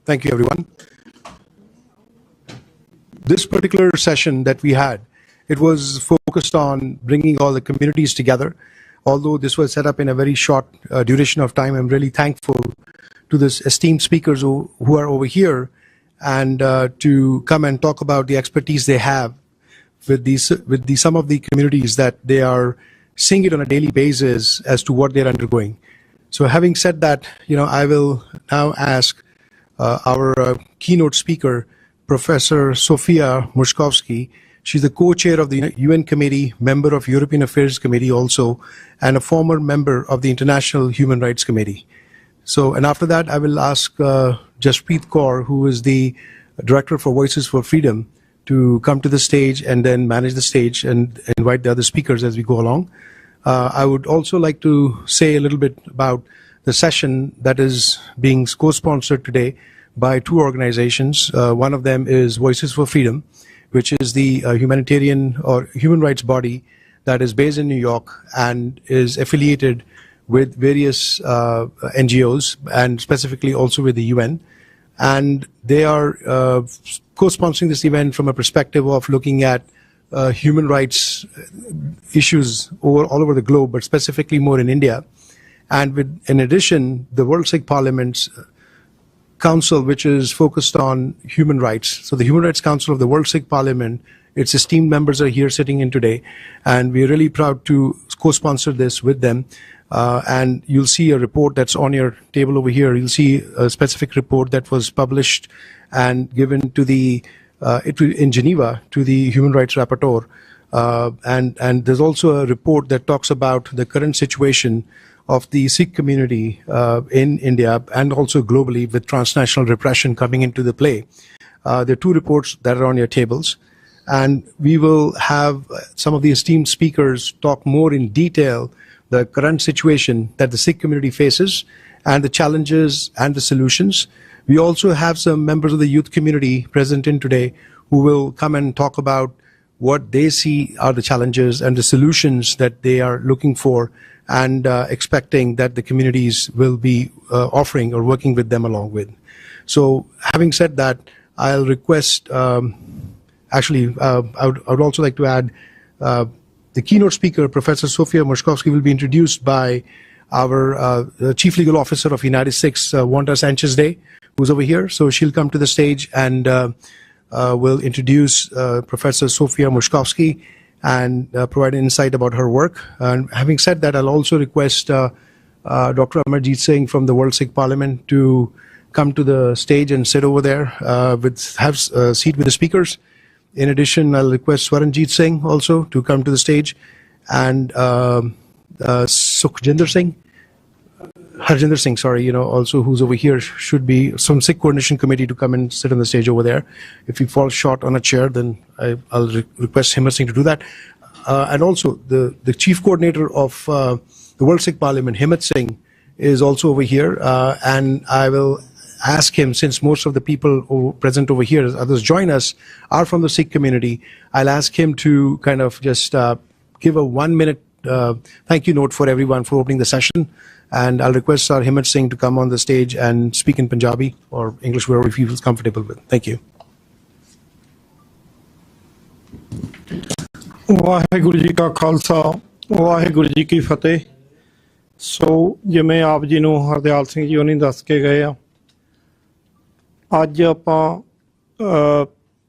Thank you, everyone. This particular session that we had, it was focused on bringing all the communities together. Although this was set up in a very short duration of time, I'm really thankful to this esteemed speakers who are over here and to come and talk about the expertise they have with some of the communities that they are seeing it on a daily basis as to what they're undergoing. So having said that, I will now ask our keynote speaker, Professor Sofia Mushkovsky. She's the co-chair of the UN Committee, member of European Affairs Committee also, and a former member of the International Human Rights Committee. So, and after that, I will ask Jaspreet Kaur, who is the Director for Voices for Freedom, to come to the stage and then manage the stage and invite the other speakers as we go along. I would also like to say a little bit about the session that is being co-sponsored today by two organizations. One of them is Voices for Freedom, which is the humanitarian or human rights body that is based in New York and is affiliated with various NGOs and specifically also with the UN. And they are co-sponsoring this event from a perspective of looking at human rights issues all over the globe, but specifically more in India. And in addition, the World Sikh Parliament's Council, which is focused on human rights. So the Human Rights Council of the World Sikh Parliament, its esteemed members are here sitting in today, and we're really proud to co-sponsor this with them. And you'll see a report that's on your table over here. You'll see a specific report that was published and given to in Geneva to the Human Rights Rapporteur. And there's also a report that talks about the current situation of the Sikh community in India and also globally with transnational repression coming into the play. There are two reports that are on your tables. And we will have some of the esteemed speakers talk more in detail the current situation that the Sikh community faces and the challenges and the solutions. We also have some members of the youth community present in today who will come and talk about what they see are the challenges and the solutions that they are looking for and expecting that the communities will be offering or working with them along with. So having said that, I'll request, I would also like to add the keynote speaker, Professor Sofia Mushkovsky, will be introduced by our Chief Legal Officer of United Sikhs, Wanda Sanchez-Day, who's over here. So she'll come to the stage and will introduce Professor Sofia Mushkovsky and provide an insight about her work. And having said that, I'll also request Dr. Amarjeet Singh from the World Sikh Parliament to come to the stage and sit over there, have a seat with the speakers. In addition, I'll request Swaranjit Singh also to come to the stage, and Harjinder Singh, sorry, also who's over here, should be some Sikh Coordination Committee to come and sit on the stage over there. If he falls short on a chair, then I'll request Himmat Singh to do that. And also the Chief Coordinator of the World Sikh Parliament, Himmat Singh, is also over here, and I will ask him, since most of the people who present over here, as others join us, are from the Sikh community, I'll ask him to kind of just give a 1-minute thank you note for everyone for opening the session. And I'll request our Himmat Singh to come on the stage and speak in Punjabi or English, wherever he feels comfortable with. Thank you. Waheguru ji ਕਾ ਖਾਲਸਾ ਵਾਹਿਗੁਰੂ ਜੀ ਕੀ ਫਤਿਹ। ਸੋ ਜਿਵੇਂ ਆਪ ਜੀ ਨੂੰ ਹਰਦਿਆਲ ਸਿੰਘ ਜੀ ਉਹਨੇ ਦੱਸ ਕੇ ਗਏ ਆ, ਅੱਜ ਆਪਾਂ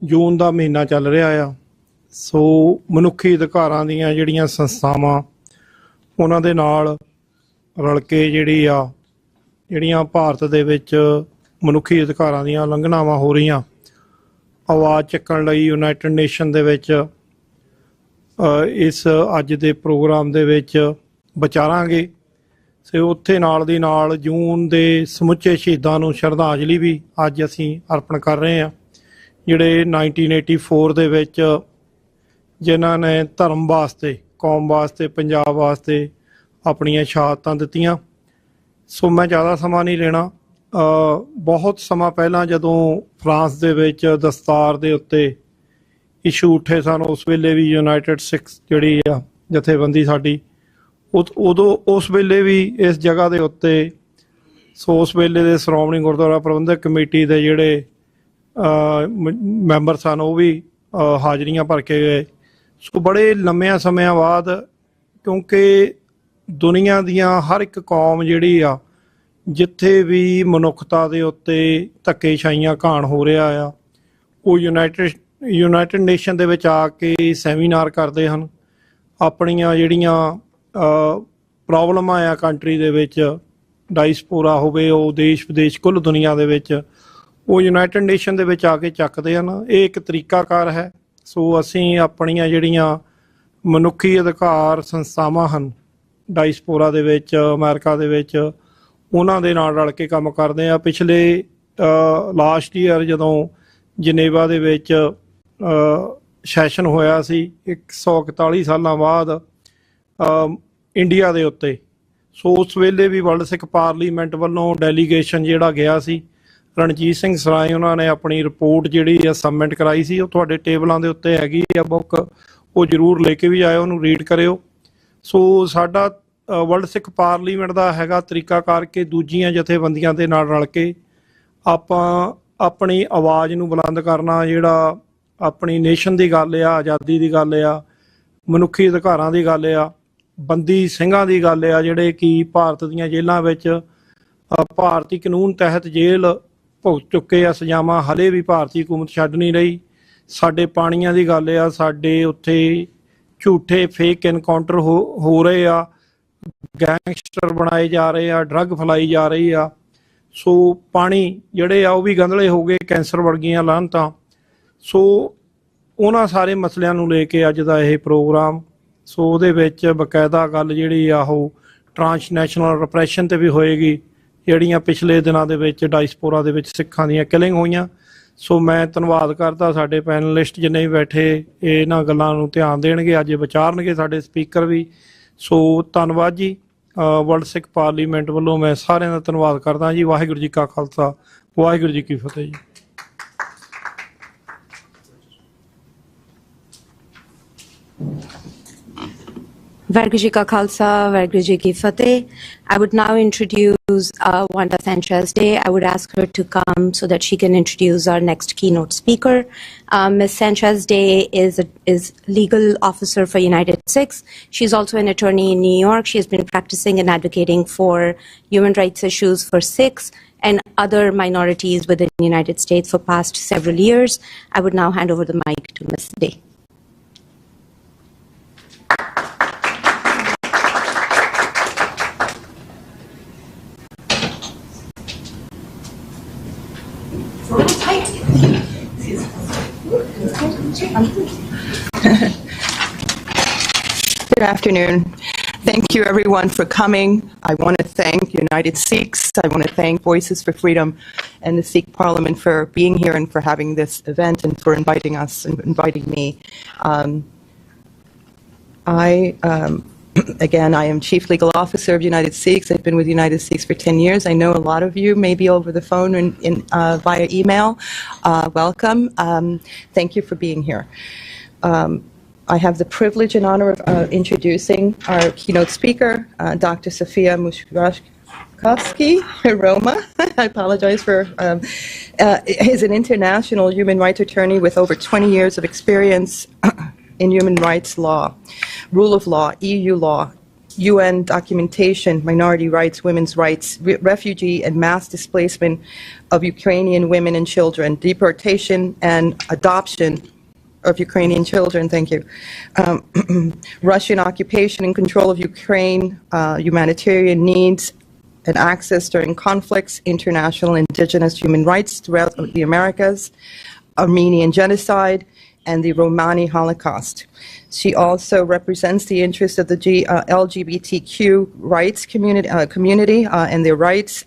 ਜੂਨ ਦਾ ਮਹੀਨਾ ਚੱਲ ਰਿਹਾ ਆ। ਸੋ ਮਨੁੱਖੀ ਅਧਿਕਾਰਾਂ ਦੀਆਂ ਜਿਹੜੀਆਂ ਸੰਸਥਾਵਾਂ ਉਹਨਾਂ ਦੇ ਨਾਲ ਰਲ ਕੇ ਜਿਹੜੀਆਂ ਭਾਰਤ ਦੇ ਵਿੱਚ ਮਨੁੱਖੀ ਅਧਿਕਾਰਾਂ ਦੀਆਂ ਉਲੰਘਣਾਵਾਂ ਹੋ ਰਹੀਆਂ, ਆਵਾਜ਼ ਚੱਕਣ ਲਈ ਯੂਨਾਈਟਿਡ ਨੇਸ਼ਨ ਦੇ ਵਿੱਚ ਇਸ ਅੱਜ ਦੇ ਪ੍ਰੋਗਰਾਮ ਦੇ ਵਿੱਚ ਵਿਚਾਰਾਂਗੇ। ਸੋ ਉੱਥੇ ਨਾਲ ਦੀ ਨਾਲ ਜੂਨ ਦੇ ਸਮੁੱਚੇ ਸ਼ਹੀਦਾਂ ਨੂੰ ਸ਼ਰਧਾਂਜਲੀ ਵੀ ਅੱਜ ਅਸੀਂ ਅਰਪਣ ਕਰ ਰਹੇ ਹਾਂ, ਜਿਹੜੇ 1984 ਦੇ ਵਿੱਚ ਜਿਨ੍ਹਾਂ ਨੇ ਧਰਮ ਵਾਸਤੇ, ਕੌਮ ਵਾਸਤੇ, ਪੰਜਾਬ ਵਾਸਤੇ ਆਪਣੀਆਂ ਸ਼ਹਾਦਤਾਂ ਦਿੱਤੀਆਂ। ਸੋ ਮੈਂ ਜ਼ਿਆਦਾ ਸਮਾਂ ਨਹੀਂ ਲੈਣਾ। ਬਹੁਤ ਸਮਾਂ ਪਹਿਲਾਂ ਜਦੋਂ ਫਰਾਂਸ ਦੇ ਵਿੱਚ ਦਸਤਾਰ ਦੇ ਉੱਤੇ ਇਸ਼ੂ ਉੱਠੇ ਸਨ, ਉਸ ਵੇਲੇ ਵੀ ਯੂਨਾਈਟਿਡ ਸਿੱਖਸ ਜਿਹੜੀ ਆ ਜਥੇਬੰਦੀ ਸਾਡੀ, ਉਦੋਂ ਉਸ ਵੇਲੇ ਵੀ ਇਸ ਜਗ੍ਹਾ ਦੇ ਉੱਤੇ ਸੋ ਉਸ ਵੇਲੇ ਦੇ ਸ਼੍ਰੋਮਣੀ ਗੁਰਦੁਆਰਾ ਪ੍ਰਬੰਧਕ ਕਮੇਟੀ ਦੇ ਜਿਹੜੇ ਮੈਂਬਰ ਸਨ ਉਹ ਵੀ ਹਾਜ਼ਰੀਆਂ ਭਰ ਕੇ ਗਏ। ਸੋ ਬੜੇ ਲੰਮਿਆਂ ਸਮਿਆਂ ਬਾਅਦ, ਕਿਉਂਕਿ ਦੁਨੀਆ ਦੀਆਂ ਹਰ ਇੱਕ ਕੌਮ ਜਿਹੜੀ ਆ ਜਿੱਥੇ ਵੀ ਮਨੁੱਖਤਾ ਦੇ ਉੱਤੇ ਧੱਕੇਸ਼ਾਹੀਆਂ ਘਾਣ ਹੋ ਰਿਹਾ ਆ, ਉਹ ਯੂਨਾਈਟਿਡ ਨੇਸ਼ਨ ਦੇ ਵਿੱਚ ਆ ਕੇ ਸੈਮੀਨਾਰ ਕਰਦੇ ਹਨ। ਆਪਣੀਆਂ ਜਿਹੜੀਆਂ ਪ੍ਰੋਬਲਮਾਂ ਆ ਕੰਟਰੀ ਦੇ ਵਿੱਚ, ਡਾਇਸਪੋਰਾ ਹੋਵੇ, ਉਹ ਦੇਸ਼ ਵਿਦੇਸ਼ ਕੁੱਲ ਦੁਨੀਆ ਦੇ ਵਿੱਚ, ਉਹ ਯੂਨਾਈਟਿਡ ਨੇਸ਼ਨ ਦੇ ਵਿੱਚ ਆ ਕੇ ਚੱਕਦੇ ਹਨ। ਇਹ ਇੱਕ ਤਰੀਕਾਕਾਰ ਹੈ। ਸੋ ਅਸੀਂ ਆਪਣੀਆਂ ਜਿਹੜੀਆਂ ਮਨੁੱਖੀ ਅਧਿਕਾਰ ਸੰਸਥਾਵਾਂ ਹਨ ਡਾਇਸਪੋਰਾ ਦੇ ਵਿੱਚ, ਅਮਰੀਕਾ ਦੇ ਵਿੱਚ, ਉਹਨਾਂ ਦੇ ਨਾਲ ਰਲ ਕੇ ਕੰਮ ਕਰਦੇ ਹਾਂ। ਪਿਛਲੇ ਲਾਸਟ ਈਅਰ ਜਦੋਂ ਜਨੇਵਾ ਦੇ ਵਿੱਚ ਸੈਸ਼ਨ ਹੋਇਆ ਸੀ 141 ਸਾਲਾਂ ਬਾਅਦ ਇੰਡੀਆ ਦੇ ਉੱਤੇ, ਸੋ ਉਸ ਵੇਲੇ ਵੀ ਵਰਲਡ ਸਿੱਖ ਪਾਰਲੀਮੈਂਟ ਵੱਲੋਂ ਡੈਲੀਗੇਸ਼ਨ ਜਿਹੜਾ ਗਿਆ ਸੀ, ਰਣਜੀਤ ਸਿੰਘ ਸਰਾਏ ਉਹਨਾਂ ਨੇ ਆਪਣੀ ਰਿਪੋਰਟ ਜਿਹੜੀ ਆ ਸਬਮਿਟ ਕਰਾਈ ਸੀ। ਉਹ ਤੁਹਾਡੇ ਟੇਬਲਾਂ ਦੇ ਉੱਤੇ ਹੈਗੀ ਆ ਬੁੱਕ, ਉਹ ਜ਼ਰੂਰ ਲੈ ਕੇ ਵੀ ਆਇਓ, ਉਹਨੂੰ ਰੀਡ ਕਰਿਓ। ਸੋ ਸਾਡਾ ਵਰਲਡ ਸਿੱਖ ਪਾਰਲੀਮੈਂਟ ਦਾ ਹੈਗਾ ਤਰੀਕਾ ਕਰਕੇ ਦੂਜੀਆਂ ਜਥੇਬੰਦੀਆਂ ਦੇ ਨਾਲ ਰਲ ਕੇ ਆਪਾਂ ਆਪਣੀ ਆਵਾਜ਼ ਨੂੰ ਬੁਲੰਦ ਕਰਨਾ, ਜਿਹੜਾ ਆਪਣੀ ਨੇਸ਼ਨ ਦੀ ਗੱਲ ਆ, ਆਜ਼ਾਦੀ ਦੀ ਗੱਲ ਆ, ਮਨੁੱਖੀ ਅਧਿਕਾਰਾਂ ਦੀ ਗੱਲ ਆ, ਬੰਦੀ ਸਿੰਘਾਂ ਦੀ ਗੱਲ ਆ ਜਿਹੜੇ ਕਿ ਭਾਰਤ ਦੀਆਂ ਜੇਲ੍ਹਾਂ ਵਿੱਚ ਭਾਰਤੀ ਕਾਨੂੰਨ ਤਹਿਤ ਜੇਲ੍ਹ ਭੁਗਤ ਚੁੱਕੇ ਆ ਸਜ਼ਾਵਾਂ, ਹਲੇ ਵੀ ਭਾਰਤੀ ਹਕੂਮਤ ਛੱਡ ਨਹੀਂ ਰਹੀ। ਸਾਡੇ ਪਾਣੀਆਂ ਦੀ ਗੱਲ ਆ, ਸਾਡੇ ਉੱਥੇ ਝੂਠੇ ਫੇਕ ਐਨਕਾਊਂਟਰ ਹੋ ਰਹੇ ਆ, ਗੈਂਗਸਟਰ ਬਣਾਏ ਜਾ ਰਹੇ ਆ, ਡਰੱਗ ਫੈਲਾਈ ਜਾ ਰਹੀ ਆ। ਸੋ ਪਾਣੀ ਜਿਹੜੇ ਆ ਉਹ ਵੀ ਗੰਧਲੇ ਹੋ ਗਏ, ਕੈਂਸਰ ਵਰਗੀਆਂ ਲਾਹਨਤਾਂ। ਸੋ ਉਹਨਾਂ ਸਾਰੇ ਮਸਲਿਆਂ ਨੂੰ ਲੈ ਕੇ ਅੱਜ ਦਾ ਇਹ ਪ੍ਰੋਗਰਾਮ। ਸੋ ਉਹਦੇ ਵਿੱਚ ਬਕਾਇਦਾ ਗੱਲ ਜਿਹੜੀ ਆ ਉਹ ਟਰਾਂਸਨੈਸ਼ਨਲ ਰਿਪਰੈਸ਼ਨ 'ਤੇ ਵੀ ਹੋਏਗੀ, ਜਿਹੜੀਆਂ ਪਿਛਲੇ ਦਿਨਾਂ ਦੇ ਵਿੱਚ ਡਾਇਸਪੋਰਾ ਦੇ ਵਿੱਚ ਸਿੱਖਾਂ ਦੀਆਂ ਕਿਲਿੰਗ ਹੋਈਆਂ। ਸੋ ਮੈਂ ਧੰਨਵਾਦ ਕਰਦਾ ਸਾਡੇ ਪੈਨਲਿਸਟ ਜਿੰਨੇ ਵੀ ਬੈਠੇ ਇਹਨਾਂ ਗੱਲਾਂ ਨੂੰ ਧਿਆਨ ਦੇਣਗੇ, ਅੱਜ ਵਿਚਾਰਨਗੇ ਸਾਡੇ ਸਪੀਕਰ ਵੀ। ਸੋ ਧੰਨਵਾਦ ਜੀ। ਵਰਲਡ ਸਿੱਖ ਪਾਰਲੀਮੈਂਟ ਵੱਲੋਂ ਮੈਂ ਸਾਰਿਆਂ ਦਾ ਧੰਨਵਾਦ ਕਰਦਾ ਜੀ। ਵਾਹਿਗੁਰੂ ਜੀ ਕਾ ਖਾਲਸਾ, ਵਾਹਿਗੁਰੂ ਜੀ ਕੀ ਫਤਿਹ ਜੀ। Vaheguru Ji Ka Khalsa, Vaheguru Ji Ki Fateh. I would now introduce Wanda Sanchez Day. I would ask her to come so that she can introduce our next keynote speaker. Ms. Sanchez Day is legal officer for United Sikhs. She's also an attorney in New York. She has been practicing and advocating for human rights issues for Sikhs and other minorities within the United States for past several years. I would now hand over the mic to Ms. Day. Good afternoon. Thank you everyone for coming. I want to thank United Sikhs. I want to thank Voices for Freedom and the Sikh Parliament for being here and for having this event and for inviting us and inviting me. Again, I am Chief Legal Officer of United Sikhs. I've been with United Sikhs for 10 years. I know a lot of you, maybe over the phone and via email. Welcome. Thank you for being here. I have the privilege and honor of introducing our keynote speaker, Dr. Sofia Mushkowski Roma. I apologize for, is an international human rights attorney with over 20 years of experience in human rights law, rule of law, EU law, UN documentation, minority rights, women's rights, refugee and mass displacement of Ukrainian women and children, deportation and adoption of Ukrainian children, thank you. Russian occupation and control of Ukraine, humanitarian needs and access during conflicts, international indigenous human rights throughout the Americas, Armenian genocide, and the Romani Holocaust. She also represents the interests of the LGBTQ rights community and their rights,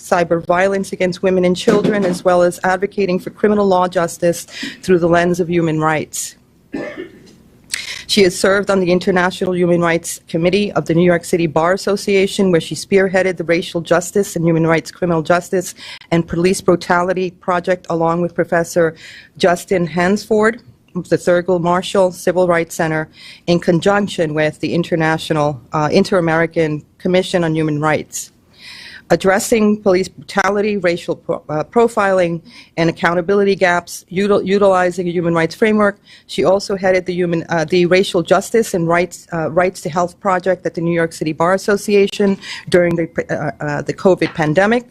cyber violence against women and children, as well as advocating for criminal law justice through the lens of human rights. She has served on the International Human Rights Committee of the New York City Bar Association, where she spearheaded the Racial Justice and Human Rights Criminal Justice and Police Brutality Project, along with Professor Justin Hansford of the Thurgood Marshall Civil Rights Center, in conjunction with the Inter-American Commission on Human Rights. addressing police brutality, racial profiling, and accountability gaps, utilizing a human rights framework. She also headed the Racial Justice and Rights to Health project at the New York City Bar Association during the COVID pandemic,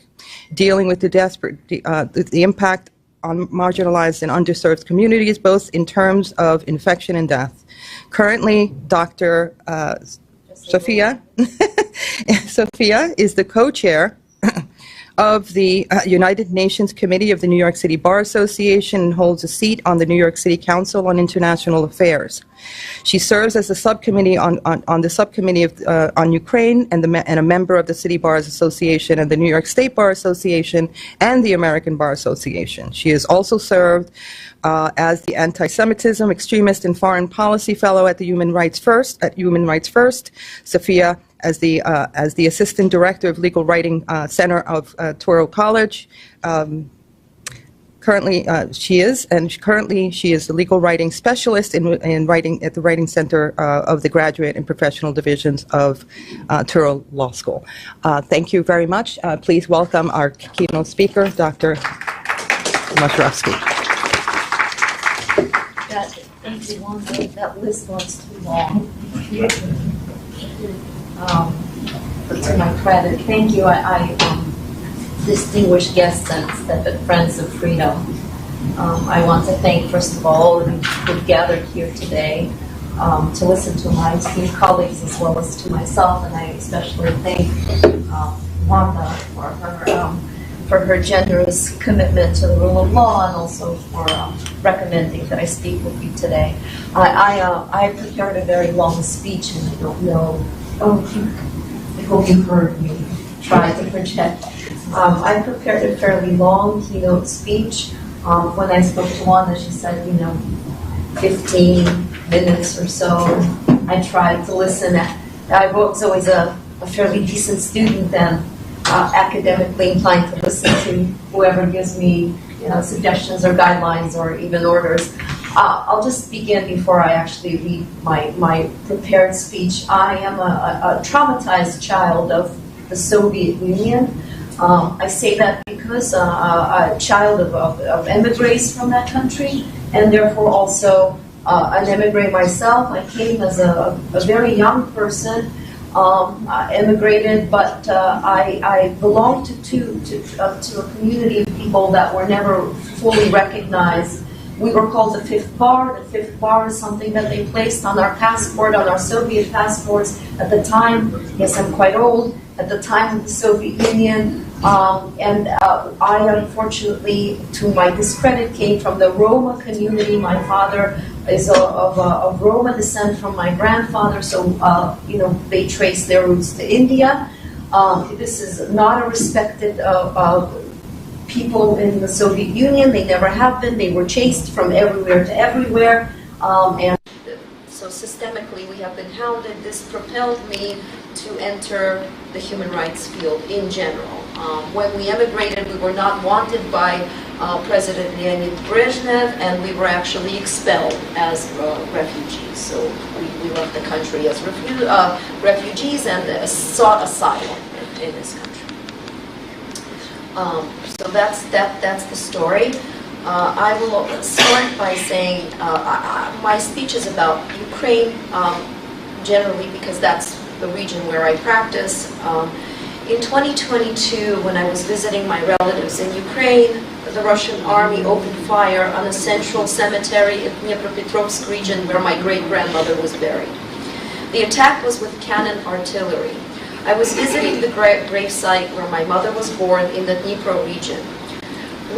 dealing with the impact on marginalized and underserved communities, both in terms of infection and death. Currently, Dr. Sophia is the co-chair of the United Nations Committee of the New York City Bar Association and holds a seat on the New York City Council on International Affairs. She serves as a subcommittee on the subcommittee on Ukraine and a member of the City Bars Association and the New York State Bar Association and the American Bar Association. She has also served as the Anti-Semitism, Extremist, and Foreign Policy Fellow at the Human Rights First. Sophia as the Assistant Director of Legal Writing Center of Touro College. Currently, she is the legal writing specialist in writing at the Writing Center of the Graduate and Professional Divisions of Touro Law School. Thank you very much. Please welcome our keynote speaker, Dr. Mashrovsky. That list was too long. But to my credit, thank you. Distinguished guests and friends of freedom. I want to thank, first of all of you who've gathered here today to listen to my esteemed colleagues as well as to myself, and I especially thank Wanda for her generous commitment to the rule of law and also for recommending that I speak with you today. I prepared a very long speech, and I don't know. I hope you heard me try to project. I prepared a fairly long keynote speech. When I spoke to Wanda, she said, 15 minutes or so. I tried to listen. I was always a fairly decent student and academically inclined to listen to whoever gives me suggestions or guidelines or even orders. I'll just begin before I actually read my prepared speech. I am a traumatized child of the Soviet Union. I say that because a child of emigres from that country, and therefore also an emigre myself. I came as a very young person, immigrated, but I belonged to a community of people that were never fully recognized. We were called the Fifth Bar. The Fifth Bar is something that they placed on our passport, on our Soviet passports at the time. Yes, I'm quite old. At the time of the Soviet Union, I unfortunately, to my discredit, came from the Roma community. My father is of Roma descent from my grandfather, so they trace their roots to India. This is not a respected people in the Soviet Union. They never have been. They were chased from everywhere to everywhere, and so systemically we have been hounded. This propelled me to enter the human rights field in general. When we emigrated, we were not wanted by President Leonid Brezhnev, and we were actually expelled as refugees. So we left the country as refugees and sought asylum in this country. So that's the story. I will start by saying my speech is about Ukraine generally because that's the region where I practice. In 2022, when I was visiting my relatives in Ukraine, the Russian army opened fire on a central cemetery in Dnipropetrovsk region where my great-grandmother was buried. The attack was with cannon artillery. I was visiting the gravesite where my mother was born in the Dnipro region.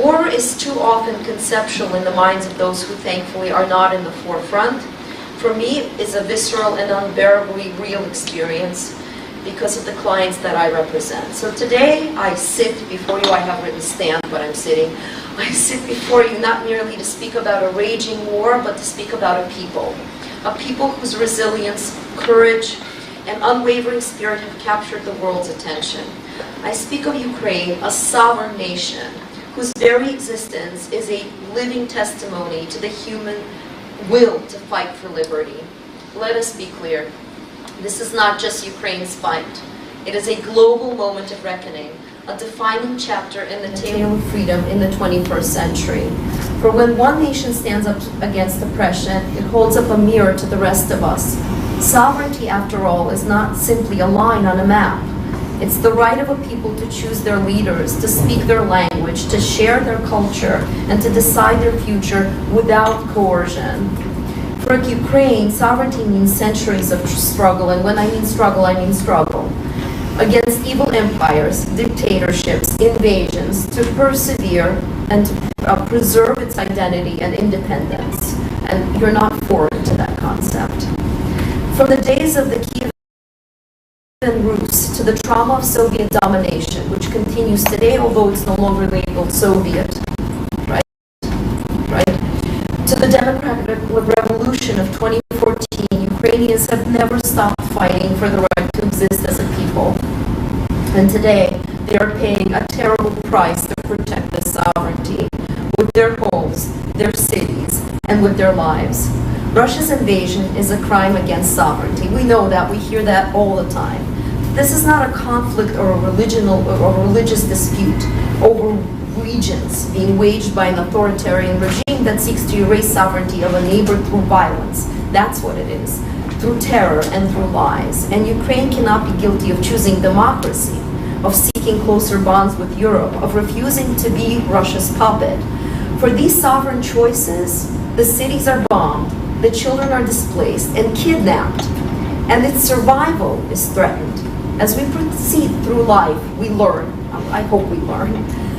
War is too often conceptual in the minds of those who thankfully are not in the forefront. For me, it's a visceral and unbearably real experience because of the clients that I represent. So today, I sit before you. I have written stand, but I'm sitting. I sit before you not merely to speak about a raging war, but to speak about a people whose resilience, courage, and unwavering spirit have captured the world's attention. I speak of Ukraine, a sovereign nation, whose very existence is a living testimony to the human will to fight for liberty. Let us be clear. This is not just Ukraine's fight. It is a global moment of reckoning, a defining chapter in the tale of freedom in the 21st century. For when one nation stands up against oppression, it holds up a mirror to the rest of us. Sovereignty, after all, is not simply a line on a map. It's the right of a people to choose their leaders, to speak their language, to share their culture, and to decide their future without coercion. For Ukraine, sovereignty means centuries of struggle, and when I mean struggle, I mean struggle against evil empires, dictatorships, invasions, to persevere and to preserve its identity and independence. And you're not foreign to that concept. From the days of the Kievan Rus to the trauma of Soviet domination, which continues today, although it's no longer labeled Soviet, right? To the democratic revolution of 2014, Ukrainians have never stopped fighting for the right to exist as a people. And today, they are paying a terrible price to protect this sovereignty with their homes, their cities, and with their lives. Russia's invasion is a crime against sovereignty. We know that, we hear that all the time. This is not a conflict or a religious dispute over regions being waged by an authoritarian regime that seeks to erase sovereignty of a neighbor through violence. That's what it is, through terror and through lies. And Ukraine cannot be guilty of choosing democracy, of seeking closer bonds with Europe, of refusing to be Russia's puppet. For these sovereign choices, the cities are bombed, the children are displaced and kidnapped, and its survival is threatened. As we proceed through life, we learn. I hope we learn.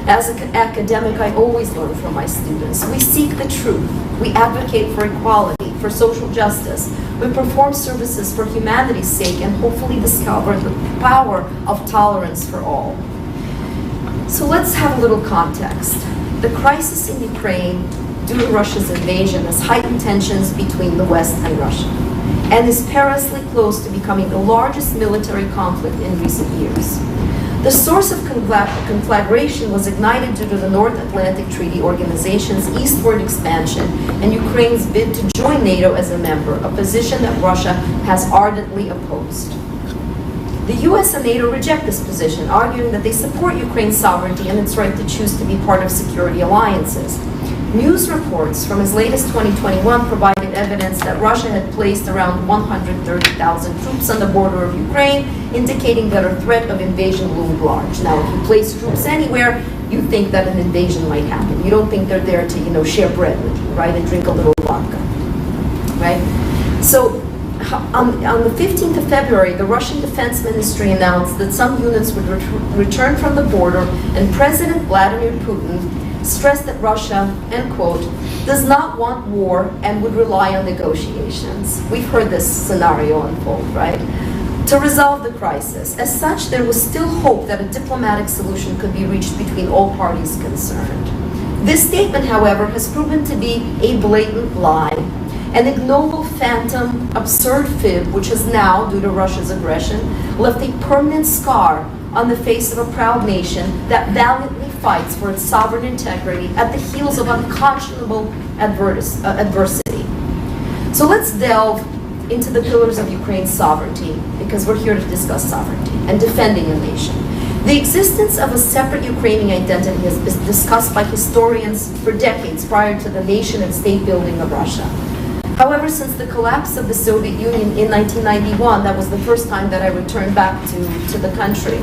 As an academic, I always learn from my students. We seek the truth. We advocate for equality, for social justice. We perform services for humanity's sake and hopefully discover the power of tolerance for all. So let's have a little context. The crisis in Ukraine due to Russia's invasion has heightened tensions between the West and Russia and is perilously close to becoming the largest military conflict in recent years. The source of conflagration was ignited due to the North Atlantic Treaty Organization's eastward expansion and Ukraine's bid to join NATO as a member, a position that Russia has ardently opposed. The US and NATO reject this position, arguing that they support Ukraine's sovereignty and its right to choose to be part of security alliances. News reports from as late as 2021 provided evidence that Russia had placed around 130,000 troops on the border of Ukraine, indicating that a threat of invasion loomed large. Now, if you place troops anywhere, you think that an invasion might happen. You don't think they're there to, share bread with you, right, and drink a little vodka, right? So, on the 15th of February, the Russian Defense Ministry announced that some units would return from the border, and President Vladimir Putin stressed that Russia, end quote, does not want war and would rely on negotiations. We've heard this scenario unfold, right? To resolve the crisis. As such, there was still hope that a diplomatic solution could be reached between all parties concerned. This statement, however, has proven to be a blatant lie, an ignoble, phantom, absurd fib, which has now, due to Russia's aggression, left a permanent scar on the face of a proud nation that valiantly fights for its sovereign integrity at the heels of unconscionable adversity. So let's delve into the pillars of Ukraine's sovereignty, because we're here to discuss sovereignty and defending a nation. The existence of a separate Ukrainian identity has been discussed by historians for decades prior to the nation and state building of Russia. However, since the collapse of the Soviet Union in 1991, that was the first time that I returned back to the country,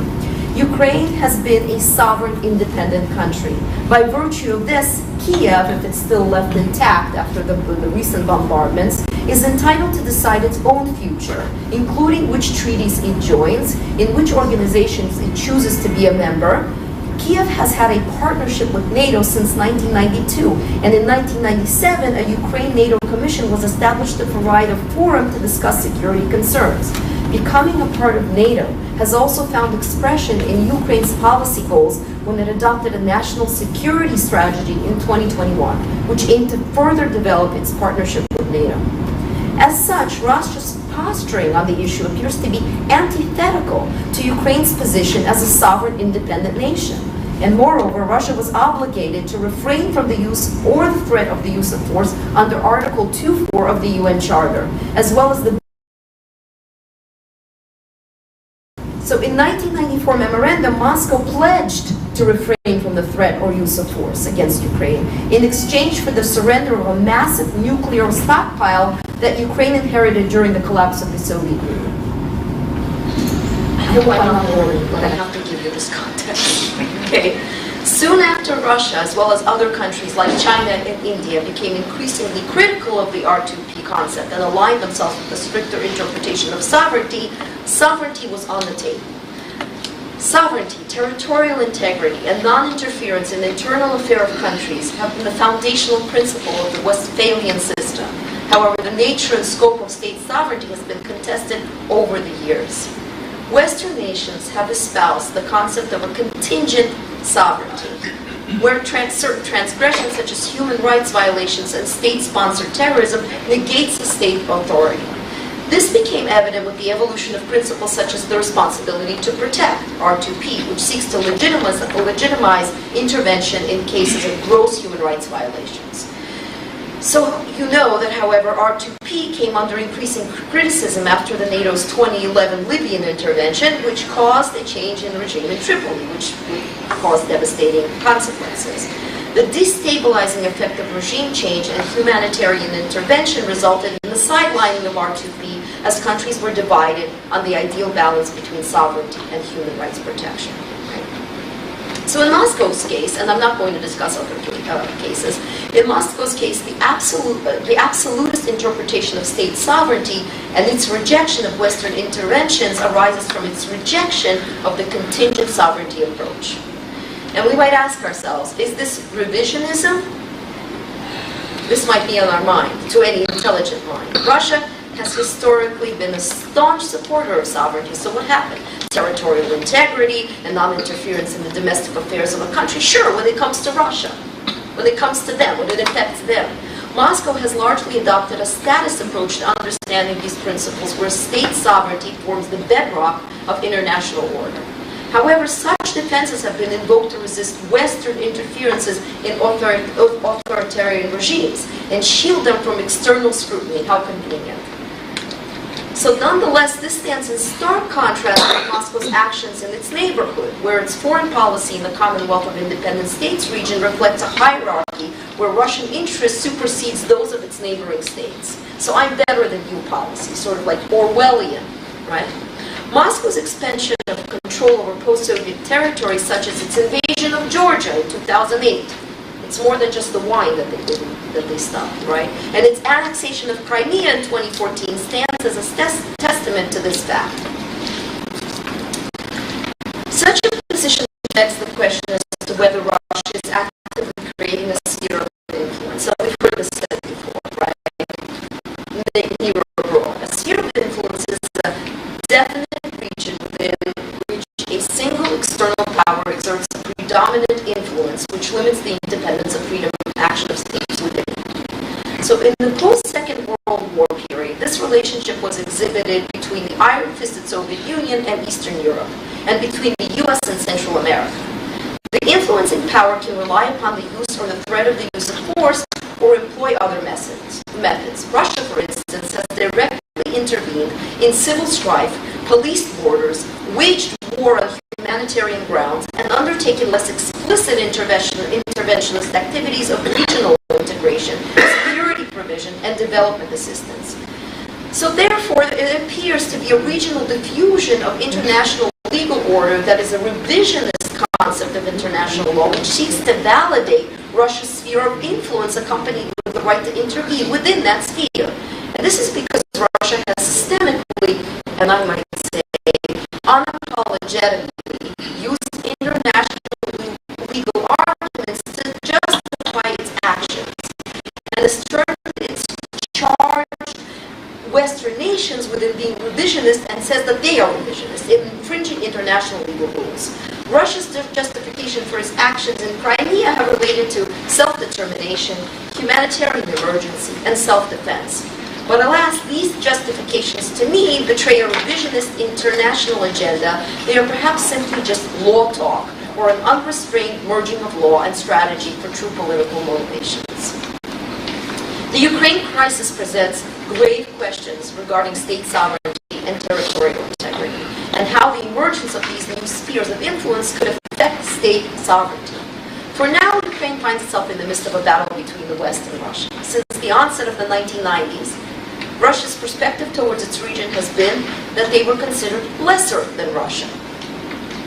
Ukraine has been a sovereign, independent country. By virtue of this, Kiev, if it's still left intact after the recent bombardments, is entitled to decide its own future, including which treaties it joins, in which organizations it chooses to be a member. Kiev has had a partnership with NATO since 1992, and in 1997, a Ukraine-NATO Commission was established to provide a forum to discuss security concerns. Becoming a part of NATO has also found expression in Ukraine's policy goals when it adopted a national security strategy in 2021, which aimed to further develop its partnership with NATO. As such, Russia's posturing on the issue appears to be antithetical to Ukraine's position as a sovereign, independent nation. And moreover, Russia was obligated to refrain from the use or the threat of the use of force under Article 2.4 of the UN Charter, as well as the So in 1994 memorandum, Moscow pledged to refrain from the threat or use of force against Ukraine in exchange for the surrender of a massive nuclear stockpile that Ukraine inherited during the collapse of the Soviet Union. I hope I'm not boring, but I have to give you this context. Okay. Soon after Russia, as well as other countries like China and India, became increasingly critical of the R2P concept and aligned themselves with a stricter interpretation of sovereignty, sovereignty was on the table. Sovereignty, territorial integrity, and non-interference in the internal affairs of countries have been the foundational principle of the Westphalian system. However, the nature and scope of state sovereignty has been contested over the years. Western nations have espoused the concept of a contingent sovereignty, where certain transgressions such as human rights violations and state-sponsored terrorism negates the state authority. This became evident with the evolution of principles such as the responsibility to protect, R2P, which seeks to legitimize intervention in cases of gross human rights violations. So you know that, however, R2P came under increasing criticism after the NATO's 2011 Libyan intervention, which caused a change in regime in Tripoli, which caused devastating consequences. The destabilizing effect of regime change and humanitarian intervention resulted in the sidelining of R2P as countries were divided on the ideal balance between sovereignty and human rights protection. So in Moscow's case, and I'm not going to discuss other cases, in Moscow's case, the absolutist interpretation of state sovereignty and its rejection of Western interventions arises from its rejection of the contingent sovereignty approach. And we might ask ourselves, is this revisionism? This might be on our mind, to any intelligent mind. Russia has historically been a staunch supporter of sovereignty, so what happened? Territorial integrity and non-interference in the domestic affairs of a country. Sure, when it comes to Russia, when it comes to them, when it affects them. Moscow has largely adopted a status approach to understanding these principles where state sovereignty forms the bedrock of international order. However, such defenses have been invoked to resist Western interferences in authoritarian regimes and shield them from external scrutiny. How convenient. So nonetheless, this stands in stark contrast with Moscow's actions in its neighborhood, where its foreign policy in the Commonwealth of Independent States region reflects a hierarchy where Russian interest supersedes those of its neighboring states. So I'm better than you policy, sort of like Orwellian, right? Moscow's expansion of control over post-Soviet territories, such as its invasion of Georgia in 2008, it's more than just the wine that they stopped, right? And its annexation of Crimea in 2014 stands as a testament to this fact. Such a position begs the question as to whether Russia is actively creating a sphere of influence. So we've heard this said before, right? A sphere of influence is a definite region within which a single external power exerts a predominant influence which limits the independence of freedom of action of states within it. So in the post-Second World War period, this relationship was exhibited between the iron-fisted Soviet Union and Eastern Europe, and between the US and Central America. The influencing power can rely upon the use or the threat of the use of force or employ other methods. Russia, for instance, has directly intervened in civil strife, policed borders, waged war on humanitarian grounds, and undertaken less explicit interventionist activities of regional integration, security provision, and development assistance. So therefore, it appears to be a regional diffusion of international legal order that is a revisionist concept of international law, which seeks to validate Russia's sphere of influence accompanied with the right to intervene within that sphere. And this is because Russia has systemically, and I might say, unapologetically used international legal arguments to justify its actions, and has turned its charged Western nations within being revisionist and says that they are revisionist, infringing international legal rules. Russia's justification for its actions in Crimea have related to self-determination, humanitarian emergency, and self-defense. But alas, these justifications to me betray a revisionist international agenda. They are perhaps simply just law talk or an unrestrained merging of law and strategy for true political motivations. The Ukraine crisis presents grave questions regarding state sovereignty and territorial integrity, and how the emergence emergence of these new spheres of influence could affect state sovereignty. For now, Ukraine finds itself in the midst of a battle between the West and Russia. Since the onset of the 1990s, Russia's perspective towards its region has been that they were considered lesser than Russia.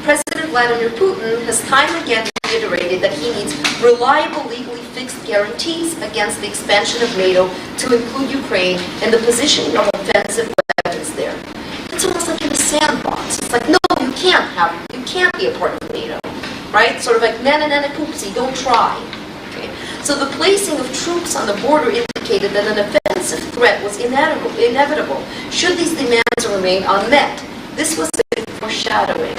President Vladimir Putin has time and again reiterated that he needs reliable, legally fixed guarantees against the expansion of NATO to include Ukraine and the positioning of offensive weapons there. It's almost like in a sandbox. It's like, no, you can't be a part of NATO, right? Sort of like, na-na-na-na poopsie, don't try. Okay? So the placing of troops on the border indicated that an offensive threat was inevitable should these demands remain unmet. This was a foreshadowing,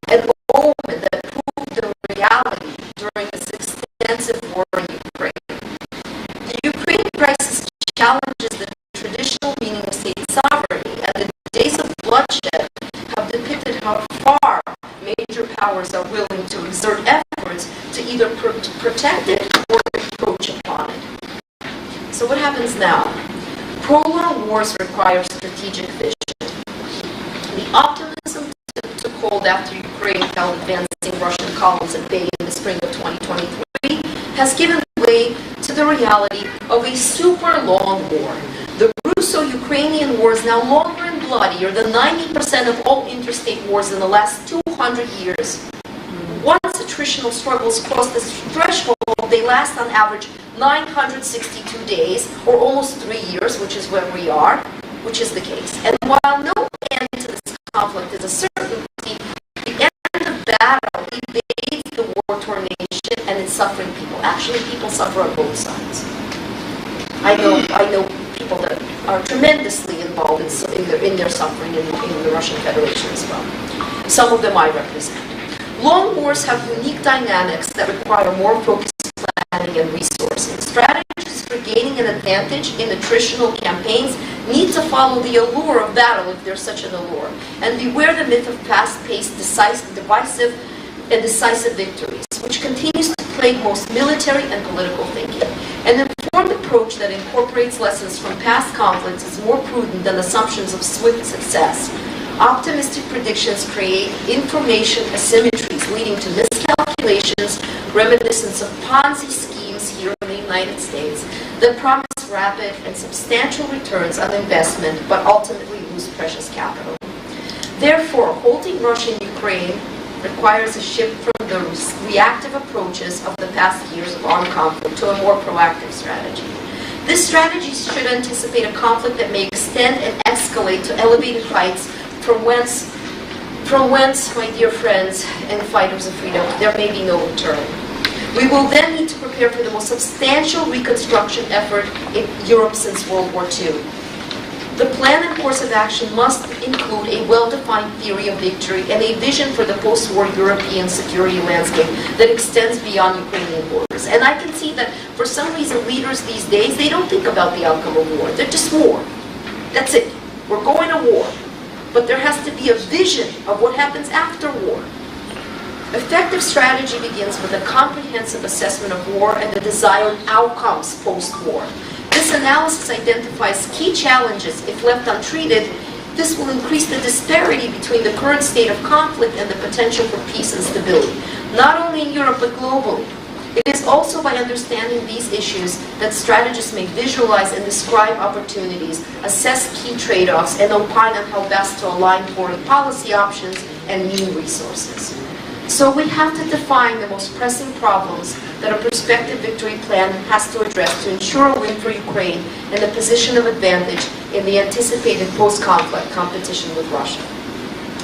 an omen that proved the reality during this extensive war in Ukraine. The Ukraine crisis challenges the traditional meaning of state sovereignty, and the days of bloodshed have depicted how far major powers are willing to exert efforts to either protect it or encroach upon it. So what happens now? Prolonged wars require strategic vision. The optimism took hold after Ukraine held advancing Russian columns at bay in the spring of 2023 has given way to the reality of a super long war. The Russo-Ukrainian war is now longer and bloodier than 90% of all interstate wars in the last 200 years. Once attritional struggles cross this threshold, they last on average 962 days, or almost 3 years, which is where we are, which is the case. And while no end to this conflict is a certainty, the end of battle evades the war-torn nation and its suffering people. Actually, people suffer on both sides. I know people that are tremendously involved in their suffering in the Russian Federation as well. Some of them I represent. Long wars have unique dynamics that require more focused planning and resourcing. Strategies for gaining an advantage in attritional campaigns need to follow the allure of battle, if there's such an allure, and beware the myth of fast-paced, decisive victories, which continues to plague most military and political thinking. An informed approach that incorporates lessons from past conflicts is more prudent than assumptions of swift success. Optimistic predictions create information asymmetries leading to miscalculations reminiscent of Ponzi schemes here in the United States that promise rapid and substantial returns on investment but ultimately lose precious capital. Therefore, holding Russia and Ukraine requires a shift from the reactive approaches of the past years of armed conflict to a more proactive strategy. This strategy should anticipate a conflict that may extend and escalate to elevated heights from whence, my dear friends and fighters of freedom, there may be no return. We will then need to prepare for the most substantial reconstruction effort in Europe since World War II. The plan and course of action must include a well-defined theory of victory and a vision for the post-war European security landscape that extends beyond Ukrainian borders. And I can see that for some reason leaders these days, they don't think about the outcome of war. They're just war. That's it. We're going to war. But there has to be a vision of what happens after war. Effective strategy begins with a comprehensive assessment of war and the desired outcomes post-war. This analysis identifies key challenges. If left untreated, this will increase the disparity between the current state of conflict and the potential for peace and stability, not only in Europe but globally. It is also by understanding these issues that strategists may visualize and describe opportunities, assess key trade-offs, and opine on how best to align foreign policy options and new resources. So we have to define the most pressing problems that a prospective victory plan has to address to ensure a win for Ukraine and a position of advantage in the anticipated post-conflict competition with Russia,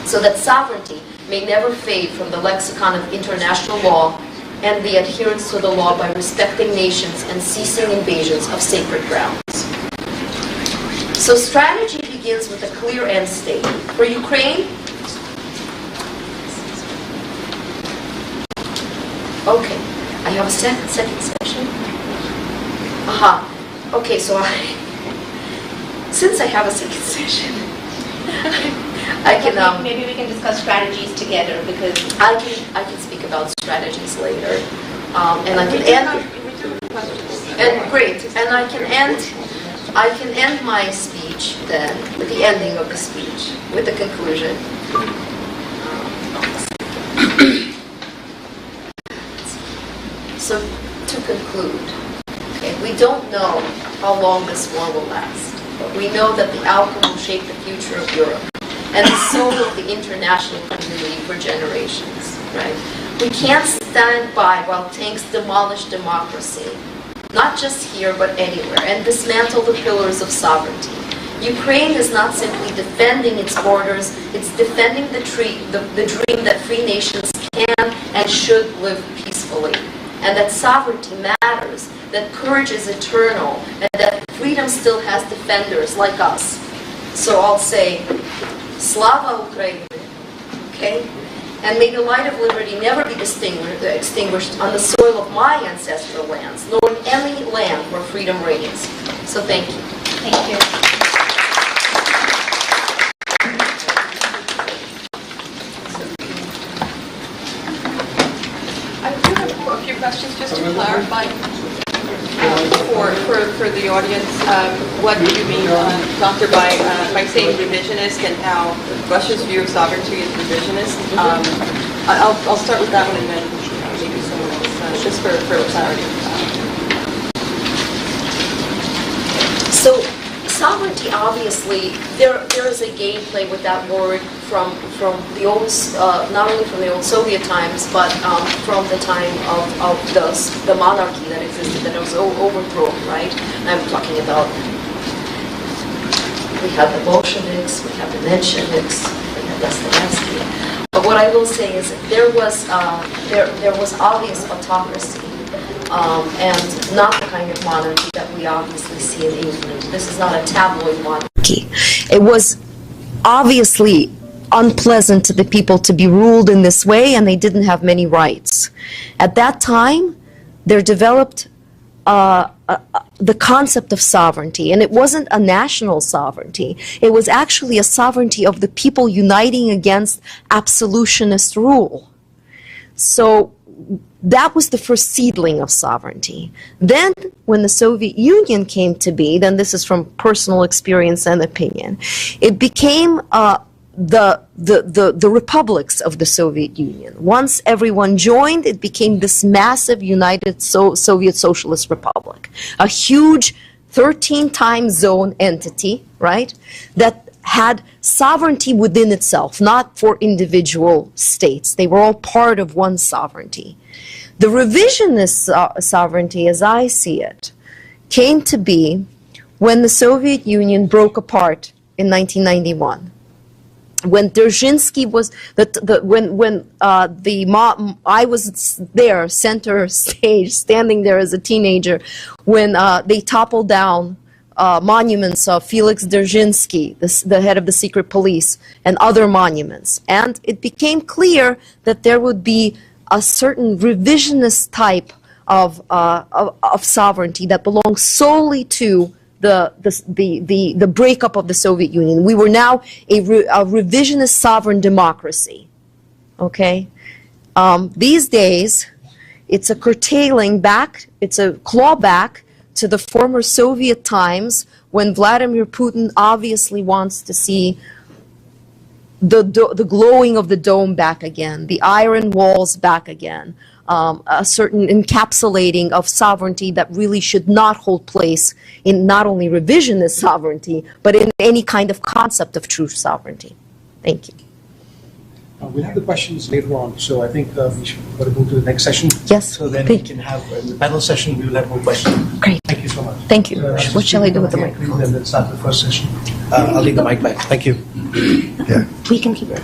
so that sovereignty may never fade from the lexicon of international law and the adherence to the law by respecting nations and ceasing invasions of sacred grounds. So strategy begins with a clear end state. For Ukraine, okay, I have a second session. Okay, so since I have a second session, I can maybe we can discuss strategies together, because I can speak about strategies later, and I can end. And great, and I can end my speech then with the ending of the speech, with the conclusion. how long this war will last. We know that the outcome will shape the future of Europe and the soul of the international community for generations, right? We can't stand by while tanks demolish democracy, not just here but anywhere, and dismantle the pillars of sovereignty. Ukraine is not simply defending its borders, it's defending the dream that free nations can and should live peacefully, and that sovereignty matters, that courage is eternal, and that freedom still has defenders like us. So I'll say, Slava Ukraini, okay? And may the light of liberty never be extinguished on the soil of my ancestral lands, nor in any land where freedom reigns. So thank you. Thank you. I do have a few questions just to clarify for the audience. What do you mean, Doctor, by saying revisionist and how Russia's view of sovereignty is revisionist? I'll start with that one and then maybe someone else, just for clarity. So sovereignty, obviously, there is a gameplay with that word from the old, not only from the old Soviet times, but from the time of the monarchy that existed, that was overthrown, right? I'm talking about, we have the Bolsheviks, we have the Mensheviks, we have Dostoevsky. But what I will say is there was obvious autocracy. And not the kind of monarchy that we obviously see in England. This is not a tabloid monarchy. It was obviously unpleasant to the people to be ruled in this way, and they didn't have many rights. At that time, there developed the concept of sovereignty, and it wasn't a national sovereignty. It was actually a sovereignty of the people uniting against absolutionist rule. So that was the first seedling of sovereignty. Then, when the Soviet Union came to be, then this is from personal experience and opinion, it became the republics of the Soviet Union. Once everyone joined, it became this massive united Soviet Socialist Republic, a huge 13-time zone entity, right, that had sovereignty within itself, not for individual states. They were all part of one sovereignty. The revisionist sovereignty, as I see it, came to be when the Soviet Union broke apart in 1991. When Dzerzhinsky was, I was there, center stage, standing there as a teenager, when they toppled down monuments of Felix Dzerzhinsky, the head of the secret police, and other monuments. And it became clear that there would be a certain revisionist type of sovereignty that belongs solely to the breakup of the Soviet Union. We were now a revisionist sovereign democracy. Okay? These days, it's a curtailing back, it's a clawback to the former Soviet times when Vladimir Putin obviously wants to see the glowing of the dome back again, the iron walls back again, a certain encapsulating of sovereignty that really should not hold place in not only revisionist sovereignty, but in any kind of concept of true sovereignty. Thank you. We'll have the questions later on, so I think we should go to the next session. Yes. So then we can have the panel session. We will have more questions. Great. Thank you so much. Thank you. What shall I do with the microphone? Then let's start the first session. I'll leave the mic back. Thank you. Yeah. We can keep it.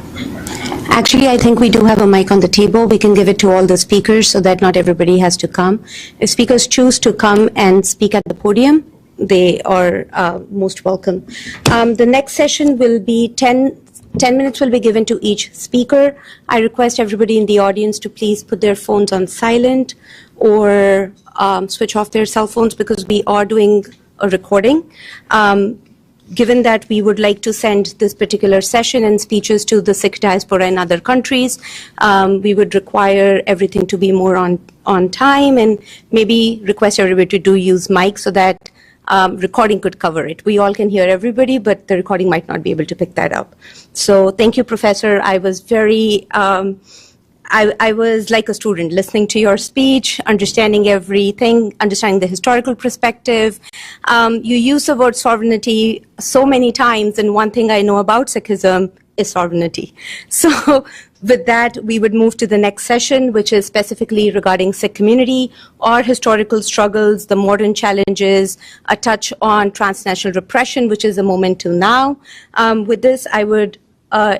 Actually, I think we do have a mic on the table. We can give it to all the speakers so that not everybody has to come. If speakers choose to come and speak at the podium, they are most welcome. The next session will be 10 minutes will be given to each speaker. I request everybody in the audience to please put their phones on silent or switch off their cell phones because we are doing a recording. Given that we would like to send this particular session and speeches to the Sikh diaspora in other countries, we would require everything to be more on time and maybe request everybody to do use mic so that recording could cover it. We all can hear everybody, but the recording might not be able to pick that up. So thank you, Professor. I was very I was like a student listening to your speech, understanding everything, understanding the historical perspective. You use the word sovereignty so many times, and one thing I know about Sikhism is sovereignty. So with that, we would move to the next session, which is specifically regarding Sikh community, our historical struggles, the modern challenges, a touch on transnational repression, which is a moment till now. With this, I would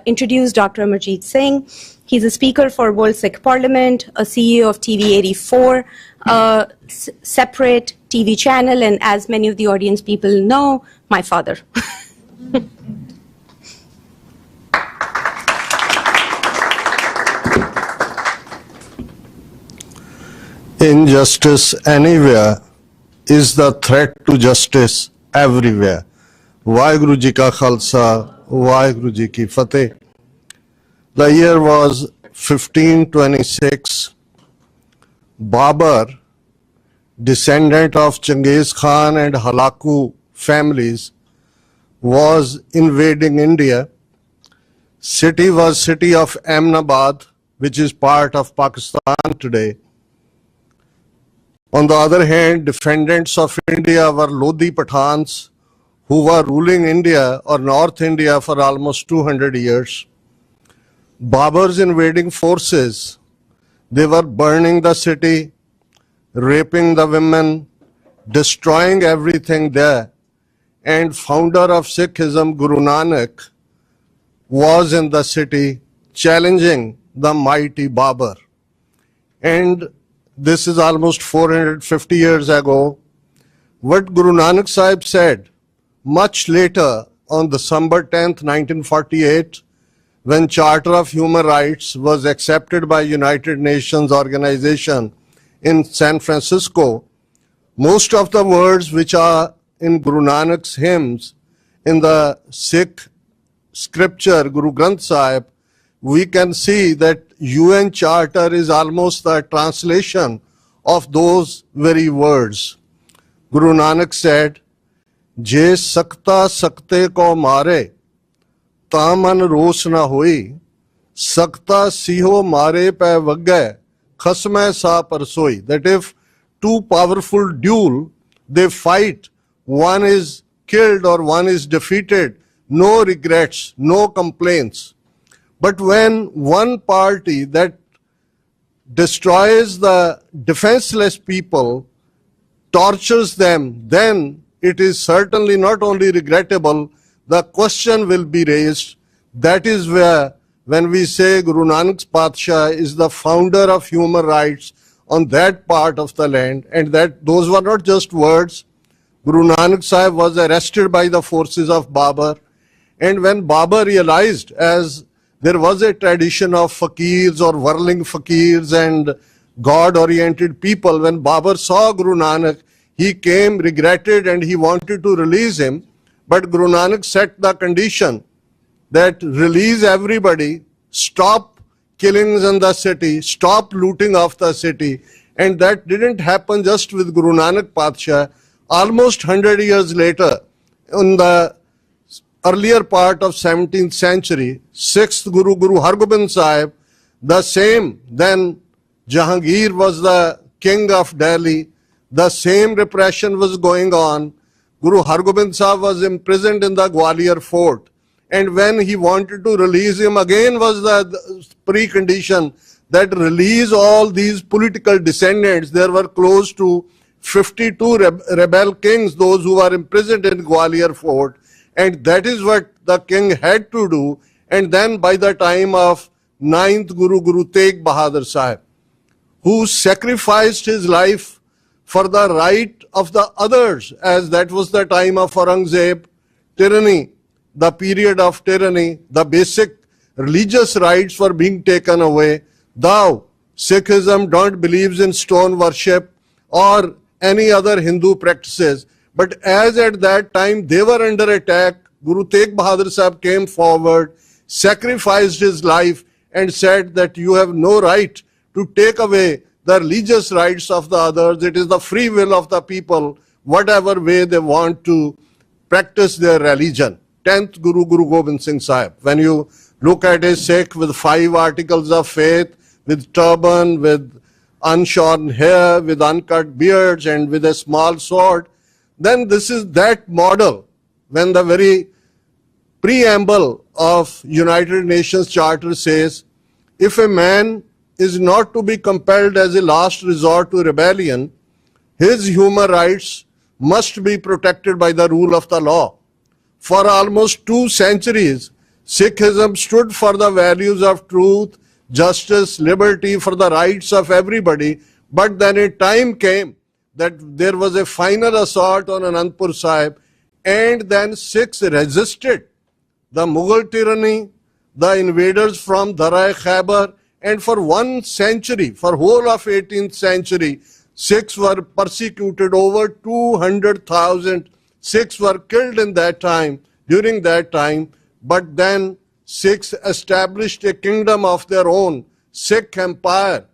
introduce Dr. Amarjeet Singh. He's a speaker for World Sikh Parliament, a CEO of TV84, a separate TV channel, and as many of the audience people know, my father. Injustice anywhere is the threat to justice everywhere. Waheguru Ji Ka Khalsa, Waheguru Ji Ki Fateh. The year was 1526. Babar, descendant of Genghis Khan and Halaku families, was invading India. City was city of Ahmedabad, which is part of Pakistan today. On the other hand, defendants of India were Lodi Pathans, who were ruling India or North India for almost 200 years. Babar's invading forces, they were burning the city, raping the women, destroying everything there. And founder of Sikhism, Guru Nanak, was in the city challenging the mighty Babar. And this is almost 450 years ago. What Guru Nanak Sahib said much later on December 10th, 1948, when Charter of Human Rights was accepted by United Nations Organization in San Francisco, most of the words which are in Guru Nanak's hymns in the Sikh scripture, Guru Granth Sahib, we can see that UN Charter is almost the translation of those very words. Guru Nanak said, Je sakta sakte ko mare, taman rosh na hoi, sakta siho mare pe vagge, khasme sa parsoi. That if two powerful duel, they fight, one is killed or one is defeated, no regrets, no complaints. But when one party that destroys the defenseless people, tortures them, then it is certainly not only regrettable, the question will be raised. That is where, when we say Guru Nanak's Patsha is the founder of human rights on that part of the land, and that those were not just words. Guru Nanak Sahib was arrested by the forces of Babar, and when Babar realized, as there was a tradition of fakirs or whirling fakirs and God-oriented people, when Babar saw Guru Nanak, he came, regretted, and he wanted to release him. But Guru Nanak set the condition that release everybody, stop killings in the city, stop looting of the city. And that didn't happen just with Guru Nanak Patsha. Almost 100 years later, in the earlier part of 17th century, 6th Guru, Guru Hargobind Sahib, the same, then Jahangir was the king of Delhi, the same repression was going on. Guru Hargobind Sahib was imprisoned in the Gwalior fort. And when he wanted to release him, again was the precondition that release all these political descendants. There were close to 52 rebel kings, those who were imprisoned in Gwalior fort. And that is what the king had to do. And then by the time of 9th Guru, Guru Tegh Bahadur Sahib, who sacrificed his life for the right of the others, as that was the time of Aurangzeb, tyranny, the period of tyranny, the basic religious rights were being taken away. Thou, Sikhism don't believe in stone worship or any other Hindu practices. But as at that time they were under attack, Guru Tegh Bahadur Sahib came forward, sacrificed his life and said that you have no right to take away the religious rights of the others. It is the free will of the people, whatever way they want to practice their religion. 10th Guru, Guru Gobind Singh Sahib. When you look at a Sikh with 5 articles of faith, with turban, with unshorn hair, with uncut beards, and with a small sword, then this is that model when the very preamble of United Nations Charter says, if a man is not to be compelled as a last resort to rebellion, his human rights must be protected by the rule of the law. For almost 2 centuries, Sikhism stood for the values of truth, justice, liberty, for the rights of everybody. But then a time came that there was a final assault on Anandpur Sahib, and then Sikhs resisted the Mughal tyranny, the invaders from Darai Khyber, and for 1 century, for whole of 18th century, Sikhs were persecuted. Over 200,000 Sikhs were killed in that time, during that time. But then Sikhs established a kingdom of their own, Sikh Empire,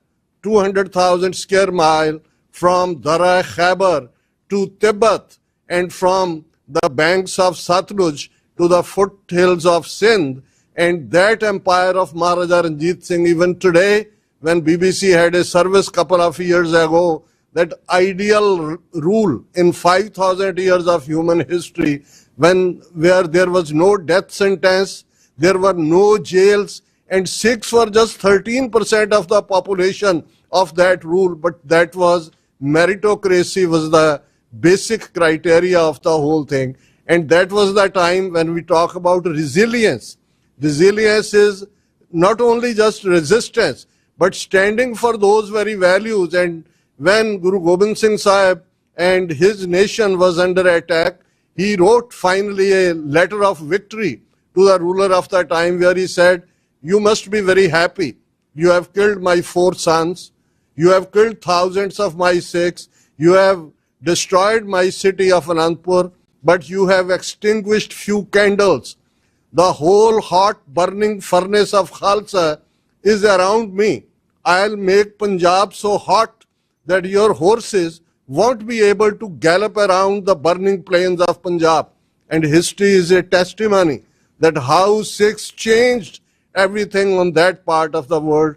200,000 square mile from Darai Khyber to Tibet, and from the banks of Satluj to the foothills of Sindh. And that empire of Maharaja Ranjit Singh, even today, when BBC had a service couple of years ago, that ideal rule in 5,000 years of human history, where there was no death sentence, there were no jails, and Sikhs were just 13% of the population of that rule, but that was meritocracy, was the basic criteria of the whole thing. And that was the time when we talk about resilience. Resilience is not only just resistance, but standing for those very values. And when Guru Gobind Singh Sahib and his nation was under attack, he wrote finally a letter of victory to the ruler of the time, where he said, you must be very happy. You have killed my 4 sons. You have killed thousands of my Sikhs. You have destroyed my city of Anandpur, but you have extinguished few candles. The whole hot burning furnace of Khalsa is around me. I'll make Punjab so hot that your horses won't be able to gallop around the burning plains of Punjab. And history is a testimony that how Sikhs changed everything on that part of the world.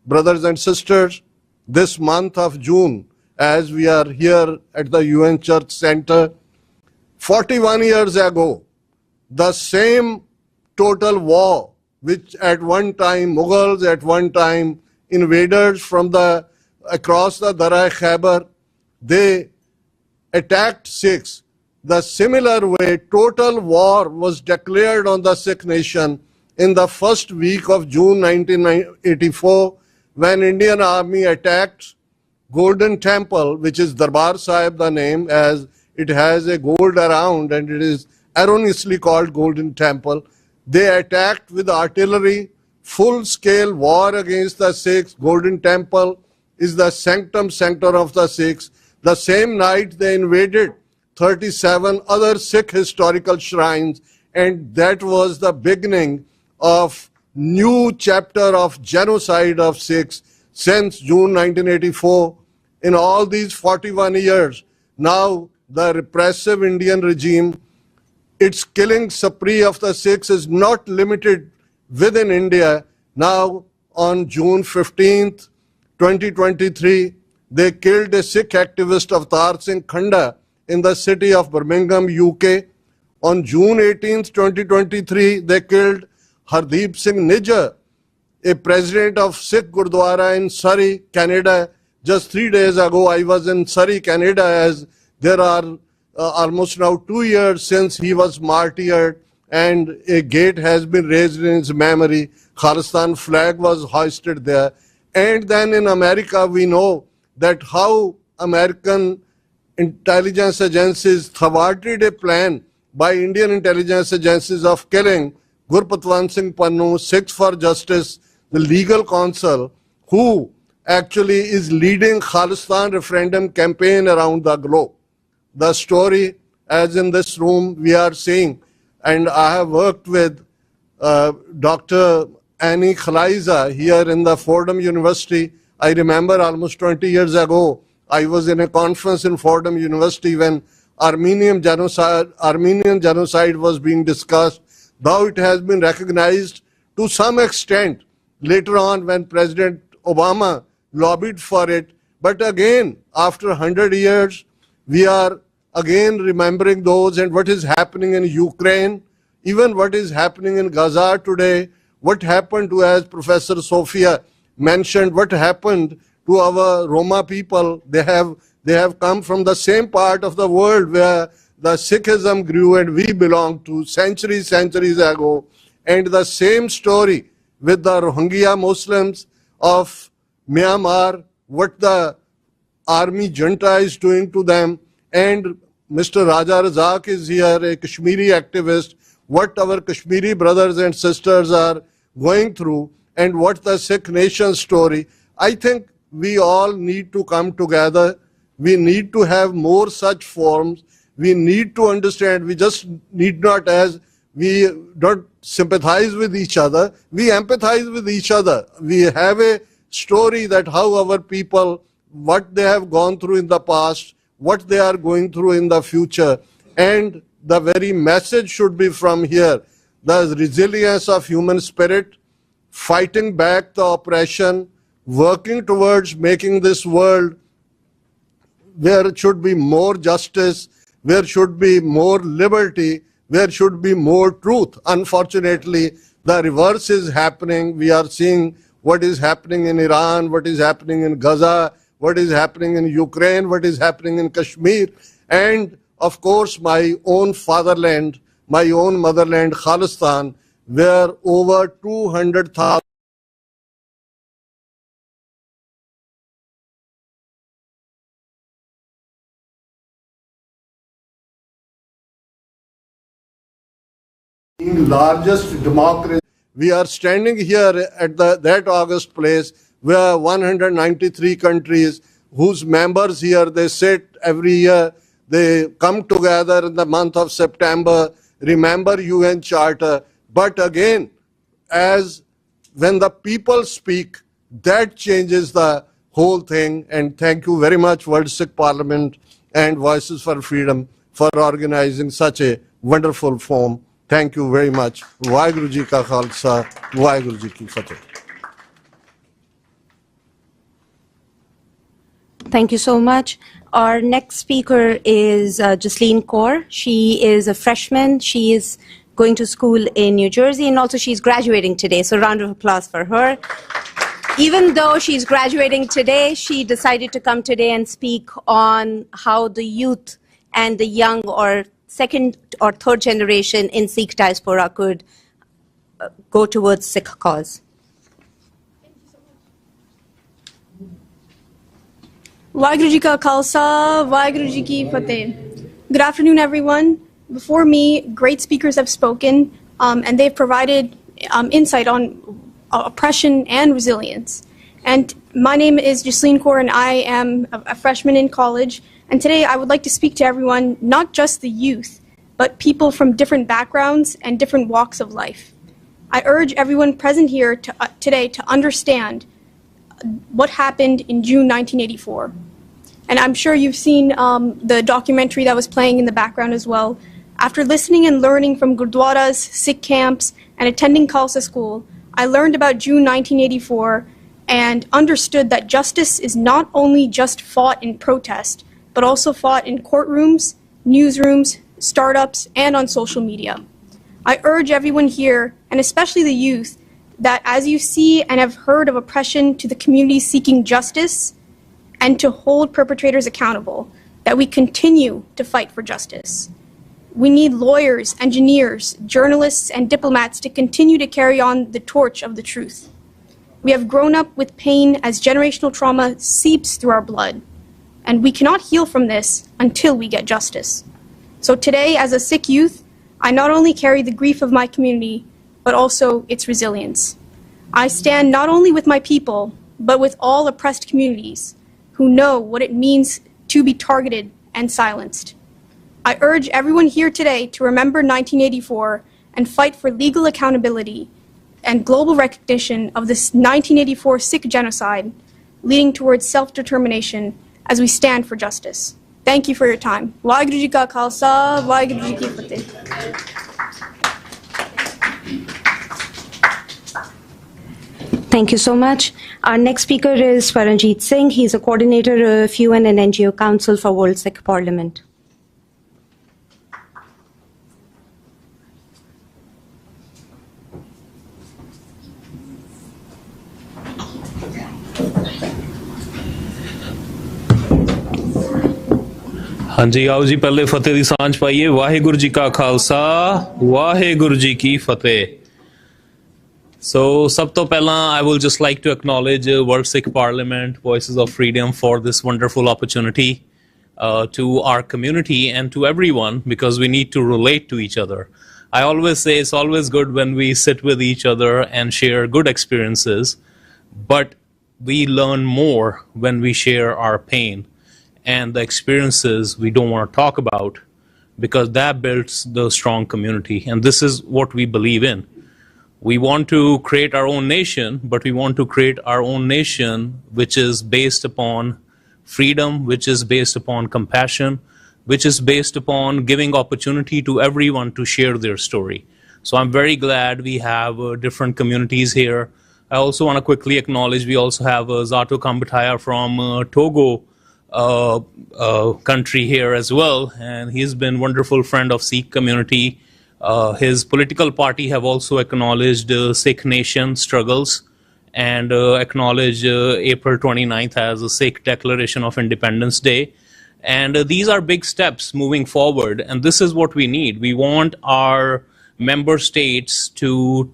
Brothers and sisters, this month of June, as we are here at the UN Church Center, 41 years ago, the same total war, which at one time Mughals, at one time invaders from across the Darai Khyber, they attacked Sikhs. The similar way, total war was declared on the Sikh nation in the first week of June 1984, when Indian Army attacked Golden Temple, which is Darbar Sahib the name, as it has a gold around and it is erroneously called Golden Temple. They attacked with artillery, full-scale war against the Sikhs. Golden Temple is the sanctum sanctor of the Sikhs. The same night they invaded 37 other Sikh historical shrines, and that was the beginning of new chapter of genocide of Sikhs since June 1984. In all these 41 years, now the repressive Indian regime, its killing spree of the Sikhs is not limited within India. Now on June 15th, 2023, they killed a Sikh activist Avtar Singh Khanda in the city of Birmingham, UK. On June 18th, 2023, they killed Hardeep Singh Nijjar, a president of Sikh Gurdwara in Surrey, Canada. Just 3 days ago, I was in Surrey, Canada, as there are almost now 2 years since he was martyred, and a gate has been raised in his memory. Khalistan flag was hoisted there. And then in America, we know that how American intelligence agencies thwarted a plan by Indian intelligence agencies of killing Gurpatwant Singh Pannu, Sikhs for Justice, the legal counsel, who actually is leading Khalistan referendum campaign around the globe. The story, as in this room we are seeing, and I have worked with Dr. Annie Khalaiza here in the Fordham University. I remember almost 20 years ago, I was in a conference in Fordham University when Armenian genocide was being discussed, though it has been recognized to some extent later on when President Obama lobbied for it. But again, after 100 years, we are again remembering those and what is happening in Ukraine, even what is happening in Gaza today, what happened to, as Professor Sophia mentioned, what happened to our Roma people. They have come from the same part of the world where the Sikhism grew and we belong to centuries ago. And the same story with the Rohingya Muslims of Myanmar, what the army junta is doing to them. And Mr. Raja Razak is here, a Kashmiri activist, what our Kashmiri brothers and sisters are going through, and what the Sikh nation story. I think we all need to come together. We need to have more such forums. We need to understand, we just need not, as we don't sympathize with each other, we empathize with each other. We have a story that how our people, what they have gone through in the past, what they are going through in the future. And the very message should be from here, the resilience of human spirit, fighting back the oppression, working towards making this world where it should be more justice, where should be more liberty, where should be more truth. Unfortunately, the reverse is happening. We are seeing what is happening in Iran, what is happening in Gaza, what is happening in Ukraine, what is happening in Kashmir, and of course my own fatherland, my own motherland, Khalistan, where over 200,000 largest democracy. We are standing here at that August place where 193 countries whose members here, they sit every year, they come together in the month of September, remember UN Charter. But again, as when the people speak, that changes the whole thing. And thank you very much, World Sikh Parliament and Voices for Freedom, for organizing such a wonderful forum. Thank you very much. Waheguru Ji Ka Khalsa, Waheguru Ji Ki Fateh. Thank you so much. Our next speaker is Jasleen Kaur. She is a freshman. She is going to school in New Jersey, and also she's graduating today. So round of applause for her. Even though she's graduating today, she decided to come today and speak on how the youth and the young or second or third generation in Sikh diaspora could go towards Sikh cause. Waheguru Ji Ka Khalsa, Waheguru Ji Ki Fateh. Good afternoon, everyone. Before me, great speakers have spoken, and they've provided insight on oppression and resilience. And my name is Jasleen Kaur, and I am a freshman in college. And today I would like to speak to everyone, not just the youth, but people from different backgrounds and different walks of life. I urge everyone present here today to understand what happened in June 1984. And I'm sure you've seen the documentary that was playing in the background as well. After listening and learning from gurdwaras, Sikh camps, and attending Khalsa school, I learned about June 1984 and understood that justice is not only just fought in protest, but also fought in courtrooms, newsrooms, startups, and on social media. I urge everyone here, and especially the youth, that as you see and have heard of oppression to the communities seeking justice and to hold perpetrators accountable, that we continue to fight for justice. We need lawyers, engineers, journalists, and diplomats to continue to carry on the torch of the truth. We have grown up with pain as generational trauma seeps through our blood, and we cannot heal from this until we get justice. So today, as a Sikh youth, I not only carry the grief of my community, but also its resilience. I stand not only with my people, but with all oppressed communities who know what it means to be targeted and silenced. I urge everyone here today to remember 1984 and fight for legal accountability and global recognition of this 1984 Sikh genocide, leading towards self-determination as we stand for justice. Thank you for your time. Waheguru Ji Ka Khalsa, Waheguru Ji Ki Fateh. Thank you so much. Our next speaker is Swaranjit Singh. He's a coordinator of UN and NGO Council for World Sikh Parliament. ਹਾਂਜੀ ਆਓ ਜੀ ਪਹਿਲੇ ਫਤਿਹ ਦੀ ਸਾਂਝ ਪਾਈਏ ਵਾਹਿਗੁਰੂ ਜੀ ਕਾ ਖਾਲਸਾ ਵਾਹਿਗੁਰੂ ਜੀ ਕੀ ਫਤਿਹ So ਸਭ ਤੋਂ ਪਹਿਲਾਂ I will just like to acknowledge World Sikh Parliament Voices of Freedom for this wonderful opportunity to our community and to everyone because we need to relate to each other. I always say it's always good when we sit with each other and share good experiences, but we learn more when we share our pain and the experiences we don't want to talk about because that builds the strong community. And this is what we believe in. We want to create our own nation, but we want to create our own nation which is based upon freedom, which is based upon compassion, which is based upon giving opportunity to everyone to share their story. So I'm very glad we have different communities here. I also want to quickly acknowledge we also have Zato Kambataya from Togo, country here as well, and he's been wonderful friend of Sikh community. His political party have also acknowledged Sikh Nation struggles and acknowledged April 29th as a Sikh Declaration of Independence Day. And these are big steps moving forward, and this is what we need. We want our member states to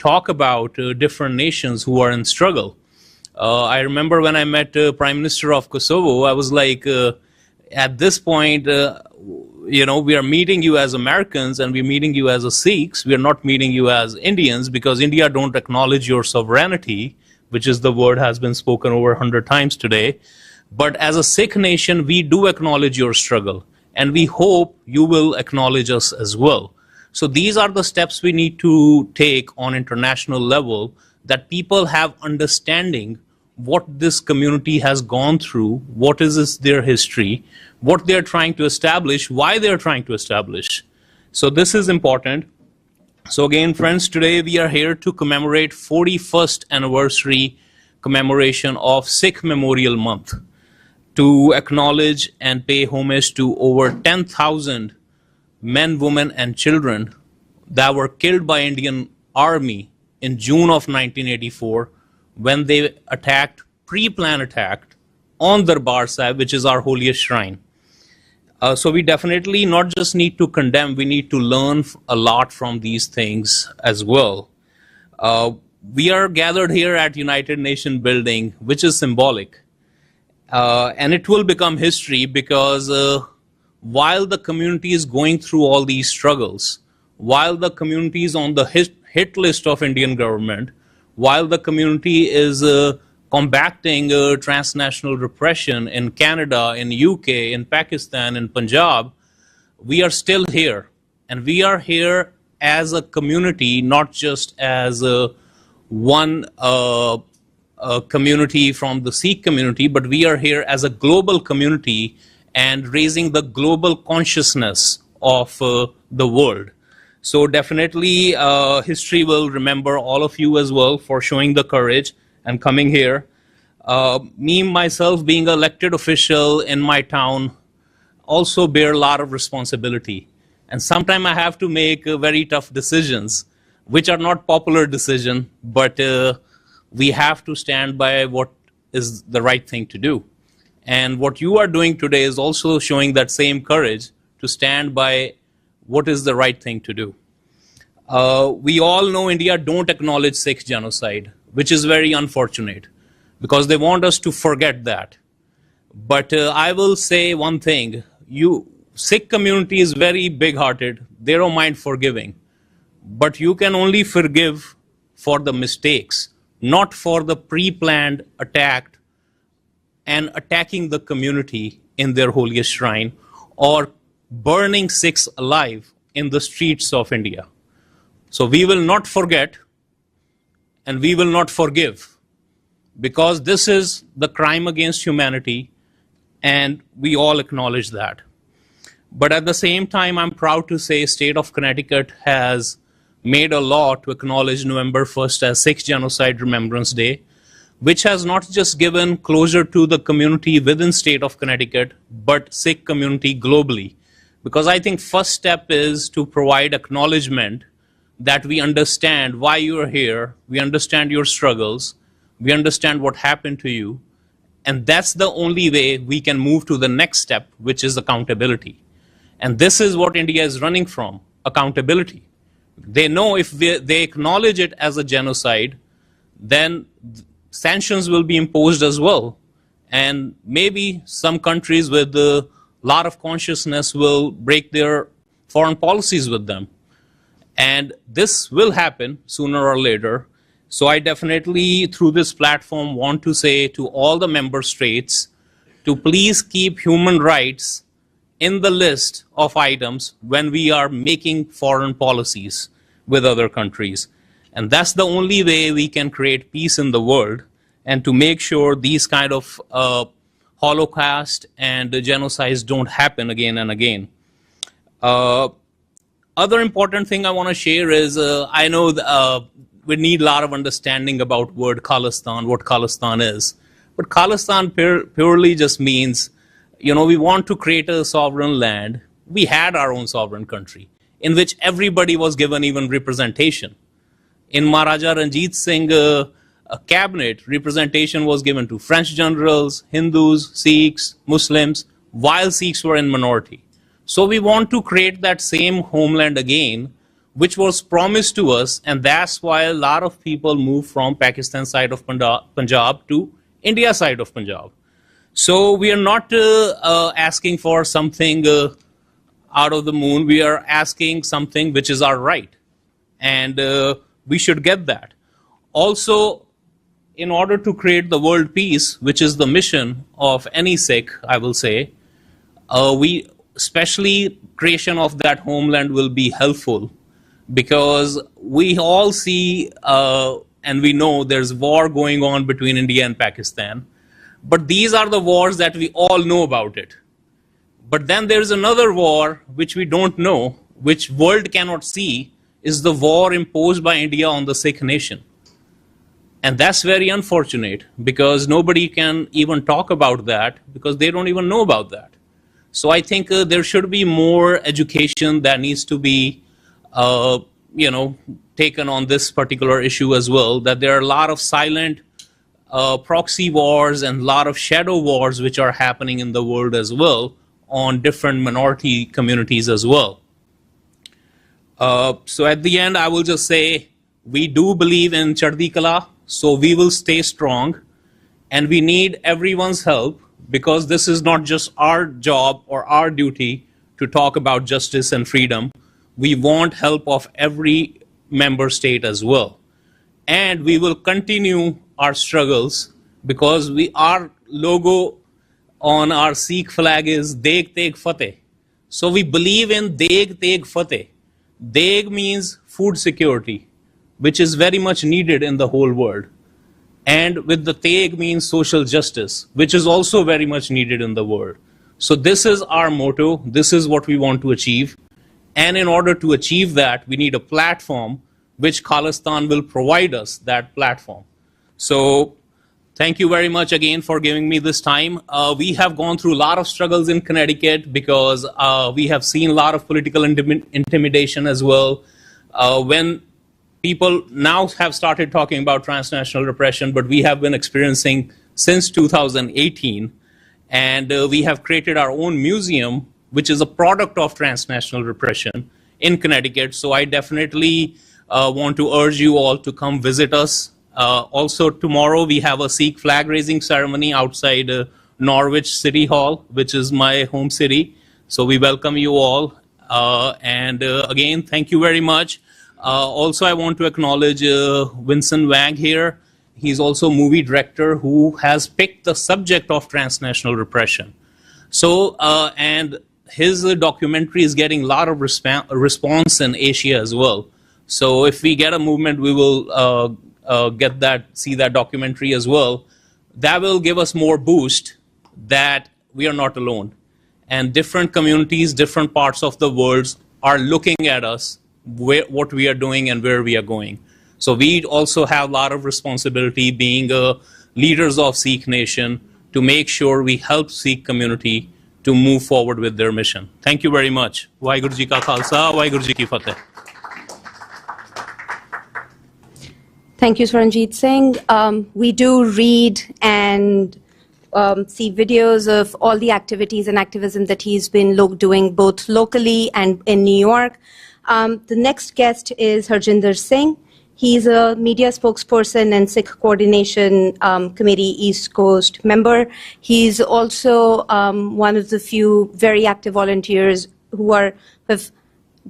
talk about different nations who are in struggle. I remember when I met Prime Minister of Kosovo, I was like, at this point, you know, we are meeting you as Americans and we're meeting you as a Sikhs. We are not meeting you as Indians because India don't acknowledge your sovereignty, which is the word has been spoken over 100 times today. But as a Sikh nation, we do acknowledge your struggle and we hope you will acknowledge us as well. So these are the steps we need to take on international level, that people have understanding what this community has gone through, what is their history, what they're trying to establish, why they're trying to establish. So this is important. So again, friends, today we are here to commemorate 41st anniversary commemoration of Sikh Memorial Month, to acknowledge and pay homage to over 10,000 men, women, and children that were killed by Indian Army in June of 1984 when they attacked, pre-planned attack on Darbar Sahib, which is our holiest shrine. So we definitely not just need to condemn, we need to learn a lot from these things as well. We are gathered here at United Nation building, which is symbolic. And it will become history because while the community is going through all these struggles, while the community is on the hit list of Indian government, while the community is combating transnational repression in Canada, in UK, in Pakistan, in Punjab, we are still here. And we are here as a community, not just as one community from the Sikh community, but we are here as a global community and raising the global consciousness of the world. So definitely history will remember all of you as well for showing the courage and coming here. Me, myself, being an elected official in my town, also bear a lot of responsibility. And sometimes I have to make very tough decisions, which are not popular decisions, but we have to stand by what is the right thing to do. And what you are doing today is also showing that same courage to stand by what is the right thing to do. We all know India don't acknowledge Sikh genocide, which is very unfortunate because they want us to forget that. But I will say one thing, Sikh community is very big-hearted, they don't mind forgiving. But you can only forgive for the mistakes, not for the pre-planned attack and attacking the community in their holiest shrine or burning Sikhs alive in the streets of India. So we will not forget and we will not forgive because this is the crime against humanity and we all acknowledge that. But at the same time, I'm proud to say state of Connecticut has made a law to acknowledge November 1st as Sikh Genocide Remembrance Day. which has not just given closure to the community within state of Connecticut, but Sikh community globally. Because I think first step is to provide acknowledgement that we understand why you are here, we understand your struggles, we understand what happened to you, and that's the only way we can move to the next step, which is accountability. And this is what India is running from, accountability. They know if they acknowledge it as a genocide, then sanctions will be imposed as well. And maybe some countries with a lot of consciousness will break their foreign policies with them. And this will happen sooner or later. So I definitely, through this platform, want to say to all the member states to please keep human rights in the list of items when we are making foreign policies with other countries. And that's the only way we can create peace in the world and to make sure these kind of Holocaust and genocides don't happen again and again. Other important thing I want to share is I know we need a lot of understanding about word Khalistan, what Khalistan is. But Khalistan purely just means, you know, we want to create a sovereign land. We had our own sovereign country in which everybody was given even representation. In Maharaja Ranjit Singh cabinet, representation was given to French generals, Hindus, Sikhs, Muslims, while Sikhs were in minority. So we want to create that same homeland again, which was promised to us, and that's why a lot of people moved from Pakistan side of Punjab to India side of Punjab. So we are not asking for something out of the moon. We are asking something which is our right, and we should get that. Also, in order to create the world peace, which is the mission of any Sikh, I will say, especially creation of that homeland will be helpful, because we all see and we know there's war going on between India and Pakistan. But these are the wars that we all know about it. But then there's another war which we don't know, which world cannot see, is the war imposed by India on the Sikh nation. And that's very unfortunate, because nobody can even talk about that, because they don't even know about that. So I think there should be more education that needs to be, taken on this particular issue as well, that there are a lot of silent proxy wars and a lot of shadow wars which are happening in the world as well on different minority communities as well. So at the end, I will just say, we do believe in Chardi Kala, so we will stay strong, and we need everyone's help, because this is not just our job or our duty to talk about justice and freedom. We want help of every member state as well. And we will continue our struggles, because our logo on our Sikh flag is Deg Teg Fateh. So we believe in Deg Teg Fateh. Deg means food security, which is very much needed in the whole world. And with the Teg means social justice, which is also very much needed in the world. So this is our motto. This is what we want to achieve. And in order to achieve that, we need a platform which Khalistan will provide us that platform. So thank you very much again for giving me this time. We have gone through a lot of struggles in Connecticut, because we have seen a lot of political intimidation as well. When people now have started talking about transnational repression, but we have been experiencing since 2018. And we have created our own museum, which is a product of transnational repression in Connecticut. So I definitely want to urge you all to come visit us. Also, tomorrow we have a Sikh flag raising ceremony outside Norwich City Hall, which is my home city. So we welcome you all. And again, thank you very much. Also, I want to acknowledge Vincent Wang here. He's also a movie director who has picked the subject of transnational repression. So, and his documentary is getting a lot of response in Asia as well. So if we get a movement, we will see that documentary as well. That will give us more boost that we are not alone. And different communities, different parts of the world are looking at us, what we are doing and where we are going. So we also have a lot of responsibility, being a leaders of Sikh Nation to make sure we help Sikh community to move forward with their mission. Thank you very much. Waheguru Ji Ka Khalsa, Waheguru Ji Ki Fateh. Thank you, Swaranjit Singh. We do read and see videos of all the activities and activism that he's been doing both locally and in New York. The next guest is Harjinder Singh. He's a media spokesperson and Sikh Coordination Committee East Coast member. He's also one of the few very active volunteers who have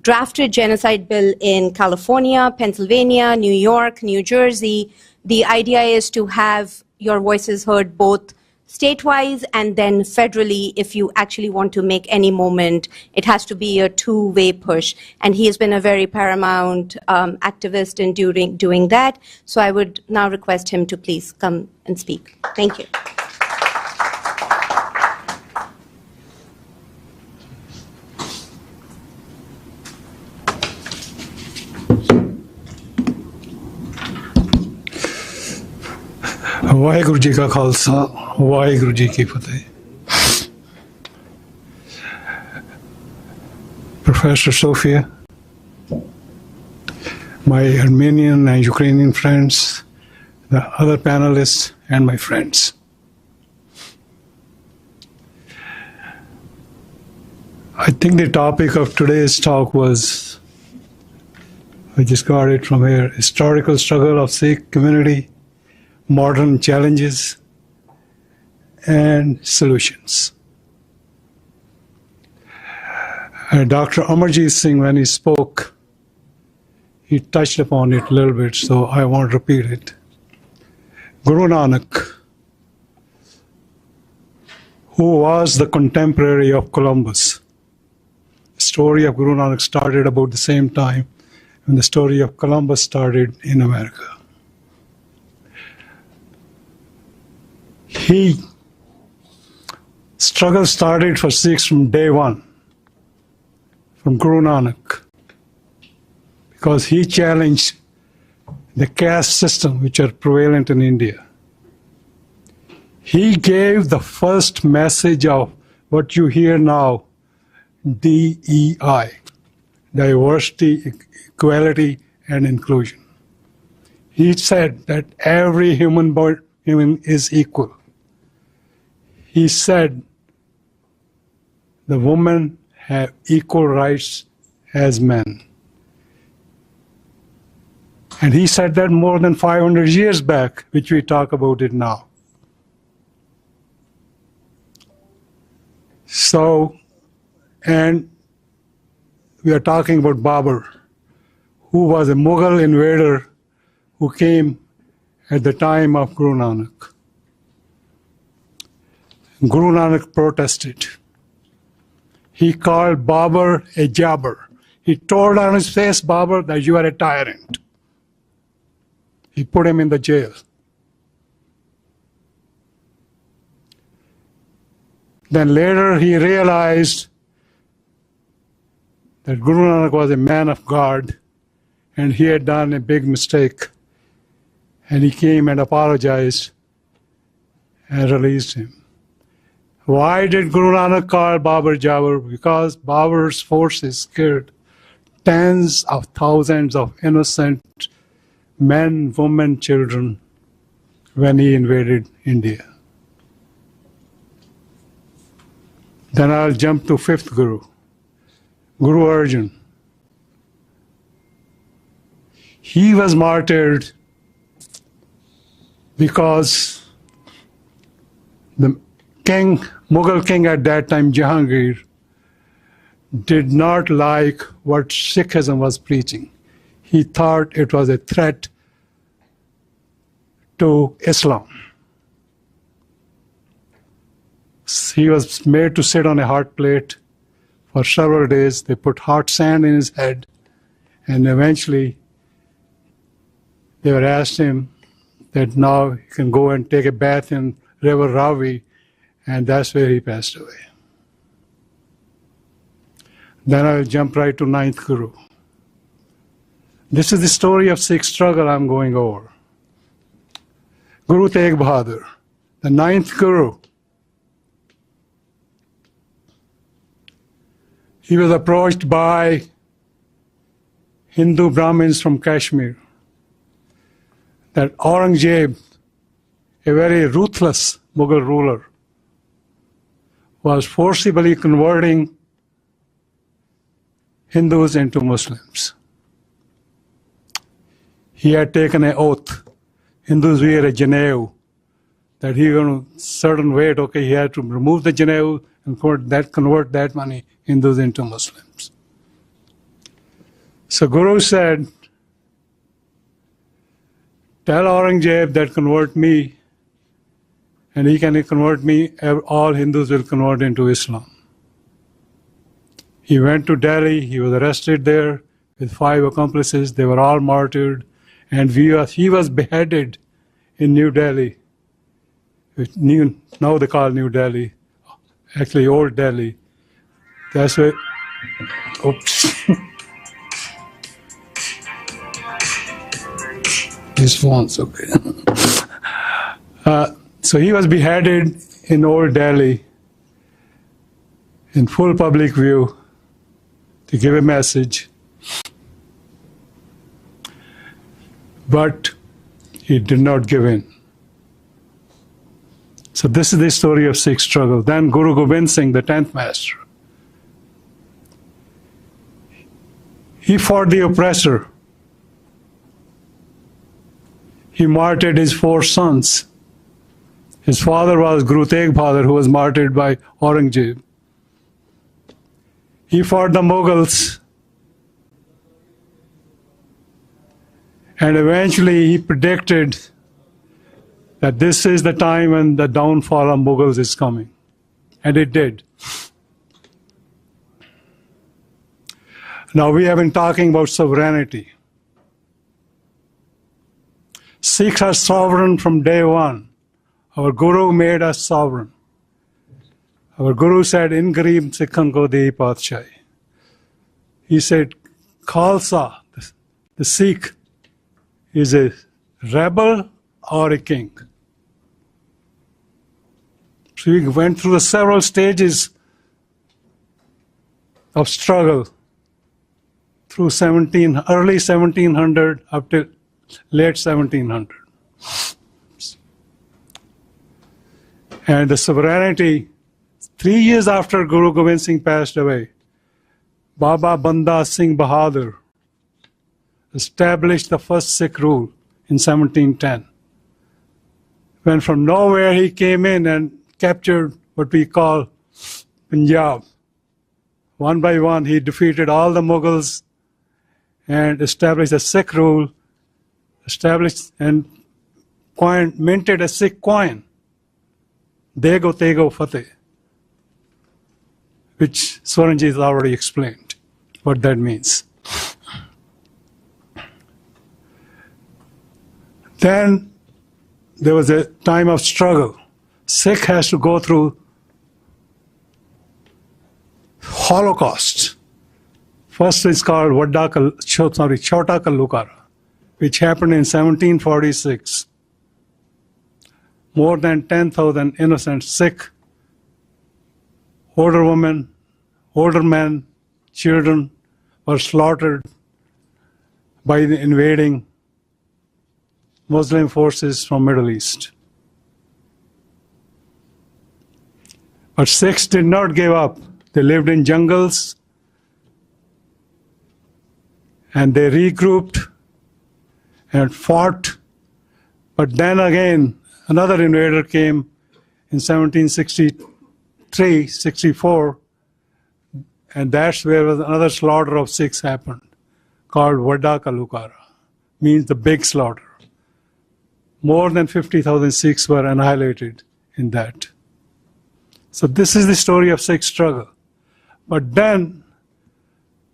drafted genocide bill in California, Pennsylvania, New York, New Jersey. The idea is to have your voices heard both state-wise and then federally. If you actually want to make any movement, it has to be a two-way push. And he has been a very paramount activist in doing that. So I would now request him to please come and speak. Thank you. Waheguru ji ਕਾ ਖਾਲਸਾ ਵਾਹਿਗੁਰੂ ਜੀ ਕੀ ਫਤਿਹ Professor Sophia, my Armenian and Ukrainian friends, the other panelists, and my friends. I think the topic of today's talk was, I just got it from here, historical struggle of Sikh community, modern challenges and solutions. Dr. Amarjit Singh, when he spoke, he touched upon it a little bit, so I won't repeat it. Guru Nanak, who was the contemporary of Columbus. The story of Guru Nanak started about the same time when the story of Columbus started in America. Struggle started for Sikhs from day one, from Guru Nanak, because he challenged the caste system which are prevalent in India. He gave the first message of what you hear now, DEI, diversity, equality, and inclusion. He said that every human is equal. He said the women have equal rights as men. And he said that more than 500 years back, which we talk about it now. So, and we are talking about Babur, who was a Mughal invader who came at the time of Guru Nanak. Guru Nanak protested. He called Babur a jabber. He told on his face, Babur, that you are a tyrant. He put him in the jail. Then later he realized that Guru Nanak was a man of God and he had done a big mistake. And he came and apologized and released him. Why did Guru Nanak call Babur Jabbar? Because Babur's forces killed tens of thousands of innocent men, women, children when he invaded India. Then I'll jump to fifth Guru, Guru Arjan. He was martyred because the Mughal king at that time, Jahangir, did not like what Sikhism was preaching. He thought it was a threat to Islam. He was made to sit on a hot plate for several days. They put hot sand in his head, and eventually they were asked him that now he can go and take a bath in River Ravi, and that's where he passed away. Then I'll jump right to ninth Guru. This is the story of Sikh struggle I'm going over. Guru Tegh Bahadur, the ninth Guru. He was approached by Hindu Brahmins from Kashmir that Aurangzeb, a very ruthless Mughal ruler, was forcibly converting Hindus into Muslims. He had taken an oath. Hindus wear a Janeau, that he going to certain weight, okay, he had to remove the Janeau and convert that many Hindus into Muslims. So Guru said, tell Aurangzeb that convert me, and he can convert me, all Hindus will convert into Islam. He went to Delhi, he was arrested there with 5 accomplices, they were all martyred, and he was beheaded in New Delhi. Now they call New Delhi, actually Old Delhi. That's where, oops. His phone's okay. So he was beheaded in Old Delhi in full public view to give a message. But he did not give in. So this is the story of Sikh struggle. Then Guru Gobind Singh, the 10th master, he fought the oppressor. He martyred his 4 sons. His father was Guru Tegh Bahadur, who was martyred by Aurangzeb. He fought the Mughals, and eventually he predicted that this is the time when the downfall of Mughals is coming. And it did. Now we have been talking about sovereignty. Sikhs are sovereign from day one. Our Guru made us sovereign. Our Guru said, in Garib Sikhan ko dei Padshahi. He said, Khalsa, the Sikh, is a rebel or a king. So we went through the several stages of struggle through early 1700 up to late 1700. And the sovereignty, 3 years after Guru Gobind Singh passed away, Baba Banda Singh Bahadur established the first Sikh rule in 1710. When from nowhere he came in and captured what we call Punjab. One by one he defeated all the Mughals and established a Sikh rule, established and minted a Sikh coin, Dego Tego Fateh, which Swaranji has already explained what that means. Then there was a time of struggle. Sikh has to go through Holocaust. First is called Chota Kallukara, which happened in 1746. More than 10,000 innocent Sikh, older women, older men, children were slaughtered by the invading Muslim forces from Middle East. But Sikhs did not give up. They lived in jungles and they regrouped and fought. But then again, another invader came in 1763, 64, and that's where another slaughter of Sikhs happened, called Vadda Kalukara, means the big slaughter. More than 50,000 Sikhs were annihilated in that. So this is the story of Sikh struggle. But then,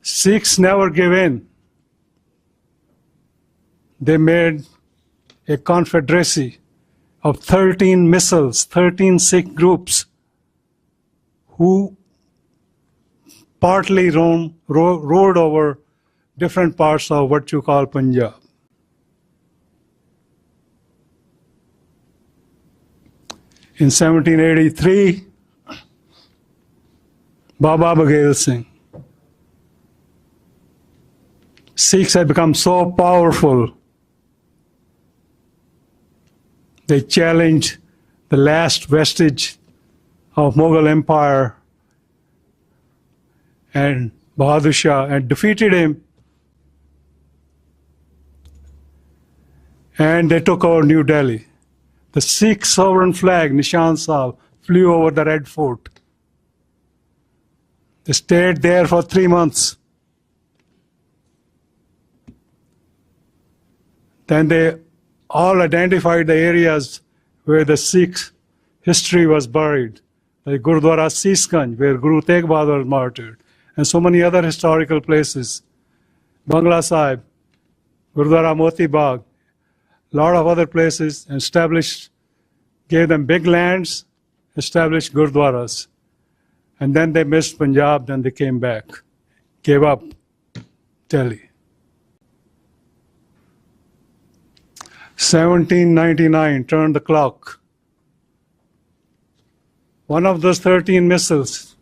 Sikhs never gave in. They made a confederacy of 13 missals, 13 Sikh groups, who partly rode over different parts of what you call Punjab. In 1783, Baba Baghel Singh. Sikhs had become so powerful, they challenged the last vestige of Mughal Empire and Bahadur Shah and defeated him. And they took over New Delhi. The Sikh sovereign flag, Nishan Sahib, flew over the Red Fort. They stayed there for 3 months. Then they all identified the areas where the Sikh history was buried, like Gurdwara Sisganj, where Guru Tegh Bahadur was martyred, and so many other historical places. Bangla Sahib, Gurdwara Moti Bagh, a lot of other places, and gave them big lands, established Gurdwaras. And then they missed Punjab, then they came back, gave up Delhi. 1799, turned the clock. One of those 13 missiles,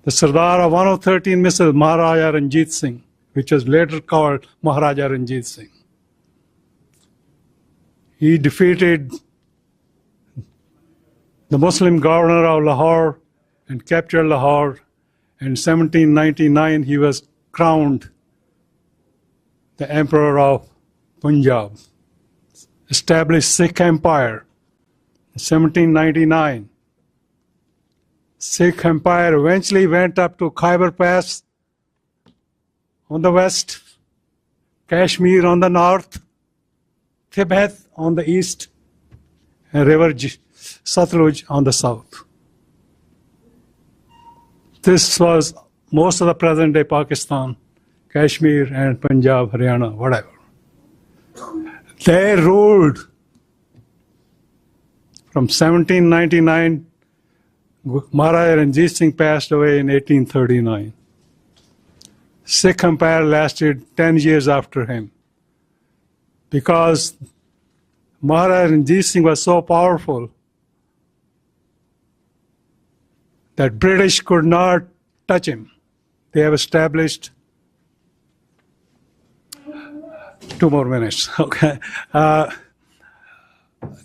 the Sardar of one of 13 missiles, Maharaja Ranjit Singh, which was later called Maharaja Ranjit Singh. He defeated the Muslim governor of Lahore and captured Lahore. In 1799, he was crowned the Emperor of Punjab. Established Sikh Empire in 1799. Sikh Empire eventually went up to Khyber Pass on the west, Kashmir on the north, Tibet on the east, and River Satluj on the south. This was most of the present-day Pakistan, Kashmir and Punjab, Haryana, whatever. They ruled from 1799. Maharaja Ranjit Singh passed away in 1839. Sikh Empire lasted 10 years after him because Maharaja Ranjit Singh was so powerful that British could not touch him. They have established 2 more minutes, okay.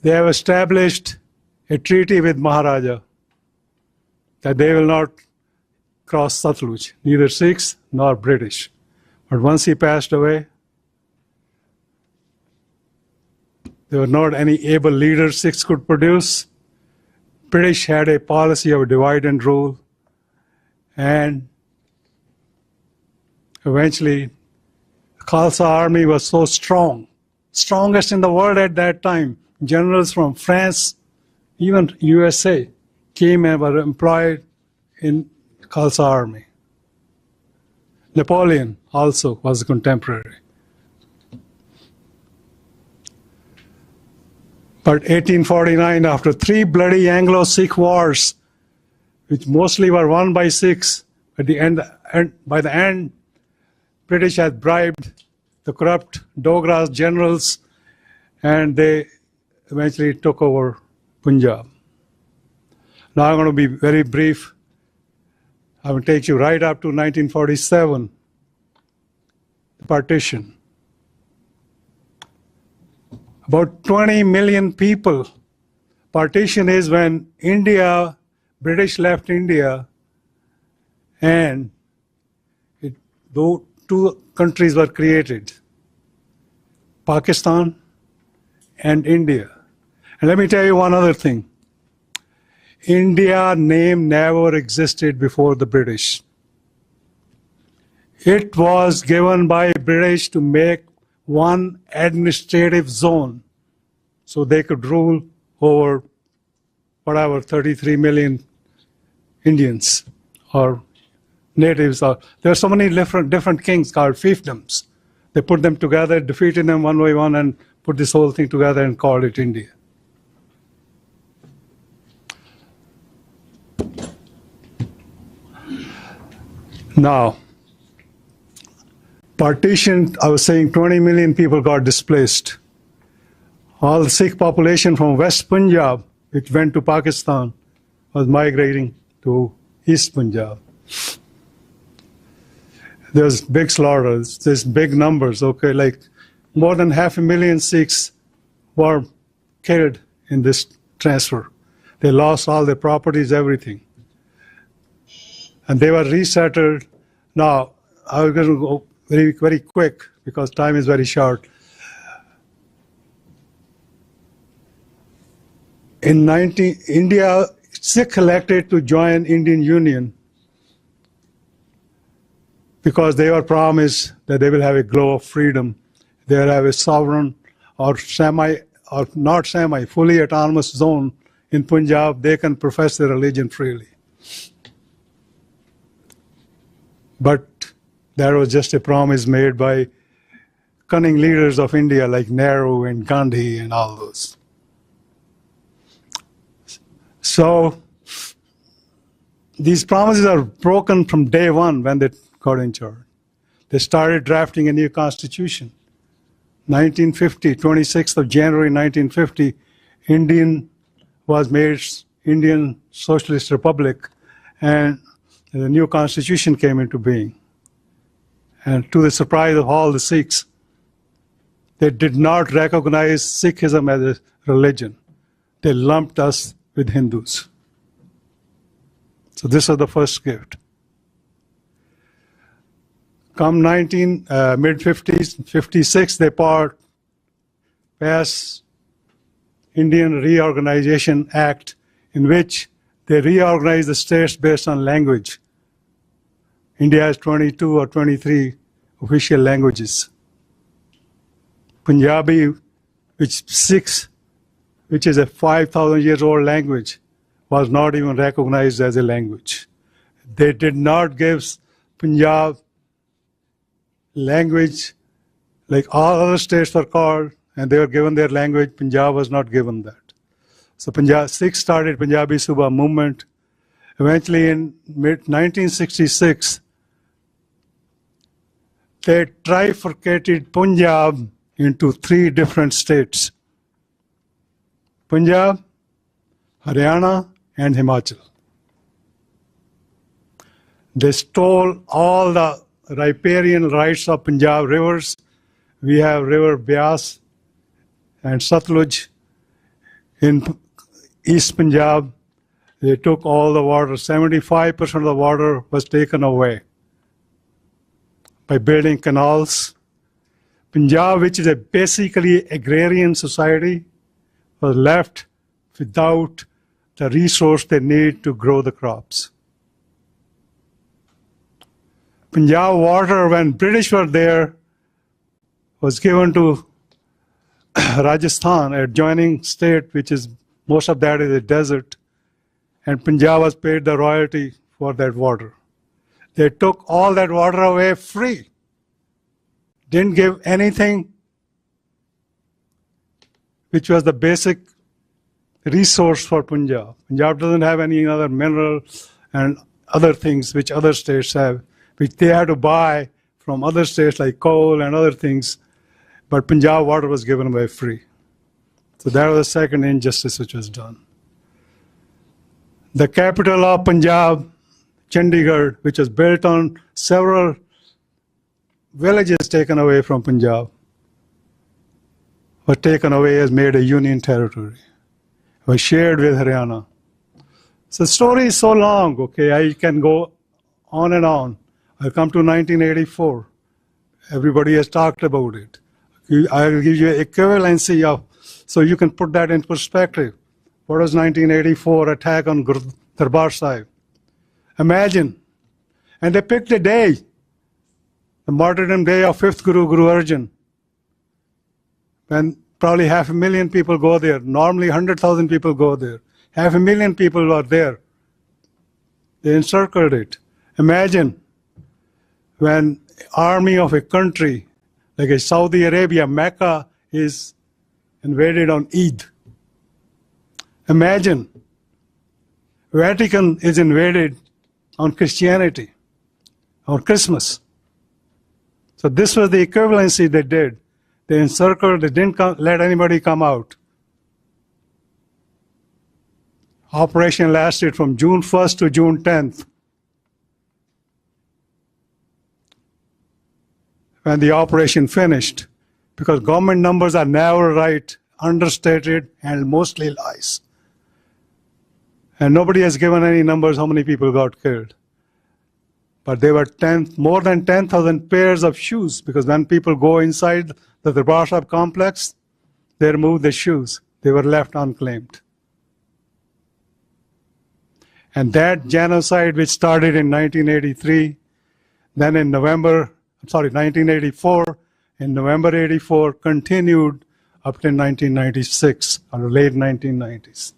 They have established a treaty with Maharaja that they will not cross Satluj, neither Sikhs nor British. But once he passed away, there were not any able leaders Sikhs could produce. British had a policy of divide and rule, and eventually the Khalsa army was so strong, strongest in the world at that time. Generals from France, even USA, came and were employed in Khalsa army. Napoleon also was a contemporary. But 1849, after 3 bloody Anglo-Sikh wars, which mostly were won by Sikhs, by the end, British had bribed the corrupt Dogra generals, and they eventually took over Punjab. Now I'm going to be very brief. I will take you right up to 1947, the partition. About 20 million people. Partition is when British left India, and though 2 countries were created, Pakistan and India. And let me tell you one other thing. India name never existed before the British. It was given by British to make one administrative zone so they could rule over whatever 33 million Indians or natives. There are so many different kings called fiefdoms. They put them together, defeated them one by one, and put this whole thing together and called it India. Now, partition, I was saying 20 million people got displaced. All the Sikh population from West Punjab which went to Pakistan, was migrating to East Punjab. There's big slaughters, there's big numbers, okay, like more than 500,000 Sikhs were killed in this transfer. They lost all their properties, everything. And they were resettled. Now, I was going to go very, very quick because time is very short. In India, Sikh elected to join Indian Union because they were promised that they will have a glow of freedom. They will have a sovereign or not semi, fully autonomous zone in Punjab. They can profess their religion freely. But that was just a promise made by cunning leaders of India like Nehru and Gandhi and all those. So these promises are broken from day one when they got in charge. They started drafting a new constitution. 1950, 26th of January 1950, Indian was made Indian Socialist Republic, and the new constitution came into being. And to the surprise of all the Sikhs, they did not recognize Sikhism as a religion. They lumped us with Hindus. So this was the first gift. Come mid-50s, 56, they passed Indian Reorganization Act, in which they reorganized the states based on language. India has 22 or 23 official languages. Punjabi, which is a 5,000 years old language, was not even recognized as a language. They did not give Punjab language like all other states were called, and they were given their language. Punjab was not given that. So Sikhs started Punjabi Subha movement. Eventually in mid-1966, they trifurcated Punjab into 3 different states: Punjab, Haryana, and Himachal. They stole all the riparian rights of Punjab rivers. We have river Beas and Satluj in East Punjab. They took all the water. 75% of the water was taken away by building canals. Punjab, which is a basically agrarian society, was left without the resource they need to grow the crops. Punjab water, when British were there, was given to Rajasthan, an adjoining state, which is, most of that is a desert, and Punjab was paid the royalty for that water. They took all that water away free, didn't give anything which was the basic resource for Punjab. Punjab doesn't have any other mineral and other things which other states have, which they had to buy from other states like coal and other things, but Punjab water was given away free. So that was the second injustice which was done. The capital of Punjab, Chandigarh, which was built on several villages taken away from Punjab, was taken away as made a union territory, was shared with Haryana. So the story is so long, okay, I can go on and on. I'll come to 1984. Everybody has talked about it. I'll give you equivalency of, so you can put that in perspective. What was 1984 attack on Darbar Sahib? Imagine. And they picked a day, the martyrdom day of 5th Guru, Guru Arjan, when probably 500,000 people go there. Normally 100,000 people go there. 500,000 people were there. They encircled it. Imagine when army of a country like a Saudi Arabia, Mecca is invaded on Eid. Imagine Vatican is invaded on Christianity, on Christmas. So this was the equivalency they did. They encircled, they didn't let anybody come out. Operation lasted from June 1st to June 10th. When the operation finished, because government numbers are never right, understated, and mostly lies. And nobody has given any numbers how many people got killed. But there were more than 10,000 pairs of shoes, because when people go inside the Darbar Sahib complex, they remove the shoes. They were left unclaimed. And that genocide, which started in 1983, then in 1984, in November 84, continued up to 1996, or late 1990s.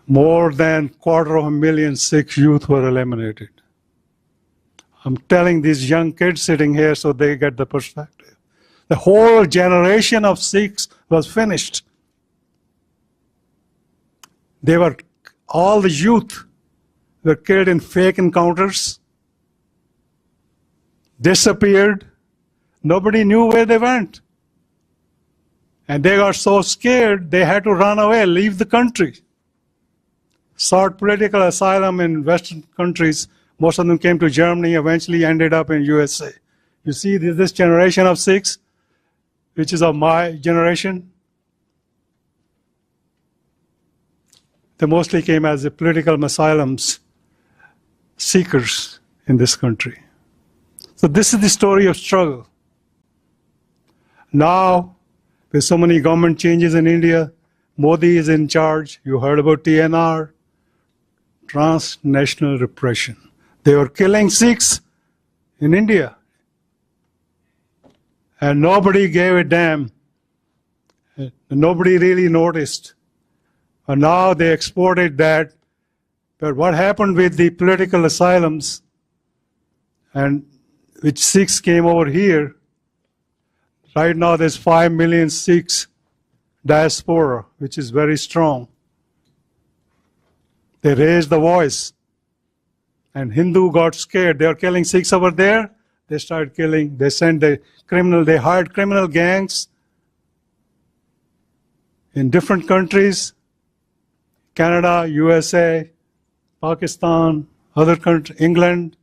More than 250,000 Sikh youth were eliminated. I'm telling these young kids sitting here so they get the perspective. The whole generation of Sikhs was finished. All the youth were killed in fake encounters, disappeared. Nobody knew where they went. And they got so scared, they had to run away, leave the country. Sought political asylum in Western countries. Most of them came to Germany, eventually ended up in USA. You see this generation of Sikhs, which is of my generation, they mostly came as the political asylums seekers in this country. So this is the story of struggle. Now, with so many government changes in India, Modi is in charge. You heard about TNR, transnational repression. They were killing Sikhs in India. And nobody gave a damn. Nobody really noticed. And now they exported that. But what happened with the political asylums, and which Sikhs came over here, right now there's 5 million Sikhs diaspora, which is very strong. They raised the voice. And Hindu got scared. They were killing Sikhs over there. They started killing. They sent they hired criminal gangs in different countries, Canada, USA, Pakistan, other countries, England.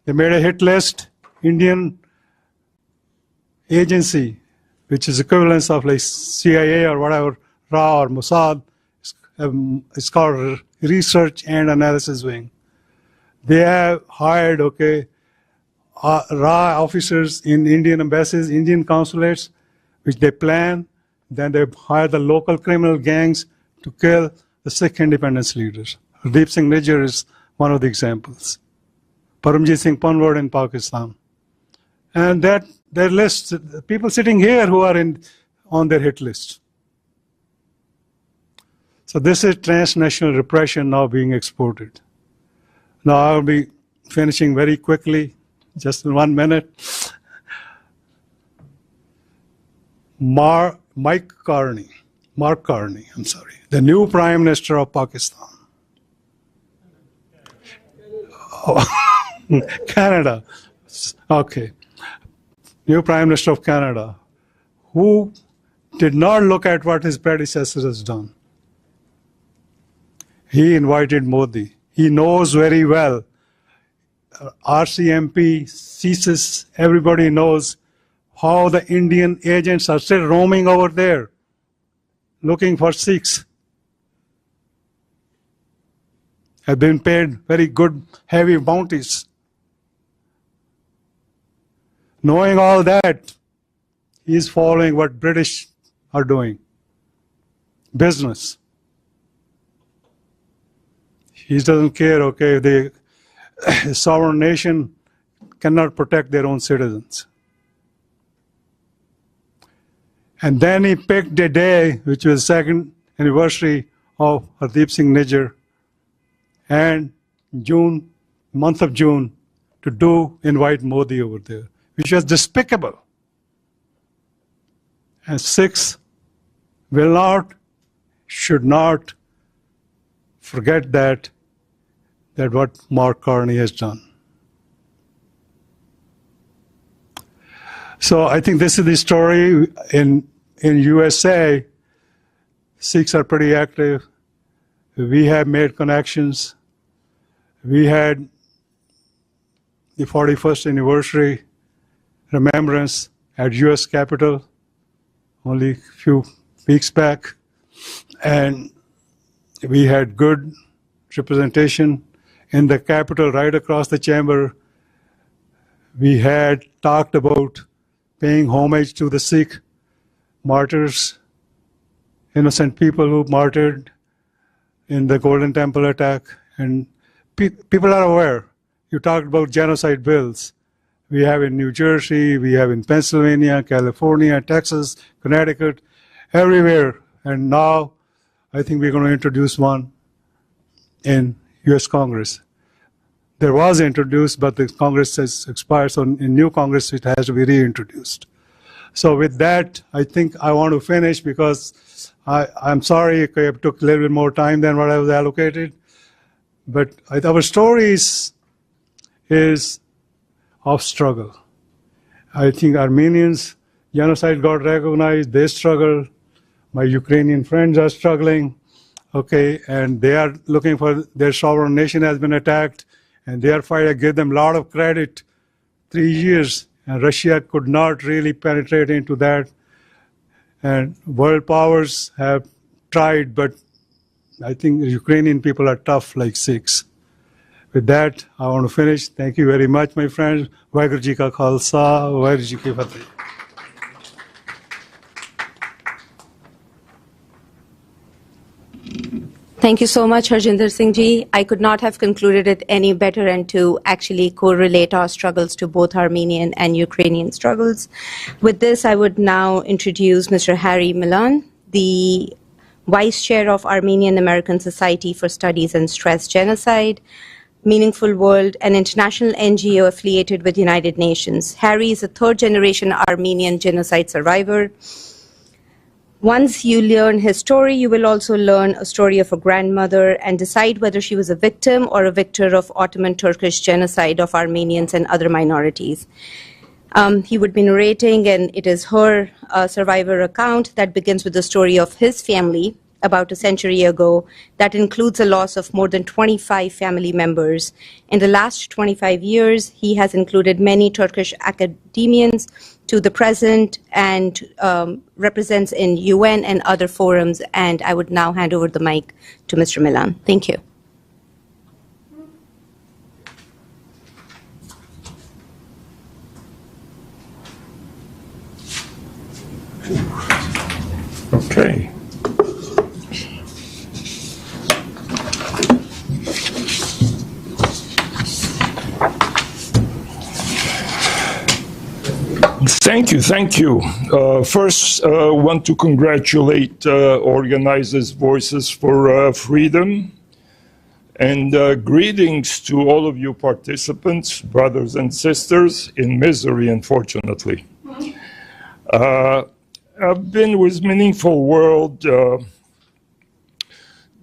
They made a hit list. Indian agency, which is equivalent of like CIA or whatever, RA or Mossad, it's called Research and Analysis Wing. They have hired, RA officers in Indian embassies, Indian consulates, which they plan. Then they hire the local criminal gangs to kill the Sikh independence leaders. Hardeep Singh Nijjar is one of the examples. Paramjit Singh Panwar in Pakistan. And their list, people sitting here who are on their hit list. So this is transnational repression now being exported. Now I'll be finishing very quickly, just in 1 minute. Mark Carney, the new Prime Minister of Pakistan. Oh, Canada, okay. New Prime Minister of Canada, who did not look at what his predecessor has done. He invited Modi. He knows very well. RCMP, CSIS, everybody knows how the Indian agents are still roaming over there, looking for Sikhs. Have been paid very good, heavy bounties. Knowing all that, he is following what British are doing. Business. He doesn't care, if the sovereign nation cannot protect their own citizens. And then he picked a day, which was the 2nd anniversary of Hardeep Singh Nijjar, and month of June, to invite Modi over there, which was despicable. And Sikhs should not forget that what Mark Carney has done. So I think this is the story in USA. Sikhs are pretty active. we have made connections. We had the 41st anniversary remembrance at US Capitol only a few weeks back, and we had good representation in the Capitol right across the chamber. We had talked about paying homage to the Sikh martyrs, innocent people who martyred in the Golden Temple attack, and people are aware. You talked about genocide bills. We have in New Jersey, we have in Pennsylvania, California, Texas, Connecticut, everywhere. And now I think we're going to introduce one in US Congress. There was introduced, but the Congress has expired, so in new Congress it has to be reintroduced. So with that, I think I want to finish because I'm sorry it took a little bit more time than what I was allocated. But our stories is of struggle. I think Armenians, genocide got recognized, they struggle. My Ukrainian friends are struggling, okay, and they are looking for their sovereign nation has been attacked, and they are fighting. I give them a lot of credit. 3 years, and Russia could not really penetrate into that. And world powers have tried, but I think the Ukrainian people are tough like Sikhs. With that, I want to finish. Thank you very much, my friends. Waheguru Ji Ka Khalsa, Waheguru Ji Ki Fateh. Thank you so much, Harjinder Singh Ji. I could not have concluded it any better and to actually correlate our struggles to both Armenian and Ukrainian struggles. With this, I would now introduce Mr. Harry Milan, the Vice Chair of Armenian American Society for Studies and Stress Genocide, Meaningful World, an international NGO affiliated with United Nations. Harry is a third-generation Armenian genocide survivor. Once you learn his story, you will also learn a story of a grandmother and decide whether she was a victim or a victor of Ottoman Turkish genocide of Armenians and other minorities. He would be narrating, and it is her survivor account that begins with the story of his family about a century ago that includes a loss of more than 25 family members. In the last 25 years, he has included many Turkish academians to the present and represents in UN and other forums. And I would now hand over the mic to Mr. Milan. Thank you. Okay. Thank you. First, want to congratulate Organized's Voices for Freedom, and greetings to all of you participants, brothers and sisters in misery, unfortunately. I've been with Meaningful World.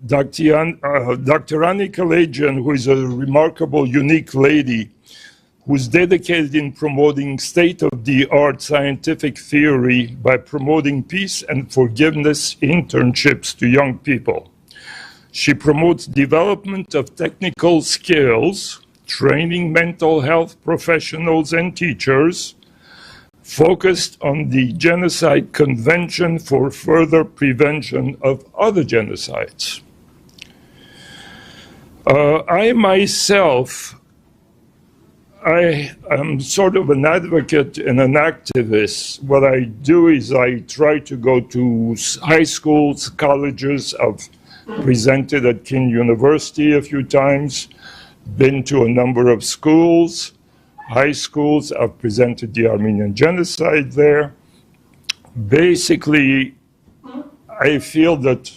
Dr. Annie Kalajian, who is a remarkable, unique lady, who's dedicated in promoting state-of-the-art scientific theory by promoting peace and forgiveness internships to young people. She promotes development of technical skills, training mental health professionals and teachers, focused on the Genocide Convention for further prevention of other genocides. I myself, I am sort of an advocate and an activist. What I do is I try to go to high schools, colleges. I've presented at King University a few times, been to a number of schools, high schools. I've presented the Armenian genocide there. Basically, I feel that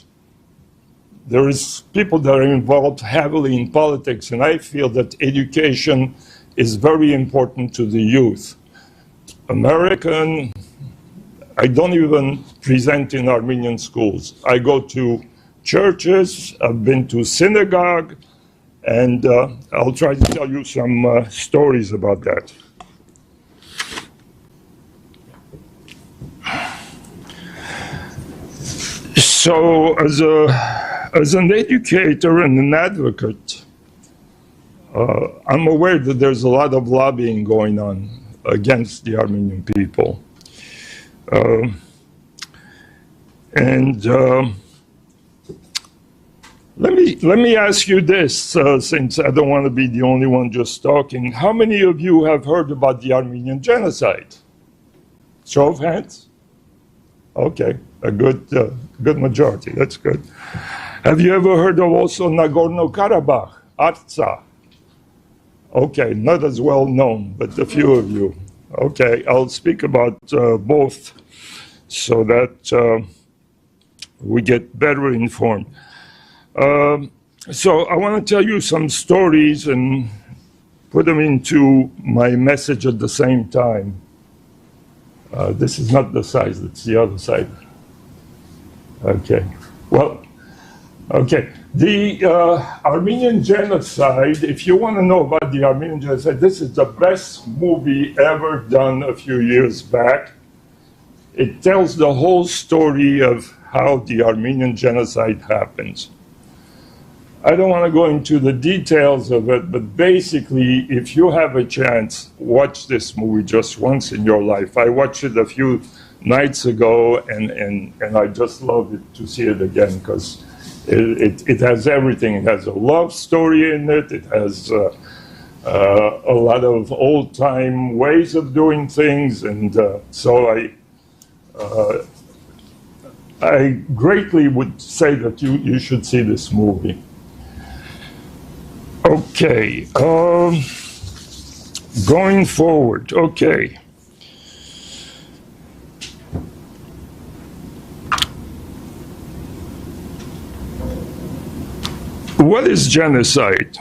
there is people that are involved heavily in politics, and I feel that education is very important to the youth. American, I don't even present in Armenian schools. I go to churches, I've been to synagogue, and I'll try to tell you some stories about that. So as a As an educator and an advocate, I'm aware that there's a lot of lobbying going on against the Armenian people. Let me ask you this, since I don't want to be the only one just talking. How many of you have heard about the Armenian Genocide? Show of hands? Okay, a good majority, that's good. Have you ever heard of also Nagorno-Karabakh, Artsakh? Okay, not as well known, but a few of you. Okay, I'll speak about both so that we get better informed. So I want to tell you some stories and put them into my message at the same time. This is not the side, it's the other side. Okay, well, okay. The Armenian Genocide, if you want to know about the Armenian Genocide, this is the best movie ever done a few years back. It tells the whole story of how the Armenian Genocide happens. I don't want to go into the details of it, but basically, if you have a chance, watch this movie just once in your life. I watched it a few nights ago, and I just love it to see it again, because it has everything. It has a love story in it. It has a lot of old-time ways of doing things, and so I greatly would say that you should see this movie. Okay, going forward, okay. What is genocide?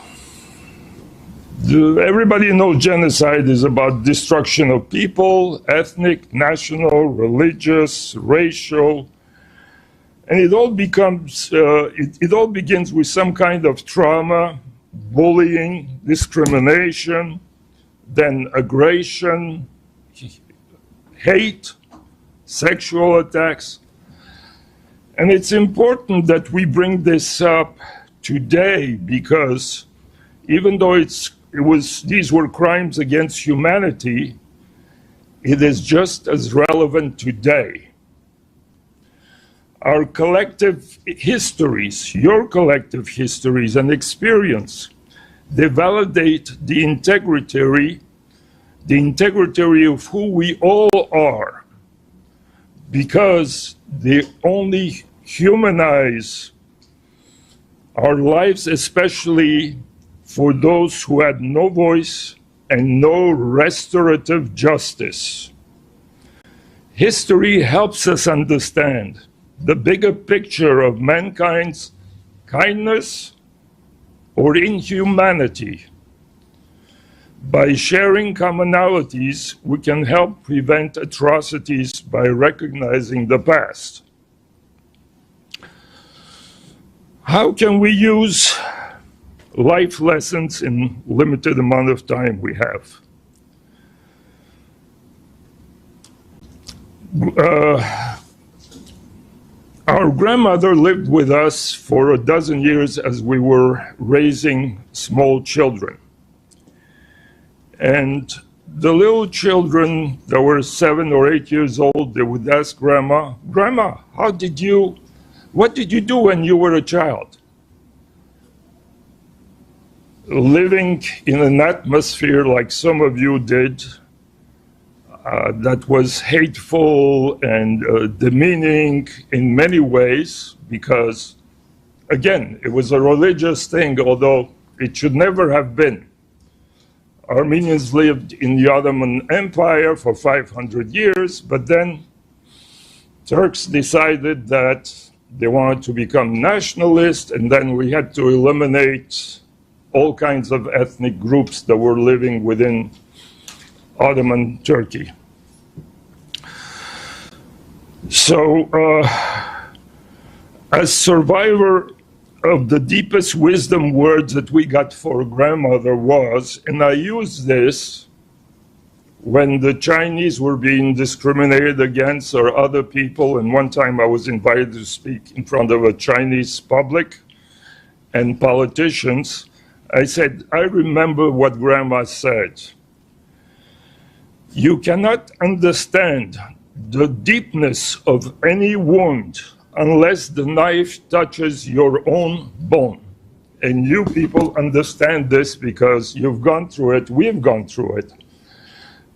Everybody knows genocide is about destruction of people, ethnic, national, religious, racial, and it all becomes, it all begins with some kind of trauma, bullying, discrimination, then aggression, hate, sexual attacks. And it's important that we bring this up today, because even though these were crimes against humanity, it is just as relevant today. Our collective histories, your collective histories and experience, they validate the integrity of who we all are, because they only humanize our lives, especially for those who had no voice and no restorative justice. History helps us understand the bigger picture of mankind's kindness or inhumanity. By sharing commonalities, we can help prevent atrocities by recognizing the past. How can we use life lessons in limited amount of time we have? Our grandmother lived with us for 12 years as we were raising small children. And the little children that were 7 or 8 years old, they would ask Grandma, "Grandma, what did you do when you were a child?" Living in an atmosphere like some of you did, that was hateful and demeaning in many ways, because, again, it was a religious thing, although it should never have been. Armenians lived in the Ottoman Empire for 500 years, but then Turks decided that they wanted to become nationalist, and then we had to eliminate all kinds of ethnic groups that were living within Ottoman Turkey. So, as survivor of the deepest wisdom words that we got for grandmother was, and I use this when the Chinese were being discriminated against or other people. And one time I was invited to speak in front of a Chinese public and politicians. I said, I remember what Grandma said. You cannot understand the deepness of any wound unless the knife touches your own bone. And you people understand this because you've gone through it, we've gone through it.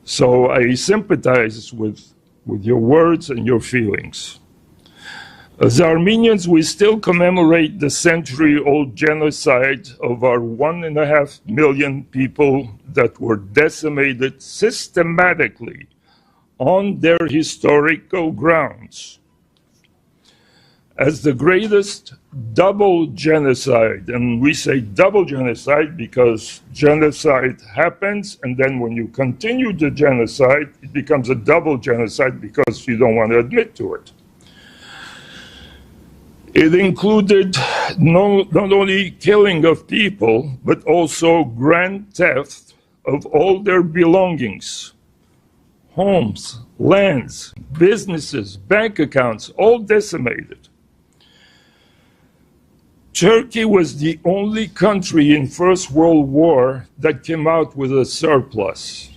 So I sympathize with your words and your feelings. As Armenians, we still commemorate the century-old genocide of our 1.5 million people that were decimated systematically on their historical grounds as the greatest double genocide. And we say double genocide because genocide happens, and then when you continue the genocide, it becomes a double genocide because you don't want to admit to it. It included not only killing of people, but also grand theft of all their belongings, homes, lands, businesses, bank accounts, all decimated. Turkey was the only country in First World War that came out with a surplus.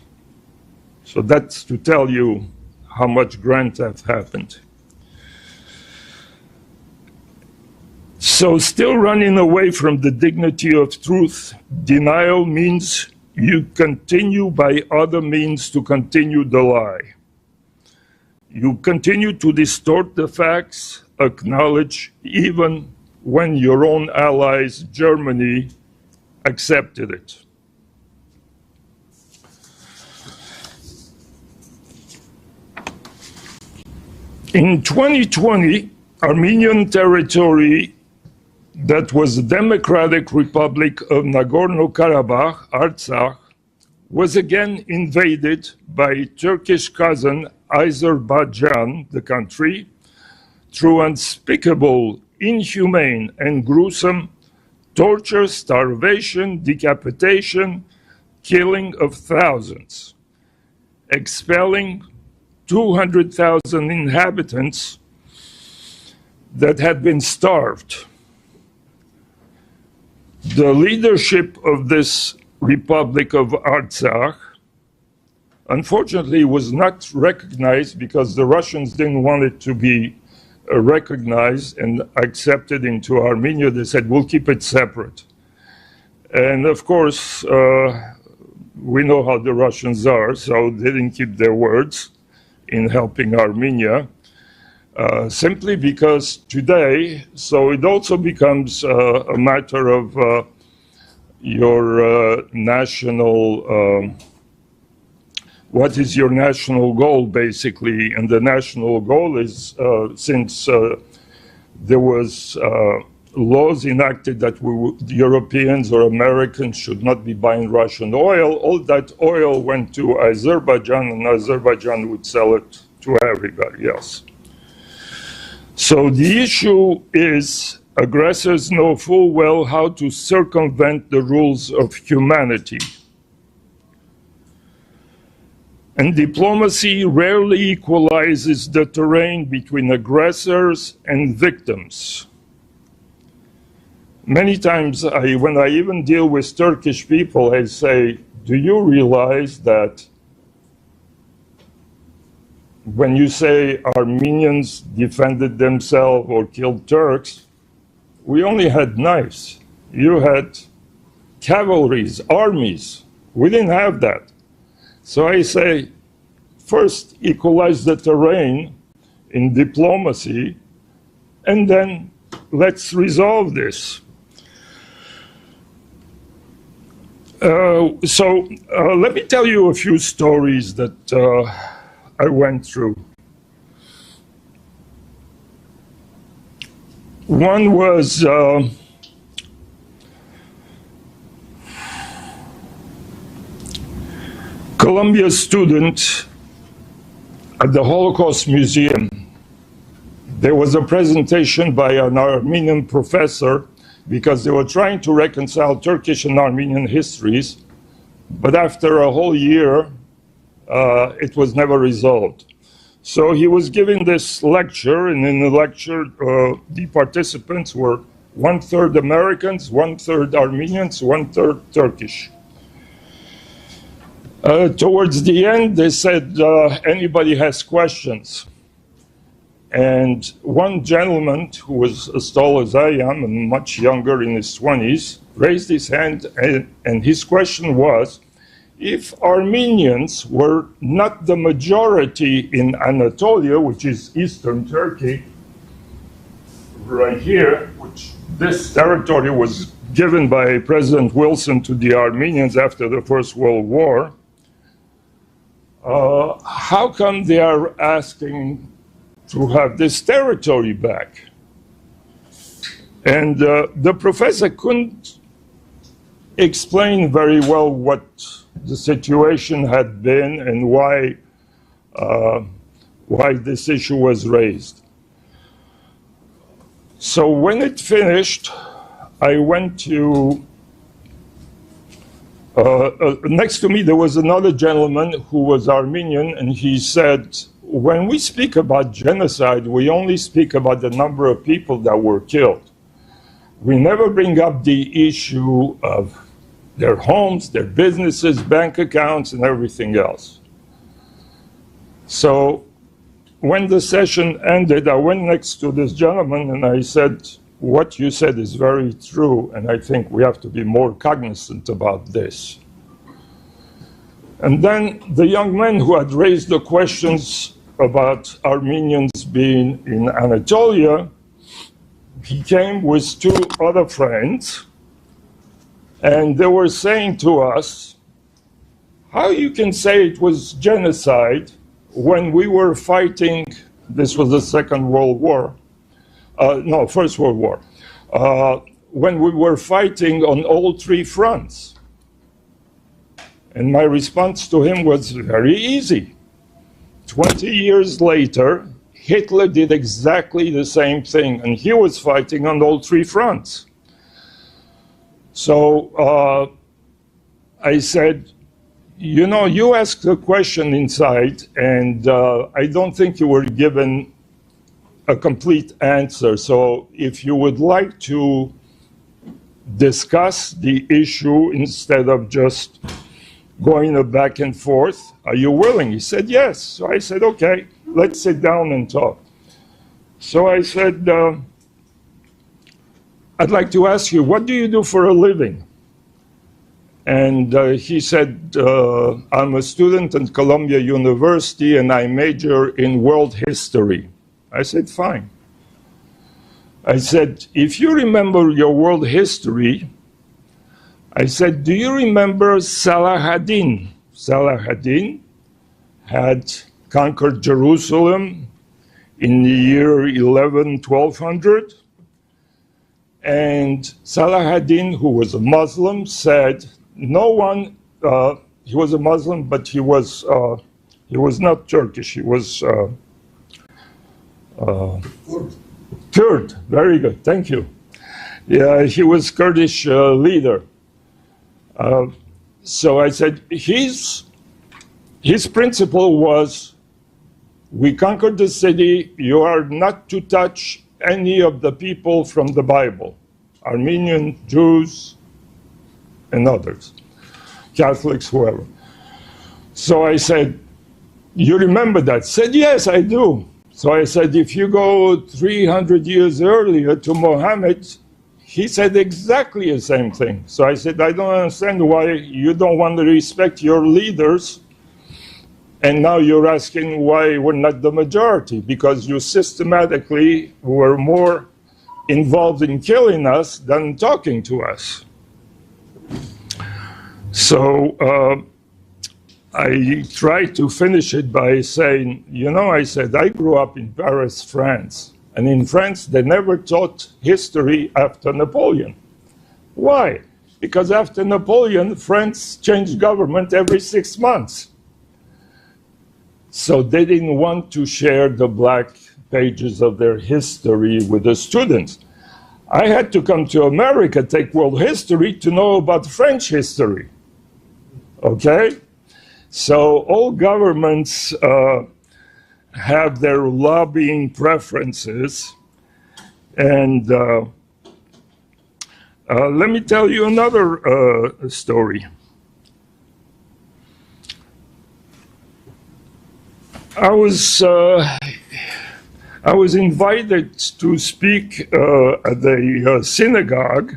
So that's to tell you how much grand theft happened. So still running away from the dignity of truth, denial means you continue by other means to continue the lie. You continue to distort the facts, acknowledge even when your own allies, Germany, accepted it. In 2020, Armenian territory that was the Democratic Republic of Nagorno-Karabakh, Artsakh, was again invaded by Turkish cousin Azerbaijan, the country, through unspeakable, inhumane and gruesome torture, starvation, decapitation, killing of thousands, expelling 200,000 inhabitants that had been starved. The leadership of this Republic of Artsakh, unfortunately, was not recognized because the Russians didn't want it to be recognized and accepted into Armenia. They said, we'll keep it separate. And of course, we know how the Russians are, so they didn't keep their words in helping Armenia, simply because today, so it also becomes a matter of your national, what is your national goal, basically? And the national goal is, since there was laws enacted that Europeans or Americans should not be buying Russian oil, all that oil went to Azerbaijan, and Azerbaijan would sell it to everybody else. So the issue is, aggressors know full well how to circumvent the rules of humanity. And diplomacy rarely equalizes the terrain between aggressors and victims. Many times, when I even deal with Turkish people, I say, do you realize that when you say Armenians defended themselves or killed Turks, we only had knives. You had cavalries, armies. We didn't have that. So I say, first equalize the terrain in diplomacy, and then let's resolve this. Let me tell you a few stories that I went through. One was Columbia student at the Holocaust Museum. There was a presentation by an Armenian professor because they were trying to reconcile Turkish and Armenian histories. But after a whole year, it was never resolved. So he was giving this lecture, and in the lecture, the participants were 1/3 Americans, 1/3 Armenians, 1/3 Turkish. Towards the end, they said, anybody has questions? And one gentleman who was as tall as I am and much younger, in his 20s, raised his hand, and his question was, if Armenians were not the majority in Anatolia, which is eastern Turkey, right here, which this territory was given by President Wilson to the Armenians after the First World War, how come they are asking to have this territory back? And the professor couldn't explain very well what the situation had been and why this issue was raised. So when it finished, I went to, next to me there was another gentleman who was Armenian, and he said, when we speak about genocide, we only speak about the number of people that were killed. We never bring up the issue of their homes, their businesses, bank accounts, and everything else. So when the session ended, I went next to this gentleman and I said, what you said is very true, and I think we have to be more cognizant about this. And then the young man who had raised the questions about Armenians being in Anatolia, he came with two other friends, and they were saying to us, how you can say it was genocide when we were fighting, this was the Second World War, no, First World War, when we were fighting on all three fronts. And my response to him was very easy. 20 years later, Hitler did exactly the same thing, and he was fighting on all three fronts. So I said, you know, you asked a question inside, and I don't think you were given a complete answer. So if you would like to discuss the issue instead of just going back and forth, are you willing? He said, yes. So I said, okay, let's sit down and talk. So I said, I'd like to ask you, what do you do for a living? And he said, I'm a student at Columbia University and I major in world history. I said, fine. I said, if you remember your world history, I said, do you remember Saladin? Saladin had conquered Jerusalem in the year 1200. And Saladin, who was a Muslim, said, no one, he was a Muslim, but he was not Turkish, he was Kurd, very good, thank you. Yeah, he was Kurdish leader. So I said, his principle was, we conquered the city, you are not to touch any of the people from the Bible, Armenian, Jews, and others, Catholics, whoever. So I said, you remember that? He said, yes, I do. So I said, if you go 300 years earlier to Muhammad, he said exactly the same thing. So I said, I don't understand why you don't want to respect your leaders, and now you're asking why we're not the majority, because you systematically were more involved in killing us than talking to us. So I tried to finish it by saying, you know, I said, I grew up in Paris, France. And in France, they never taught history after Napoleon. Why? Because after Napoleon, France changed government every 6 months. So they didn't want to share the black pages of their history with the students. I had to come to America, take world history to know about French history. Okay? So all governments have their lobbying preferences. And let me tell you another story. I was invited to speak at the synagogue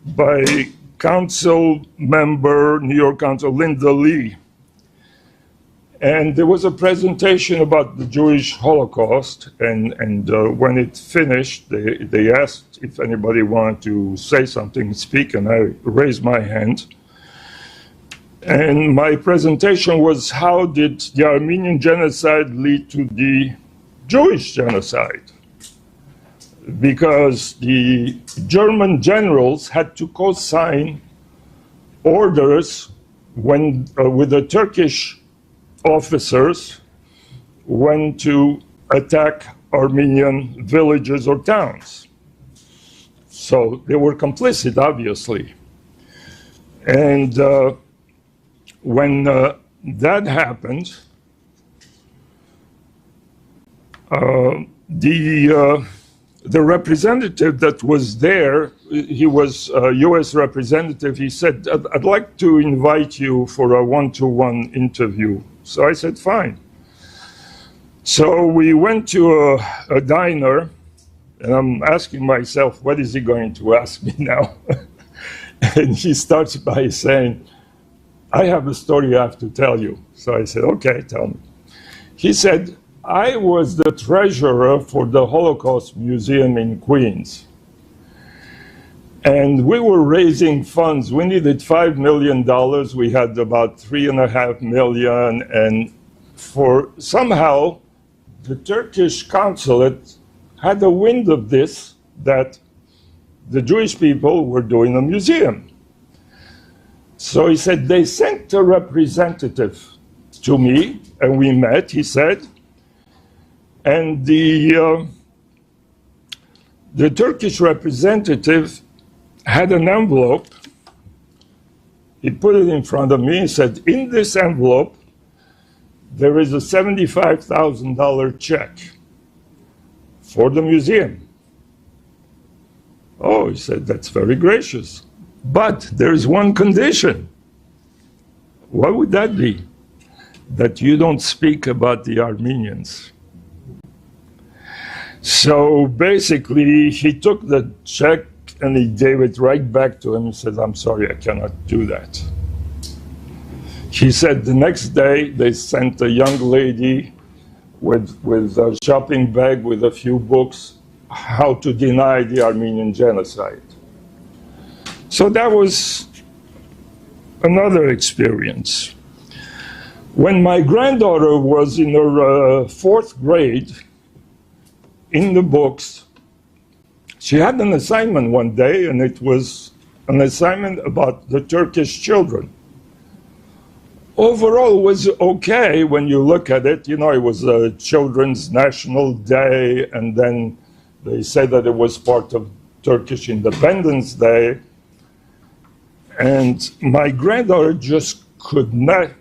by council member, New York Council, Linda Lee. And there was a presentation about the Jewish Holocaust, and when it finished, they asked if anybody wanted to say something, speak, and I raised my hand. And my presentation was, how did the Armenian genocide lead to the Jewish genocide? Because the German generals had to co-sign orders when, with the Turkish officers when to attack Armenian villages or towns. So they were complicit, obviously. And when that happened, the representative that was there, he was a US representative, he said, I'd like to invite you for a one-to-one interview. So I said, fine. So we went to a diner, and I'm asking myself, what is he going to ask me now? And he starts by saying, I have a story I have to tell you. So I said, okay, tell me. He said, I was the treasurer for the Holocaust Museum in Queens. And we were raising funds. We needed $5 million. We had about $3.5 million. And for somehow, the Turkish consulate had a wind of this, that the Jewish people were doing a museum. So he said, they sent a representative to me, and we met, he said. And the Turkish representative had an envelope. He put it in front of me and said, in this envelope, there is a $75,000 check for the museum. Oh, he said, that's very gracious. But there is one condition. What would that be? That you don't speak about the Armenians. So basically, he took the check and he gave it right back to him and said, I'm sorry, I cannot do that. He said the next day they sent a young lady with a shopping bag with a few books, how to deny the Armenian genocide. So that was another experience. When my granddaughter was in her 4th grade, in the books, she had an assignment one day, and it was an assignment about the Turkish children. Overall, it was okay when you look at it. You know, it was a Children's National Day, and then they said that it was part of Turkish Independence Day. And my granddaughter just could not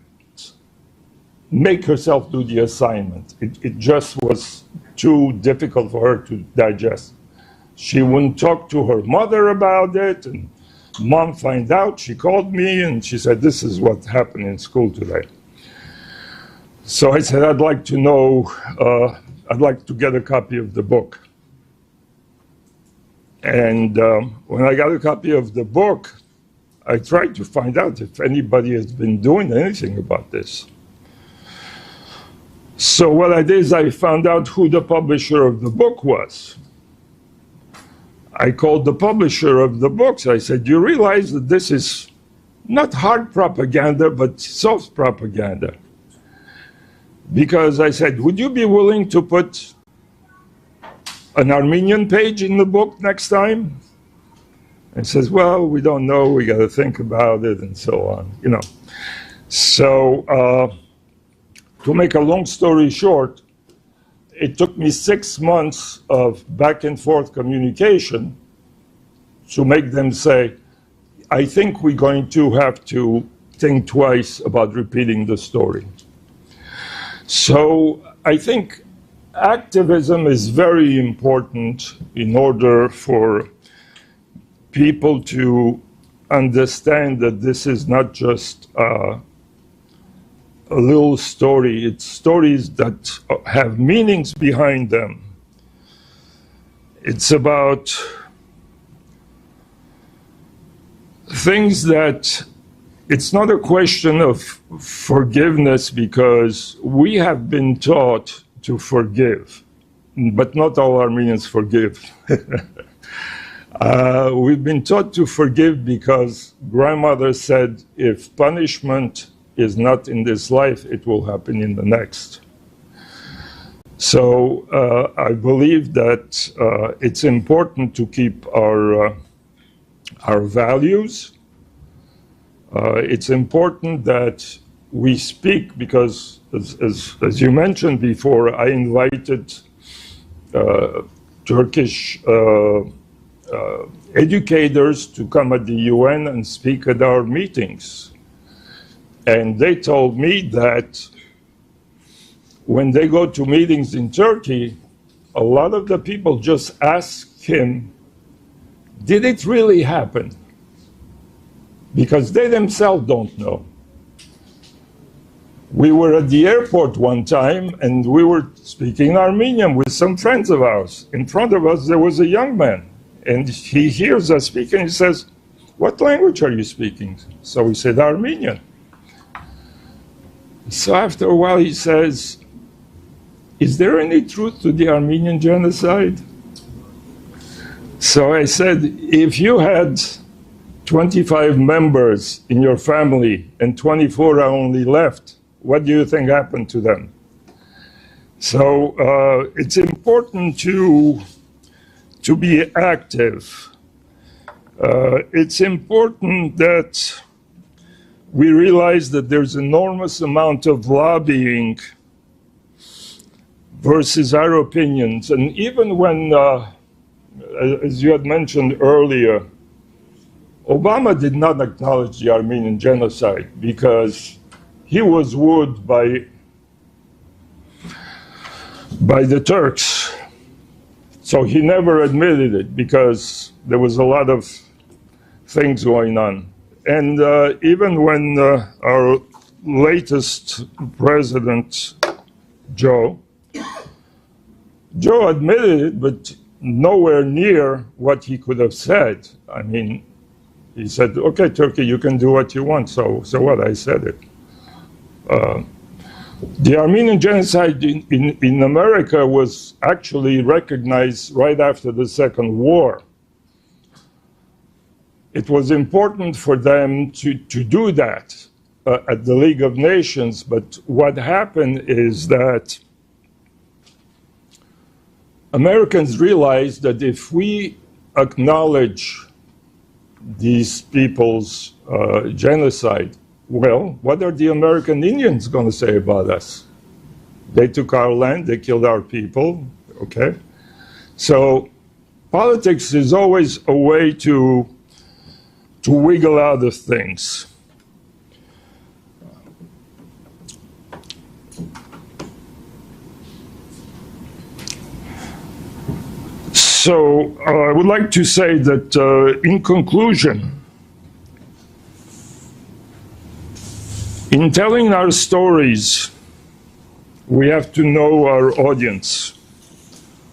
make herself do the assignment. It just was too difficult for her to digest. She wouldn't talk to her mother about it, and Mom found out. She called me and she said, this is what happened in school today. So I said, I'd like to know, I'd like to get a copy of the book. And when I got a copy of the book, I tried to find out if anybody has been doing anything about this. So what I did is I found out who the publisher of the book was. I called the publisher of the books. I said, you realize that this is not hard propaganda, but soft propaganda. Because I said, would you be willing to put an Armenian page in the book next time? And he says, well, we don't know, we got to think about it, and so on, you know. So to make a long story short, it took me 6 months of back and forth communication to make them say, I think we're going to have to think twice about repeating the story. So I think activism is very important in order for people to understand that this is not just a little story. It's stories that have meanings behind them. It's about things that it's not a question of forgiveness, because we have been taught to forgive, but not all Armenians forgive. We've been taught to forgive because grandmother said, if punishment is not in this life, it will happen in the next. So I believe that it's important to keep our values. It's important that we speak, because as you mentioned before, I invited Turkish educators to come at the UN and speak at our meetings. And they told me that when they go to meetings in Turkey, a lot of the people just ask him, did it really happen? Because they themselves don't know. We were at the airport one time and we were speaking Armenian with some friends of ours. In front of us there was a young man, and he hears us speaking and he says, what language are you speaking? So we said Armenian. So after a while he says, is there any truth to the Armenian genocide? So I said, if you had 25 members in your family and 24 are only left, what do you think happened to them? So it's important to be active. It's important that we realize that there's enormous amount of lobbying versus our opinions. And even when, as you had mentioned earlier, Obama did not acknowledge the Armenian genocide because he was wooed by the Turks. So he never admitted it because there was a lot of things going on. And even when our latest president, Joe admitted it, but nowhere near what he could have said. I mean, he said, okay, Turkey, you can do what you want. So what? I said it. The Armenian genocide in America was actually recognized right after the Second War. It was important for them to do that at the League of Nations, but what happened is that Americans realized that if we acknowledge these people's genocide, well, what are the American Indians going to say about us? They took our land, they killed our people, okay? So politics is always a way to wiggle out of things. So I would like to say that in conclusion, in telling our stories, we have to know our audience.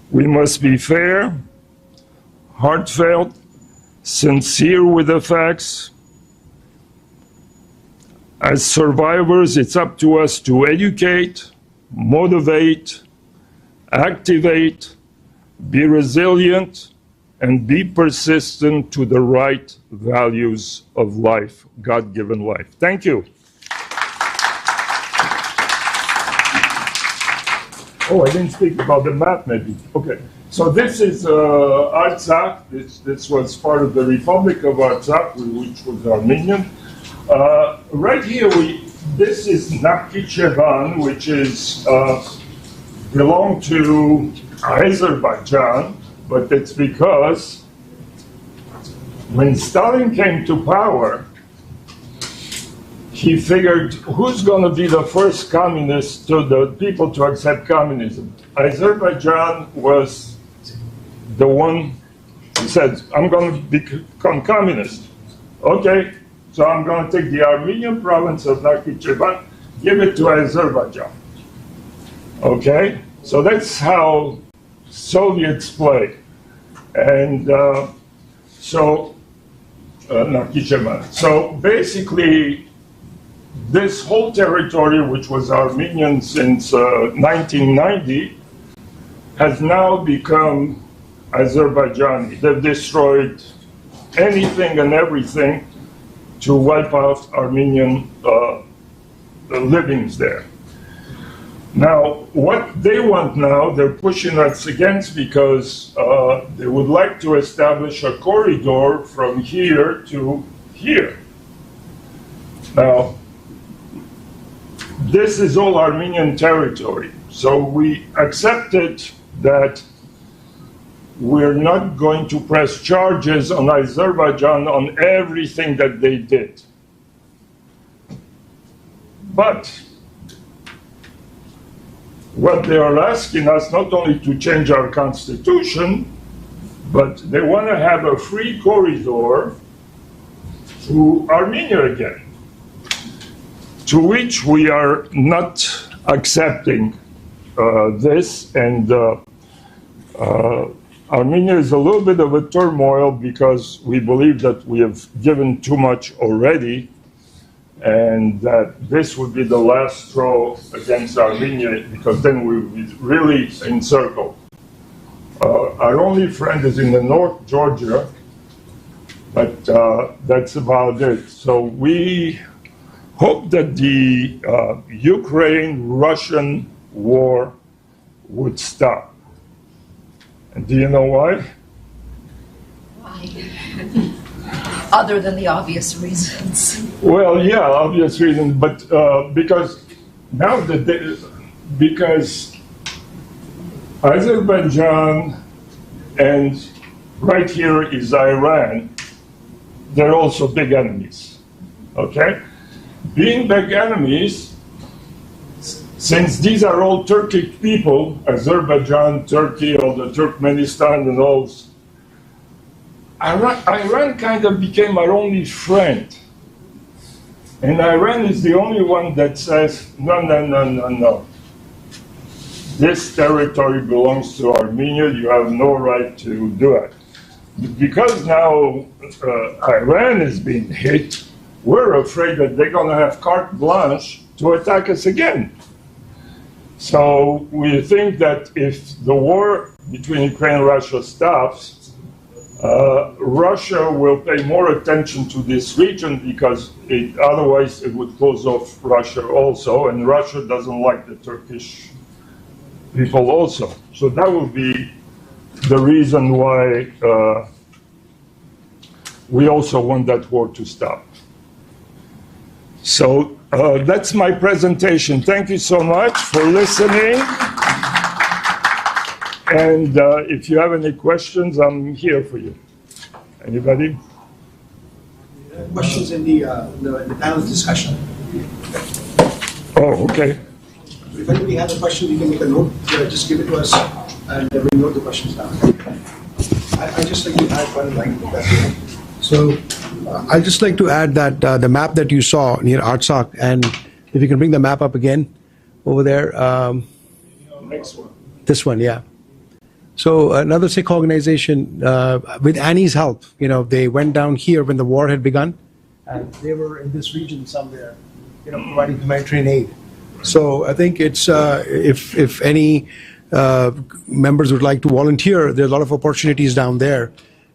We must be fair, heartfelt, sincere with the facts. As survivors, it's up to us to educate, motivate, activate, be resilient, and be persistent to the right values of life, God-given life. Thank you. Oh, I didn't speak about the map, maybe. Okay. So this is Artsakh. This was part of the Republic of Artsakh, which was Armenian. Right here, this is Nakhchivan, which is belonged to Azerbaijan, but it's because when Stalin came to power, he figured, who's going to be the first communist to the people to accept communism? Azerbaijan was the one who said, I'm going to become communist. Okay, so I'm going to take the Armenian province of Nakhichevan, give it to Azerbaijan. Okay, so that's how Soviets play. And Nakhichevan. So basically, this whole territory, which was Armenian since 1990, has now become Azerbaijani. They've destroyed anything and everything to wipe out Armenian livings there. Now, what they want now, they're pushing us against because they would like to establish a corridor from here to here. Now, this is all Armenian territory. So we accepted that we're not going to press charges on Azerbaijan on everything that they did. But what they are asking us not only to change our constitution, but they want to have a free corridor to Armenia again, to which we are not accepting this. And Armenia is a little bit of a turmoil because we believe that we have given too much already, and that this would be the last straw against Armenia, because then we would be really encircled. Our only friend is in the North Georgia, but that's about it. So we hope that the Ukraine-Russian war would stop. And do you know why? Why? Other than the obvious reasons. Well, yeah, obvious reasons, but because now because Azerbaijan and right here is Iran, they're also big enemies, okay? Being big enemies, since these are all Turkic people, Azerbaijan, Turkey, all the Turkmenistan and all, Iran kind of became our only friend. And Iran is the only one that says, no, no, no, no, no. This territory belongs to Armenia, you have no right to do it. Because now Iran is being hit, we're afraid that they're going to have carte blanche to attack us again. So we think that if the war between Ukraine and Russia stops, Russia will pay more attention to this region, because otherwise it would close off Russia also, and Russia doesn't like the Turkish people also. So that will be the reason why we also want that war to stop. So that's my presentation. Thank you so much for listening. And if you have any questions, I'm here for you. Anybody? Questions in the panel discussion. Oh, okay. If anybody has a question, you can make a note. Just give it to us, and we note the questions down. I just like to add one line. So I'd just like to add that the map that you saw near Artsakh, and if you can bring the map up again over there. Next one. This one, yeah. So another Sikh organization, with Annie's help, they went down here when the war had begun, and they were in this region somewhere, providing humanitarian aid. So I think it's if any members would like to volunteer, there's a lot of opportunities down there,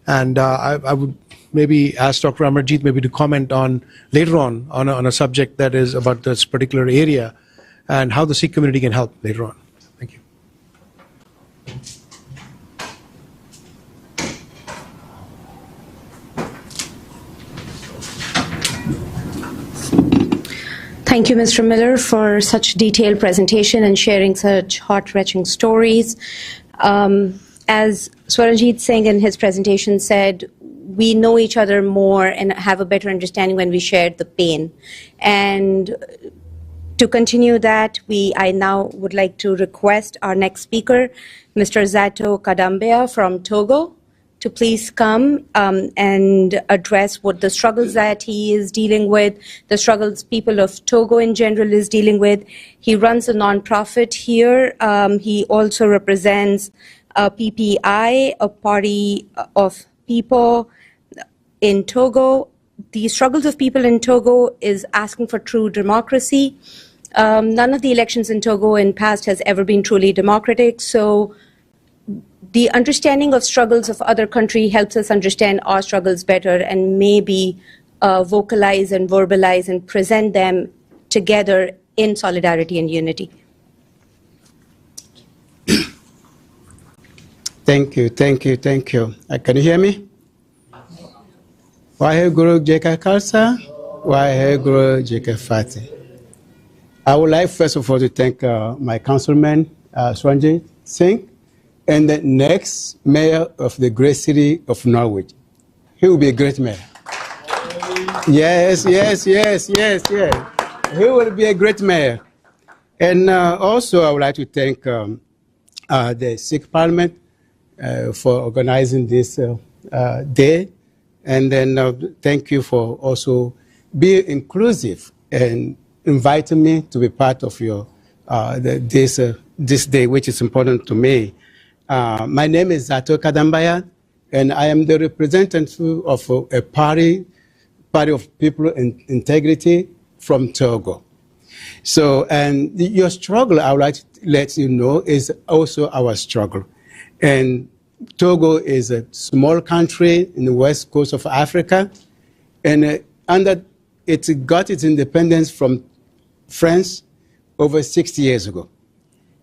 and I would maybe ask Dr. Amarjeet maybe to comment on later on a subject that is about this particular area and how the Sikh community can help later on. Thank you. Thank you, Mr. Miller, for such detailed presentation and sharing such heart-wrenching stories. As Swaranjit Singh in his presentation said, we know each other more and have a better understanding when we share the pain. And to continue that, I now would like to request our next speaker, Mr. Zato Kadambea from Togo, to please come and address what the struggles that he is dealing with, the struggles people of Togo in general is dealing with. He runs a nonprofit here. He also represents PPI, a party of people in Togo. The struggles of people in Togo is asking for true democracy. None of the elections in Togo in past has ever been truly democratic, so the understanding of struggles of other countries helps us understand our struggles better and maybe vocalize and verbalize and present them together in solidarity and unity. Thank you, thank you, thank you. Can you hear me? Waheguru Jeka Kalsa, Waheguru Jeka Fati. I would like first of all to thank my councilman, Swanjit Singh, and the next mayor of the great city of Norwich. He will be a great mayor. Yes, yes, yes, yes, yes. He will be a great mayor. And also I would like to thank the Sikh Parliament for organizing this day. And then thank you for also being inclusive and inviting me to be part of your this day, which is important to me. My name is Zato Kadambaya, and I am the representative of a party of people in integrity from Togo. So, and your struggle, I would like to let you know, is also our struggle. And Togo is a small country in the west coast of Africa, and it got its independence from France over 60 years ago.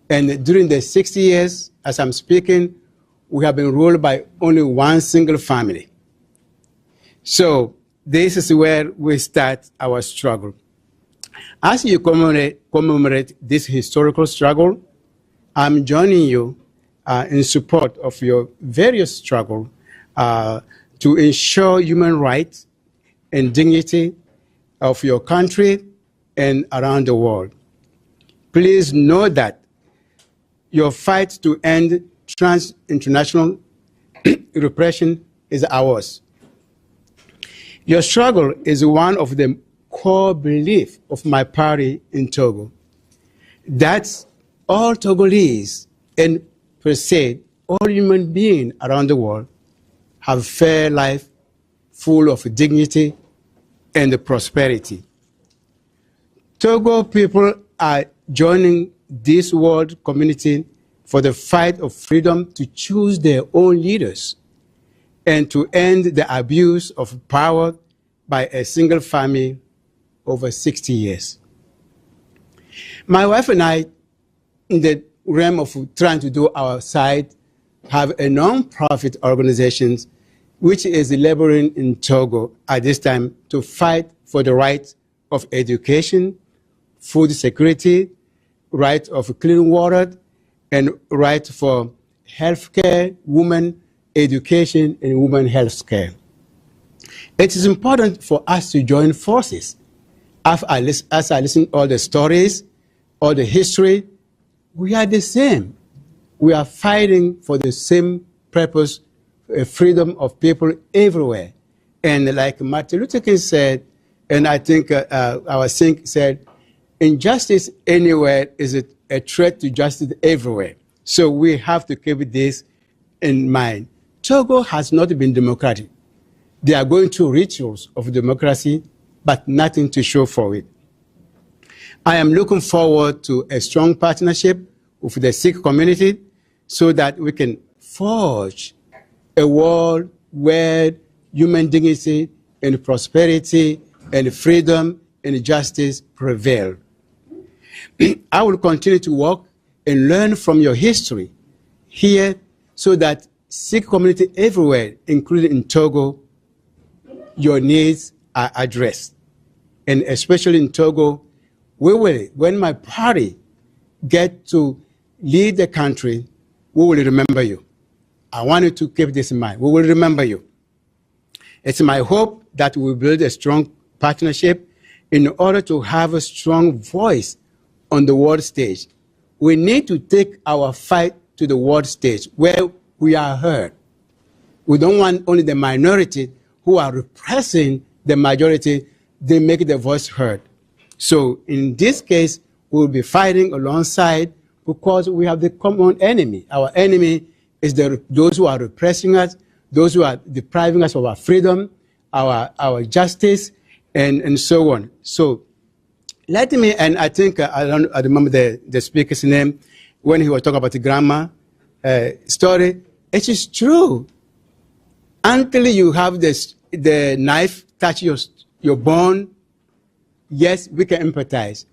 And during the 60 years, as I'm speaking, we have been ruled by only one single family. So this is where we start our struggle. As you commemorate this historical struggle, I'm joining you in support of your various struggle to ensure human rights and dignity of your country and around the world. Please know that your fight to end international repression is ours. Your struggle is one of the core beliefs of my party in Togo, that all Togolese and per se, all human beings around the world have a fair life full of dignity and prosperity. Togo people are joining this world community for the fight of freedom to choose their own leaders and to end the abuse of power by a single family over 60 years. My wife and I, in the realm of trying to do our side, have a non-profit organization which is laboring in Togo at this time to fight for the right of education, food security, right of clean water, and right for health care, women education, and women health care. It is important for us to join forces. As I listen to all the stories, all the history, we are the same. We are fighting for the same purpose, freedom of people everywhere. And like Martin Luther King said, and I think our Sikh said, injustice anywhere is a threat to justice everywhere. So we have to keep this in mind. Togo has not been democratic. They are going through rituals of democracy, but nothing to show for it. I am looking forward to a strong partnership with the Sikh community so that we can forge a world where human dignity and prosperity and freedom and justice prevail. I will continue to work and learn from your history here so that Sikh community everywhere, including in Togo, your needs are addressed. And especially in Togo, we will, when my party get to lead the country, we will remember you. I want you to keep this in mind. We will remember you. It's my hope that we build a strong partnership in order to have a strong voice on the world stage. We need to take our fight to the world stage where we are heard. We don't want only the minority who are repressing the majority, they make their voice heard. So in this case, we'll be fighting alongside because we have the common enemy. Our enemy is those who are repressing us, those who are depriving us of our freedom, our justice, and so on. So let me, and I think, I remember the speaker's name when he was talking about the grandma story. It is true. Until you have the knife touch your bone, yes, we can empathize.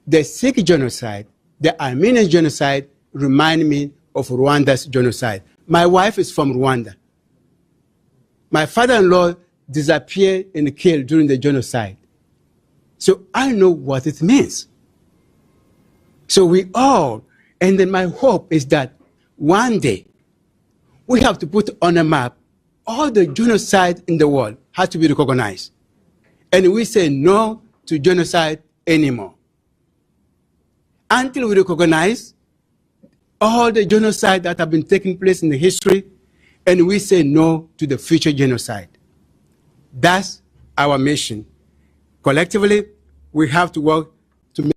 The Sikh genocide, the Armenian genocide remind me of Rwanda's genocide. My wife is from Rwanda. My father-in-law disappeared and killed during the genocide. So I know what it means. So we all, and then my hope is that one day we have to put on a map all the genocide in the world has to be recognized. And we say no to genocide anymore. Until we recognize all the genocide that have been taking place in the history, and we say no to the future genocide. That's our mission. Collectively, we have to work to make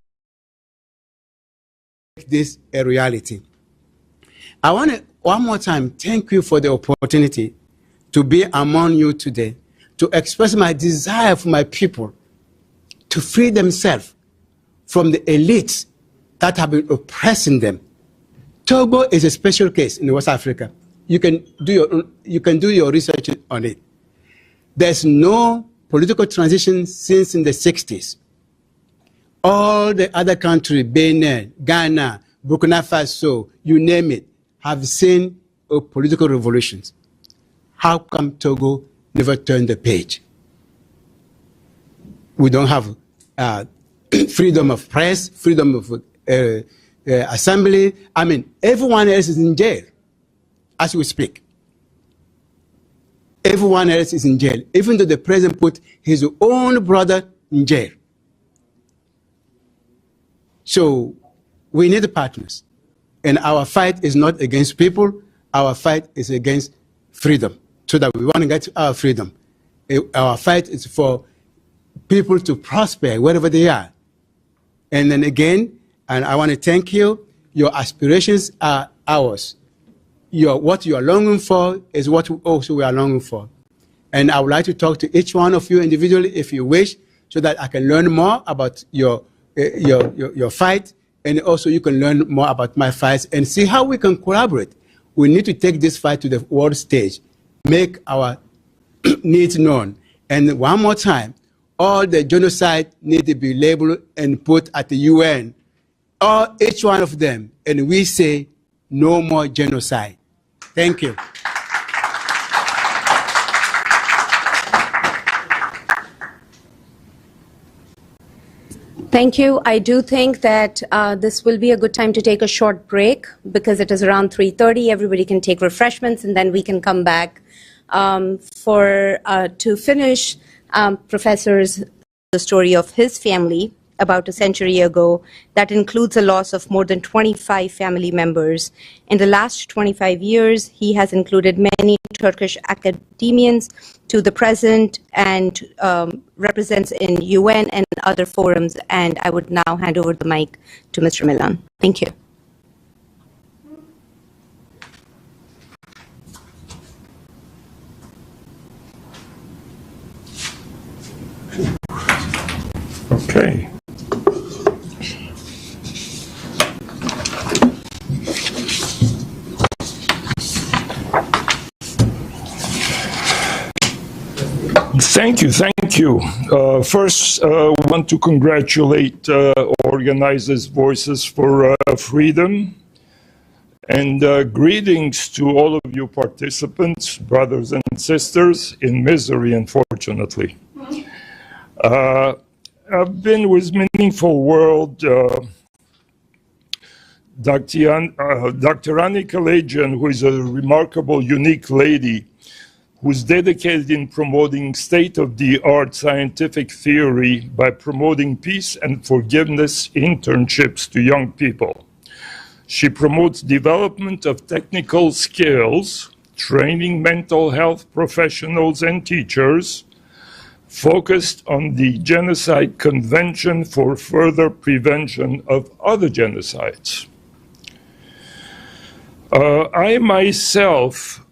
this a reality. I want to, one more time, thank you for the opportunity to be among you today, to express my desire for my people to free themselves from the elites that have been oppressing them. Togo is a special case in West Africa. You can do your research on it. There's no political transition since in the 60s. All the other countries, Benin, Ghana, Burkina Faso, you name it, have seen political revolutions. How come Togo never turned the page? We don't have freedom of press, freedom of assembly. I mean, everyone else is in jail as we speak. Everyone else is in jail, even though the president put his own brother in jail. So we need partners. And our fight is not against people, our fight is against freedom, so that we want to get our freedom. Our fight is for people to prosper wherever they are. And then again, and I want to thank you, your aspirations are ours. What you are longing for is what also we are longing for. And I would like to talk to each one of you individually if you wish, so that I can learn more about your fight, and also you can learn more about my fights and see how we can collaborate. We need to take this fight to the world stage, make our needs known. And one more time, all the genocide need to be labeled and put at the UN, each one of them, and we say no more genocide. Thank you. Thank you. I do think that this will be a good time to take a short break because it is around 3:30. Everybody can take refreshments and then we can come back to finish Professor's the story of his family about a century ago. That includes a loss of more than 25 family members. In the last 25 years, he has included many Turkish academians to the present and represents in UN and other forums. And I would now hand over the mic to Mr. Milan. Thank you. Okay. Thank you. First, I want to congratulate Organized's Voices for Freedom, and greetings to all of you participants, brothers and sisters in misery, unfortunately. I've been with Meaningful World. Dr. Annie Kalajian, who is a remarkable, unique lady, who's dedicated in promoting state-of-the-art scientific theory by promoting peace and forgiveness internships to young people. She promotes development of technical skills, training mental health professionals and teachers, focused on the Genocide Convention for further prevention of other genocides. I myself,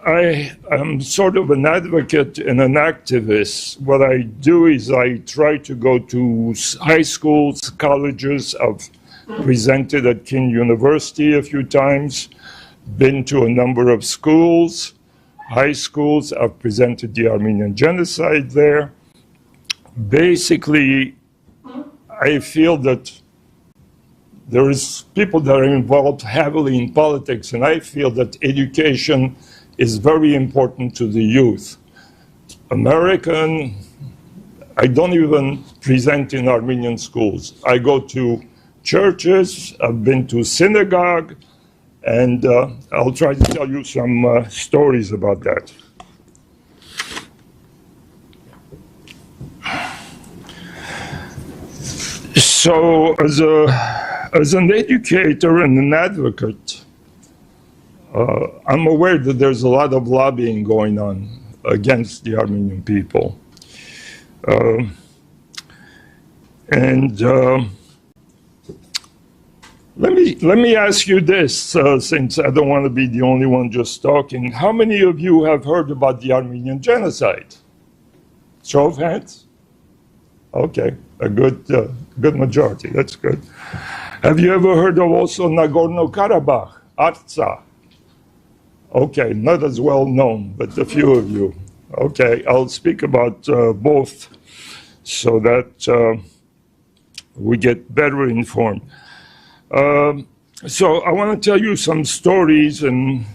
I am sort of an advocate and an activist. What I do is I try to go to high schools, colleges. I've presented at King University a few times, been to a number of schools, high schools. I've presented the Armenian genocide there. Basically, I feel that there is people that are involved heavily in politics, and I feel that education is very important to the youth. American, I don't even present in Armenian schools. I go to churches, I've been to synagogue, and I'll try to tell you some stories about that. So as an educator and an advocate, I'm aware that there's a lot of lobbying going on against the Armenian people. Let me ask you this, since I don't want to be the only one just talking. How many of you have heard about the Armenian genocide? Show of hands? Okay, a good majority, that's good. Have you ever heard of also Nagorno-Karabakh, Artsakh? Okay, not as well known, but a few of you. Okay, I'll speak about both so that we get better informed. So I want to tell you some stories and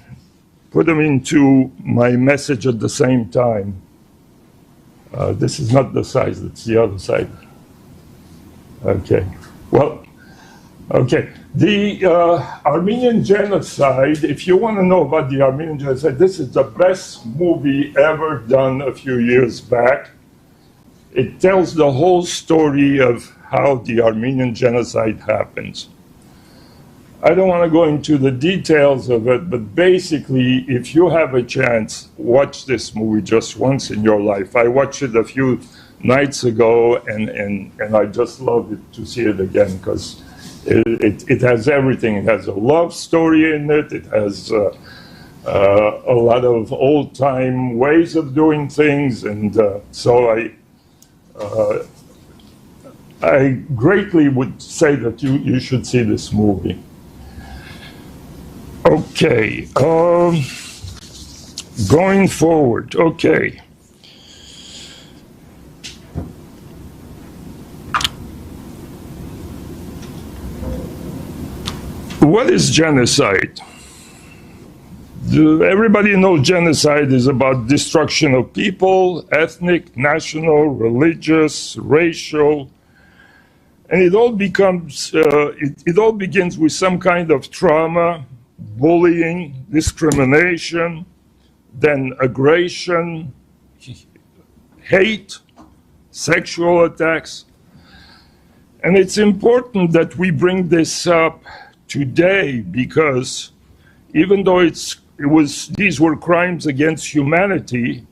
put them into my message at the same time. This is not the side, it's the other side. Okay, well, okay. The Armenian genocide, if you want to know about the Armenian genocide, this is the best movie ever done a few years back. It tells the whole story of how the Armenian genocide happens. I don't want to go into the details of it, but basically, if you have a chance, watch this movie just once in your life. I watched it a few nights ago, and I just love it to see it again, because it has everything. It has a love story in it. It has a lot of old-time ways of doing things, and so I greatly would say that you should see this movie. Okay, going forward, okay. What is genocide? Everybody knows genocide is about destruction of people, ethnic, national, religious, racial, and it all becomes, it all begins with some kind of trauma, bullying, discrimination, then aggression, hate, sexual attacks. And it's important that we bring this up today, because even though these were crimes against humanity,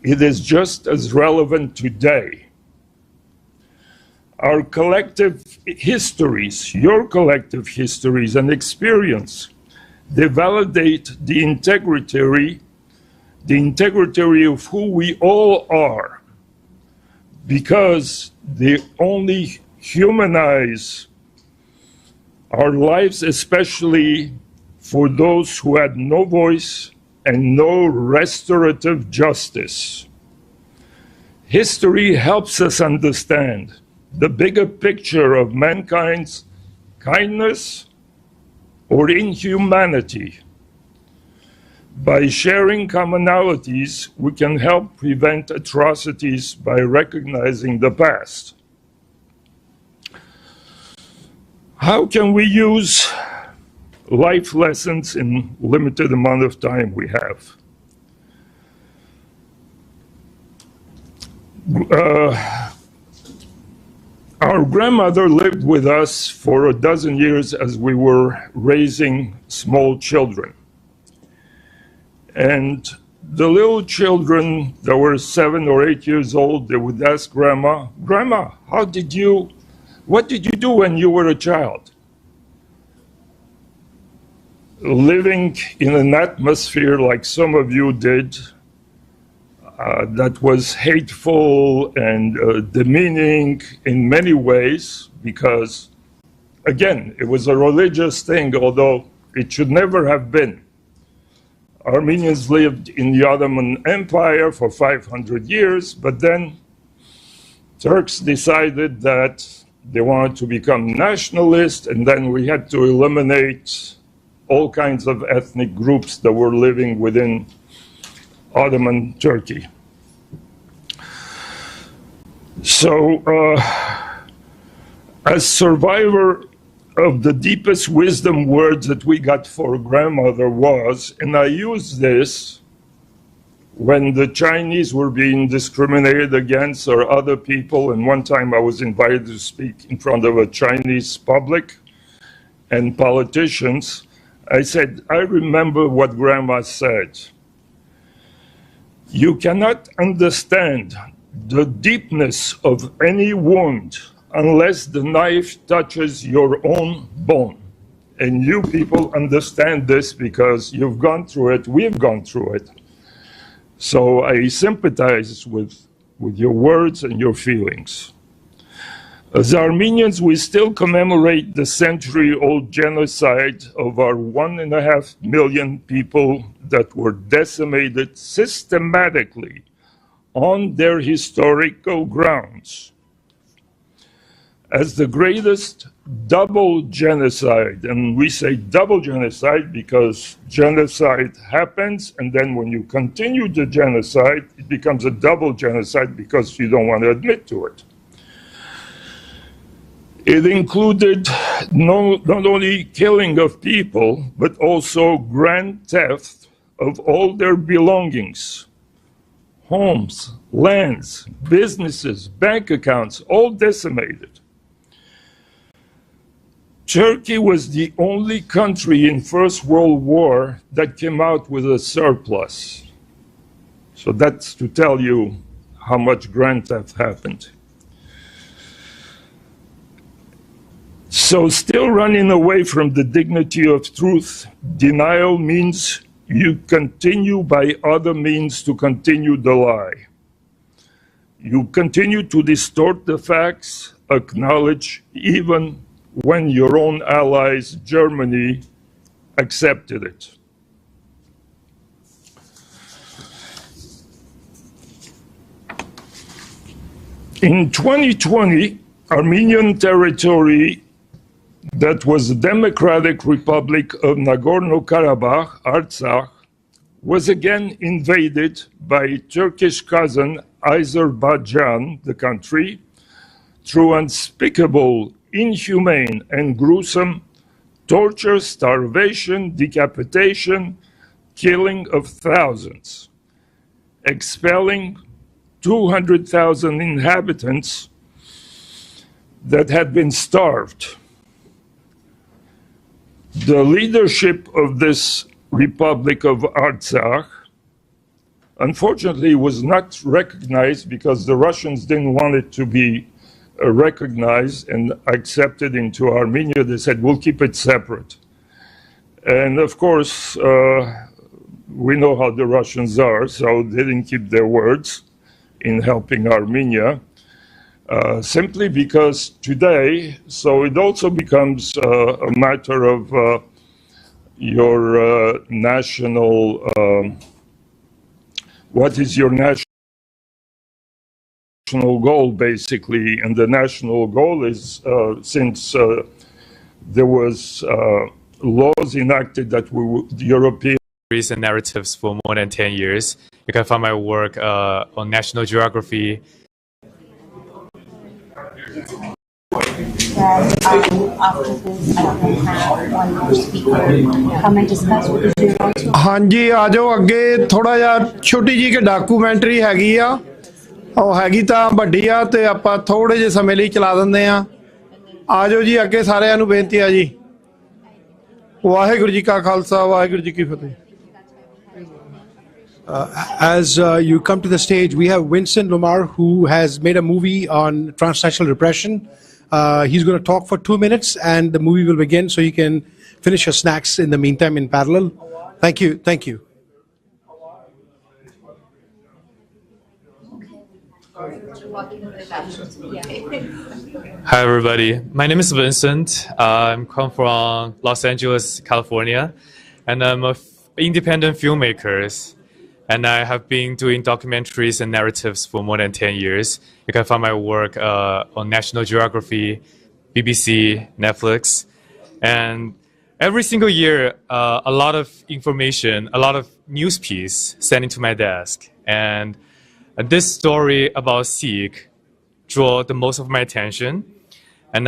it is just as relevant today. Our collective histories, your collective histories and experience, they validate the integrity of who we all are, because they only humanize our lives, especially for those who had no voice and no restorative justice. History helps us understand the bigger picture of mankind's kindness or inhumanity. By sharing commonalities, we can help prevent atrocities by recognizing the past. How can we use life lessons in limited amount of time we have? Our grandmother lived with us for a dozen years as we were raising small children. And the little children that were 7 or 8 years old, they would ask Grandma, Grandma, what did you do when you were a child? Living in an atmosphere like some of you did, that was hateful and demeaning in many ways, because, again, it was a religious thing, although it should never have been. Armenians lived in the Ottoman Empire for 500 years, but then Turks decided that they wanted to become nationalist, and then we had to eliminate all kinds of ethnic groups that were living within Ottoman Turkey. So, as survivor of the deepest wisdom words that we got for grandmother was, and I use this when the Chinese were being discriminated against or other people, and one time I was invited to speak in front of a Chinese public and politicians, I said, I remember what grandma said. You cannot understand the deepness of any wound unless the knife touches your own bone. And you people understand this because you've gone through it, we've gone through it. So I sympathize with your words and your feelings. As Armenians, we still commemorate the century-old genocide of our 1.5 million people that were decimated systematically on their historical grounds as the greatest double genocide. And we say double genocide because genocide happens, and then when you continue the genocide, it becomes a double genocide because you don't want to admit to it. It included not only killing of people, but also grand theft of all their belongings, homes, lands, businesses, bank accounts, all decimated. Turkey was the only country in First World War that came out with a surplus. So that's to tell you how much grand theft happened. So still running away from the dignity of truth, denial means you continue by other means to continue the lie. You continue to distort the facts, acknowledge even when your own allies, Germany, accepted it. In 2020, Armenian territory that was the Democratic Republic of Nagorno-Karabakh, Artsakh, was again invaded by Turkish cousin Azerbaijan, the country, through unspeakable, inhumane, and gruesome torture, starvation, decapitation, killing of thousands, expelling 200,000 inhabitants that had been starved. The leadership of this Republic of Artsakh, unfortunately, was not recognized because the Russians didn't want it to be recognized and accepted into Armenia. They said, we'll keep it separate. And of course, we know how the Russians are, so they didn't keep their words in helping Armenia. Simply because today, so it also becomes a matter of your national, what is your national goal, basically? And the national goal is, since there was laws enacted that the European recent narratives for more than 10 years. You can find my work on National Geography. That after this, I will have one more speaker come and discuss what you want to. ਹਾਂਜੀ ਆ ਜਾਓ ਅੱਗੇ ਥੋੜਾ ਜਿਹਾ ਛੋਟੀ ਜੀ ਕਿ documentary ਹੈਗੀ ਆ ਉਹ ਹੈਗੀ ਤਾਂ ਵੱਡੀ ਆ ਤੇ ਆਪਾਂ ਥੋੜੇ ਜਿਹੇ ਸਮੇਂ ਲਈ ਚਲਾ ਦਿੰਦੇ ਆ। ਆ ਜਾਓ ਜੀ ਅੱਗੇ, ਸਾਰਿਆਂ ਨੂੰ ਬੇਨਤੀ ਆ ਜੀ। ਵਾਹਿਗੁਰੂ ਜੀ ਕਾ ਖਾਲਸਾ, ਵਾਹਿਗੁਰੂ ਜੀ ਕੀ ਫਤਿਹ। As you come to the stage, we have Vincent Lomar, who has made a movie on transnational repression. He's going to talk for 2 minutes, and the movie will begin, so you can finish your snacks in the meantime in parallel. Thank you. Thank you. Hi, everybody. My name is Vincent. I'm come from Los Angeles, California, and I'm an independent filmmaker. And I have been doing documentaries and narratives for more than 10 years. You can find my work on National Geography, BBC, Netflix. And every single year, a lot of information, a lot of news piece sent into my desk. And this story about Sikh draw the most of my attention. And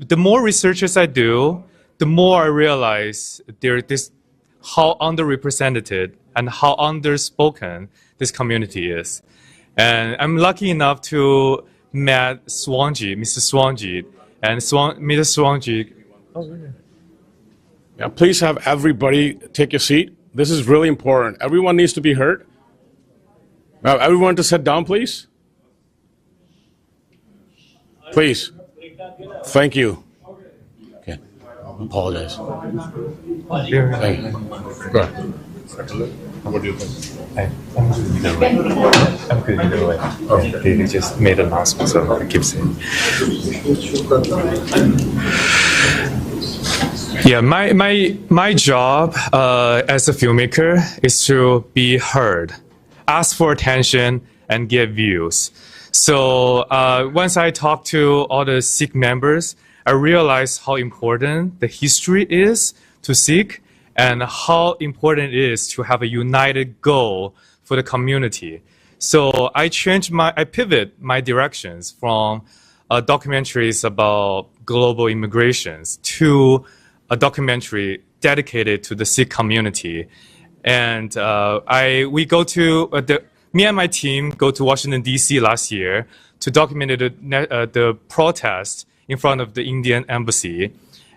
the more researches I do, the more I realize how underrepresented and how underspoken this community is. And I'm lucky enough to meet Mr. Swanjit. And Mr. Swanjit... Oh, really? Yeah, please have everybody take a seat. This is really important. Everyone needs to be heard. Now, everyone to sit down, please. Please. Thank you. Okay. Apologize. Thank you. Go ahead. What do you think? I'm good either way. I'm good either way. Okay. They just made an announcement, so I keep saying. Yeah, my job as a filmmaker is to be heard, ask for attention, and get views. So once I talked to all the Sikh members, I realized how important the history is to Sikh, and how important it is to have a united goal for the community. So I pivot my directions from documentaries about global immigrations to a documentary dedicated to the Sikh community. And me and my team go to Washington, D.C. last year to document the protest in front of the Indian embassy.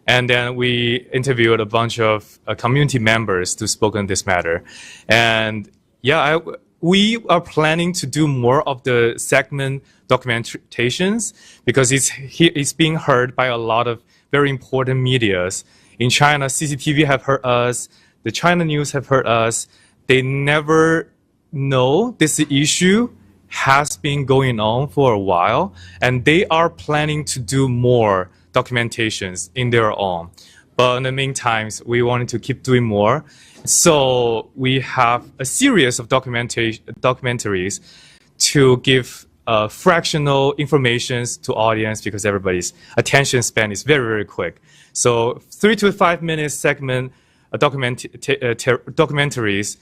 And then we interviewed a bunch of community members to speak on this matter. And yeah, we are planning to do more of the segment documentations because it's being heard by a lot of very important medias. In China, CCTV have heard us, the China News have heard us. They never know this issue has been going on for a while, and they are planning to do more documentations in their own. But in the meantime, we wanted to keep doing more. So we have a series of documentaries to give fractional information to audience because everybody's attention span is very, very quick. So 3 to 5 minute segment documentaries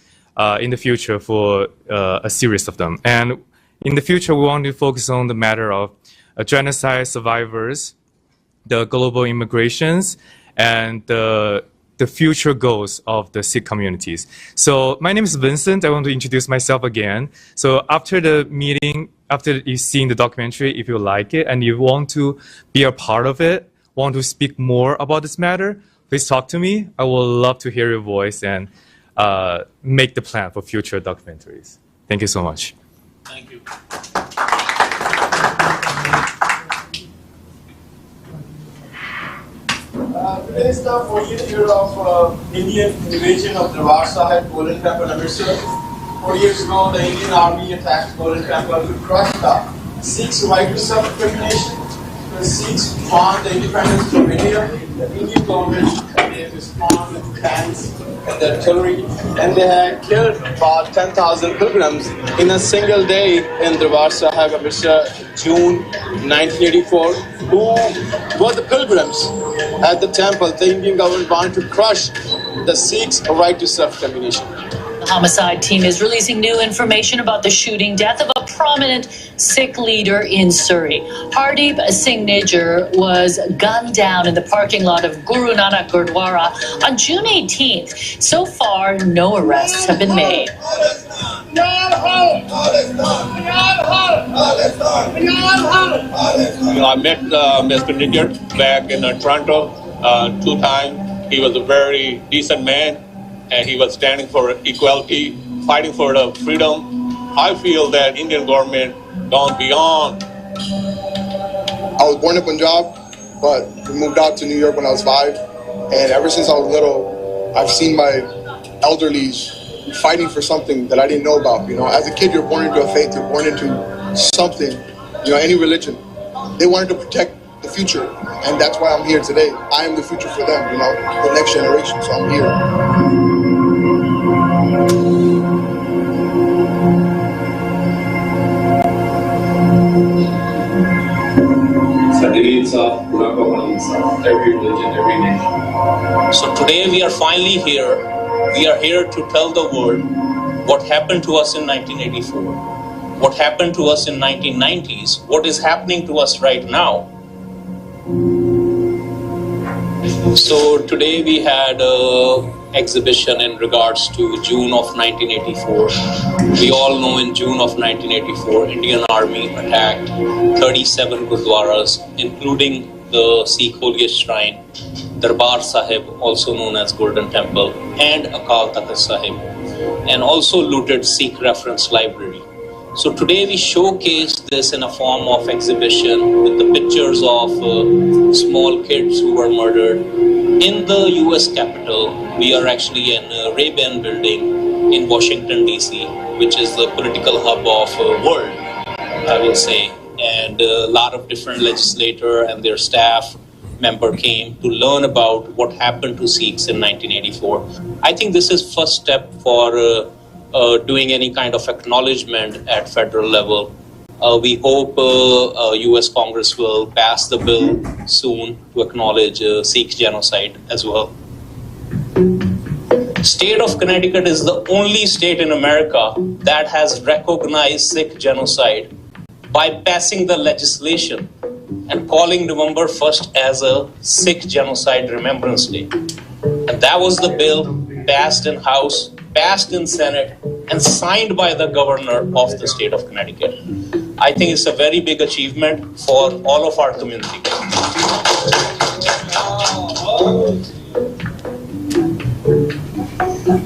in the future for a series of them. And in the future, we want to focus on the matter of genocide survivors, the global immigrations, and the future goals of the Sikh communities. So my name is Vincent. I want to introduce myself again. So after the meeting, after you seeing the documentary, if you like it and you want to be a part of it, want to speak more about this matter, please talk to me. I would love to hear your voice and make the plan for future documentaries. Thank you so much. Thank you. Today is the 40th year of Indian invasion of Darbar Sahib Golden Temple Amritsar. 4 years ago, the Indian Army attacked Golden Temple to crush the Sikhs' right to self-determination. The Sikhs fought the independence of India. The Indian government they responded with tanks and artillery, and they had killed about 10,000 pilgrims in a single day in Darbar Sahib, Amritsar, June 1984. Who were the pilgrims at the temple? The Indian government wanted to crush the Sikhs' right to self-determination. The homicide team is releasing new information about the shooting death of a prominent Sikh leader in Surrey. Hardeep Singh Nijjar was gunned down in the parking lot of Guru Nanak Gurdwara on June 18th. So far, no arrests have been made. I met Mr. Niggard back in Toronto 2 times. He was a very decent man, and he was standing for equality, fighting for the freedom. I feel that Indian government gone beyond. I was born in Punjab, but we moved out to New York when I was 5. And ever since I was little, I've seen my elderlies fighting for something that I didn't know about. You know, as a kid, you're born into a faith, you're born into something, you know, any religion. They wanted to protect the future, and that's why I'm here today. I am the future for them, you know, the next generation, so I'm here. Every religion, every nation. So today we are finally here. We are here to tell the world what happened to us in 1984, what happened to us in 1990s, what is happening to us right now. So today we had an exhibition in regards to June of 1984. We all know in June of 1984, Indian Army attacked 37 gurdwaras, including the Sikh holiest shrine, Darbar Sahib, also known as Golden Temple, and Akal Takht Sahib, and also looted Sikh reference library. So today we showcase this in a form of exhibition with the pictures of small kids who were murdered. In the US Capitol, we are actually in Ray-Ban building in Washington, DC, which is the political hub of the world, I will say. And a lot of different legislators and their staff member came to learn about what happened to Sikhs in 1984. I think this is first step for doing any kind of acknowledgement at federal level. We hope US Congress will pass the bill soon to acknowledge Sikh genocide as well. State of Connecticut is the only state in America that has recognized Sikh genocide by passing the legislation and calling November 1st as a Sikh Genocide Remembrance Day. And that was the bill passed in House, passed in Senate, and signed by the governor of the state of Connecticut. I think it's a very big achievement for all of our community.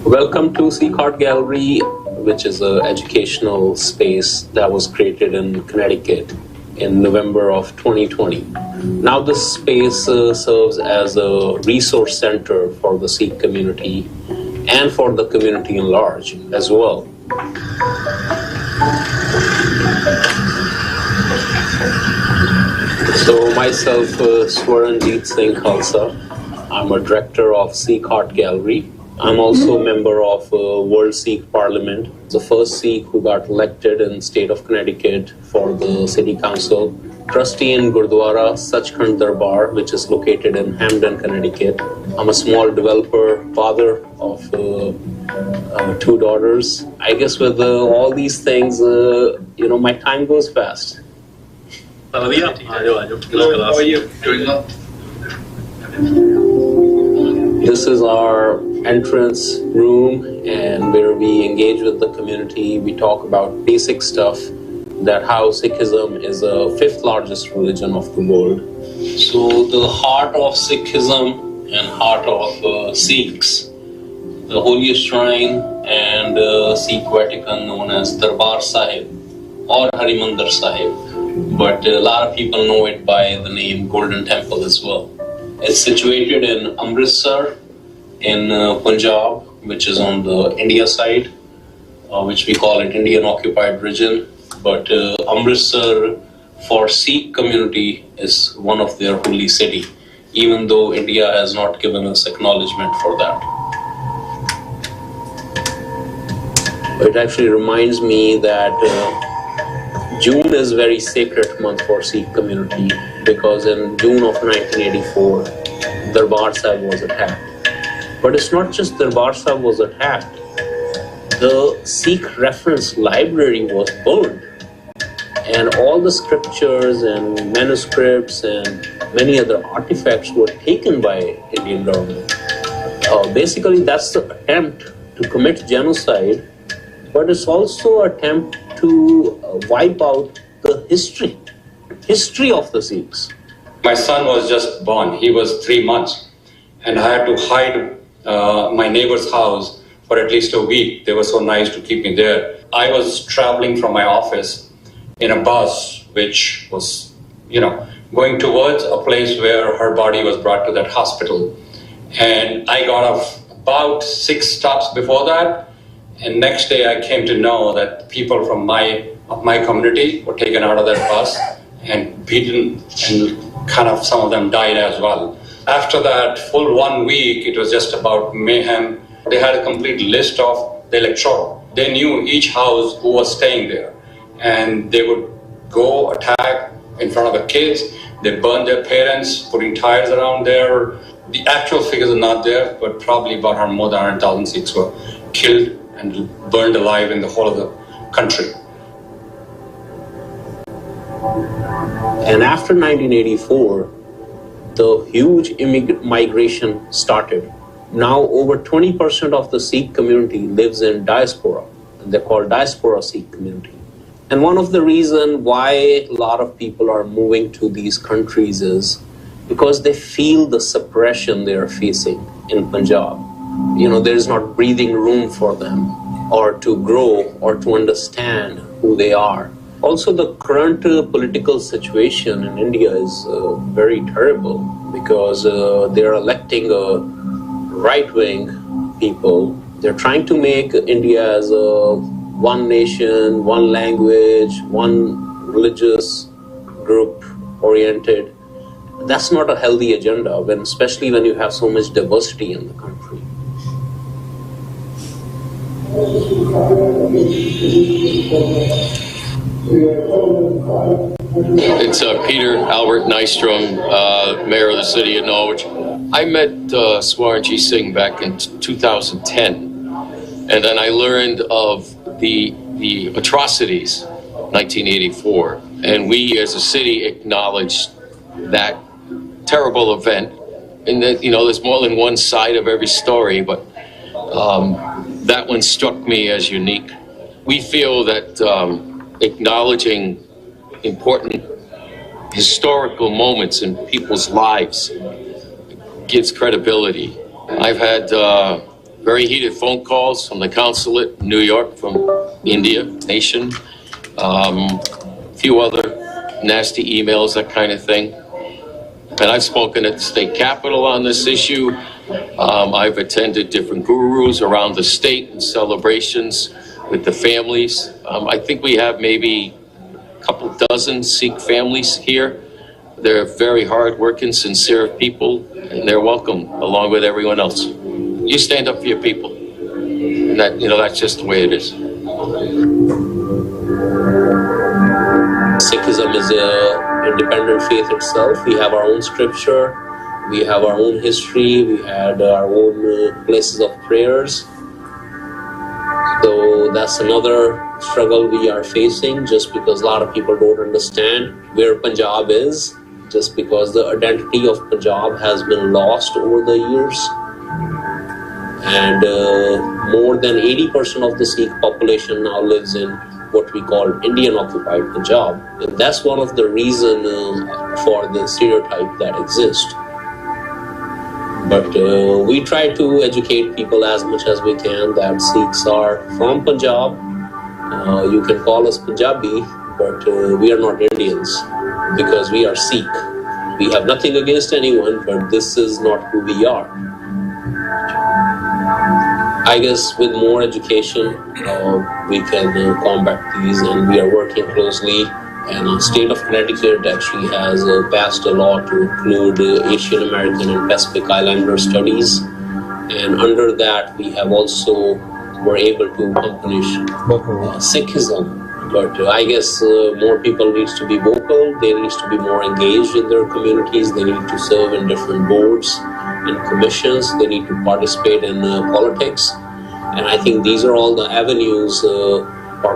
Welcome to Sikh Art Gallery, which is an educational space that was created in Connecticut in November of 2020. Now this space serves as a resource center for the Sikh community and for the community in large as well. So myself, Swaranjit Singh Khalsa, I'm a director of Sikh Art Gallery. I'm also a member of World Sikh Parliament, the first Sikh who got elected in state of Connecticut for the city council, trustee in Gurdwara Sachkhand Darbar, which is located in Hamden, Connecticut. I'm a small developer, father of 2 daughters. I guess with all these things, my time goes fast. How are you? Doing well? This is our entrance room, and where we engage with the community. We talk about basic stuff, that how Sikhism is the 5th largest religion of the world. So the heart of Sikhism and heart of Sikhs, the holiest shrine and Sikh Vatican known as Darbar Sahib or Harimandir Sahib, but a lot of people know it by the name Golden Temple as well. It's situated in Amritsar in Punjab, which is on the India side, which we call it Indian occupied region. But Amritsar for Sikh community is one of their holy city, even though India has not given us acknowledgement for that. It actually reminds me that June is very sacred month for Sikh community, because in June of 1984, Darbar Sahib was attacked. But it's not just Darbar Sahib was attacked. The Sikh reference library was burned, and all the scriptures and manuscripts and many other artifacts were taken by Indian government. Basically, that's the attempt to commit genocide, but it's also an attempt to wipe out the history. history of the Sikhs. My son was just born. He was 3 months. And I had to hide my neighbor's house for at least a week. They were so nice to keep me there. I was traveling from my office in a bus, which was, going towards a place where her body was brought to that hospital. And I got off about 6 stops before that. And next day I came to know that people from my community were taken out of that bus and beaten, and kind of some of them died as well. After that full 1 week, it was just about mayhem. They had a complete list of the electorate. They knew each house who was staying there. And they would go attack in front of the kids. They burned their parents, putting tires around there. The actual figures are not there, but probably about more than 100,000 Sikhs were killed and burned alive in the whole of the country. And after 1984, the huge migration started. Now over 20% of the Sikh community lives in diaspora. They're called diaspora Sikh community. And one of the reasons why a lot of people are moving to these countries is because they feel the suppression they are facing in Punjab. There is not breathing room for them or to grow or to understand who they are. Also, the current political situation in India is very terrible because they're electing right-wing people. They're trying to make India as a one nation, one language, one religious group oriented. That's not a healthy agenda, especially when you have so much diversity in the country. It's Peter Albert Nystrom, Mayor of the City of Norwich. I met Swaranjit Singh back in 2010, and then I learned of the atrocities of 1984, and we as a city acknowledged that terrible event. And that, there's more than one side of every story, but that one struck me as unique. We feel that acknowledging important historical moments in people's lives gives credibility. I've had very heated phone calls from the consulate in New York, from Indian Nation, a few other nasty emails, that kind of thing. And I've spoken at the state capitol on this issue. I've attended different gurus around the state and celebrations with the families. I think we have maybe a couple dozen Sikh families here. They're very hard-working, sincere people, and they're welcome along with everyone else. You stand up for your people, and that's just the way it is. Sikhism is an independent faith itself. We have our own scripture, we have our own history, we had our own places of prayers. So that's another struggle we are facing, just because a lot of people don't understand where Punjab is, just because the identity of Punjab has been lost over the years. And more than 80% of the Sikh population now lives in what we call Indian occupied Punjab. And that's one of the reasons for the stereotype that exists. But we try to educate people as much as we can that Sikhs are from Punjab. You can call us Punjabi, but we are not Indians because we are Sikh. We have nothing against anyone, but this is not who we are. I guess with more education, we can combat these, and we are working closely. And the state of Connecticut actually has passed a law to include Asian American and Pacific Islander studies. And under that, we have also were able to accomplish Sikhism. But I guess more people need to be vocal. They need to be more engaged in their communities. They need to serve in different boards and commissions. They need to participate in politics. And I think these are all the avenues or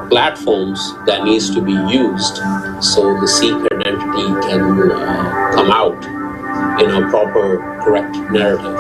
platforms that needs to be used so the Sikh identity can come out in a proper, correct narrative.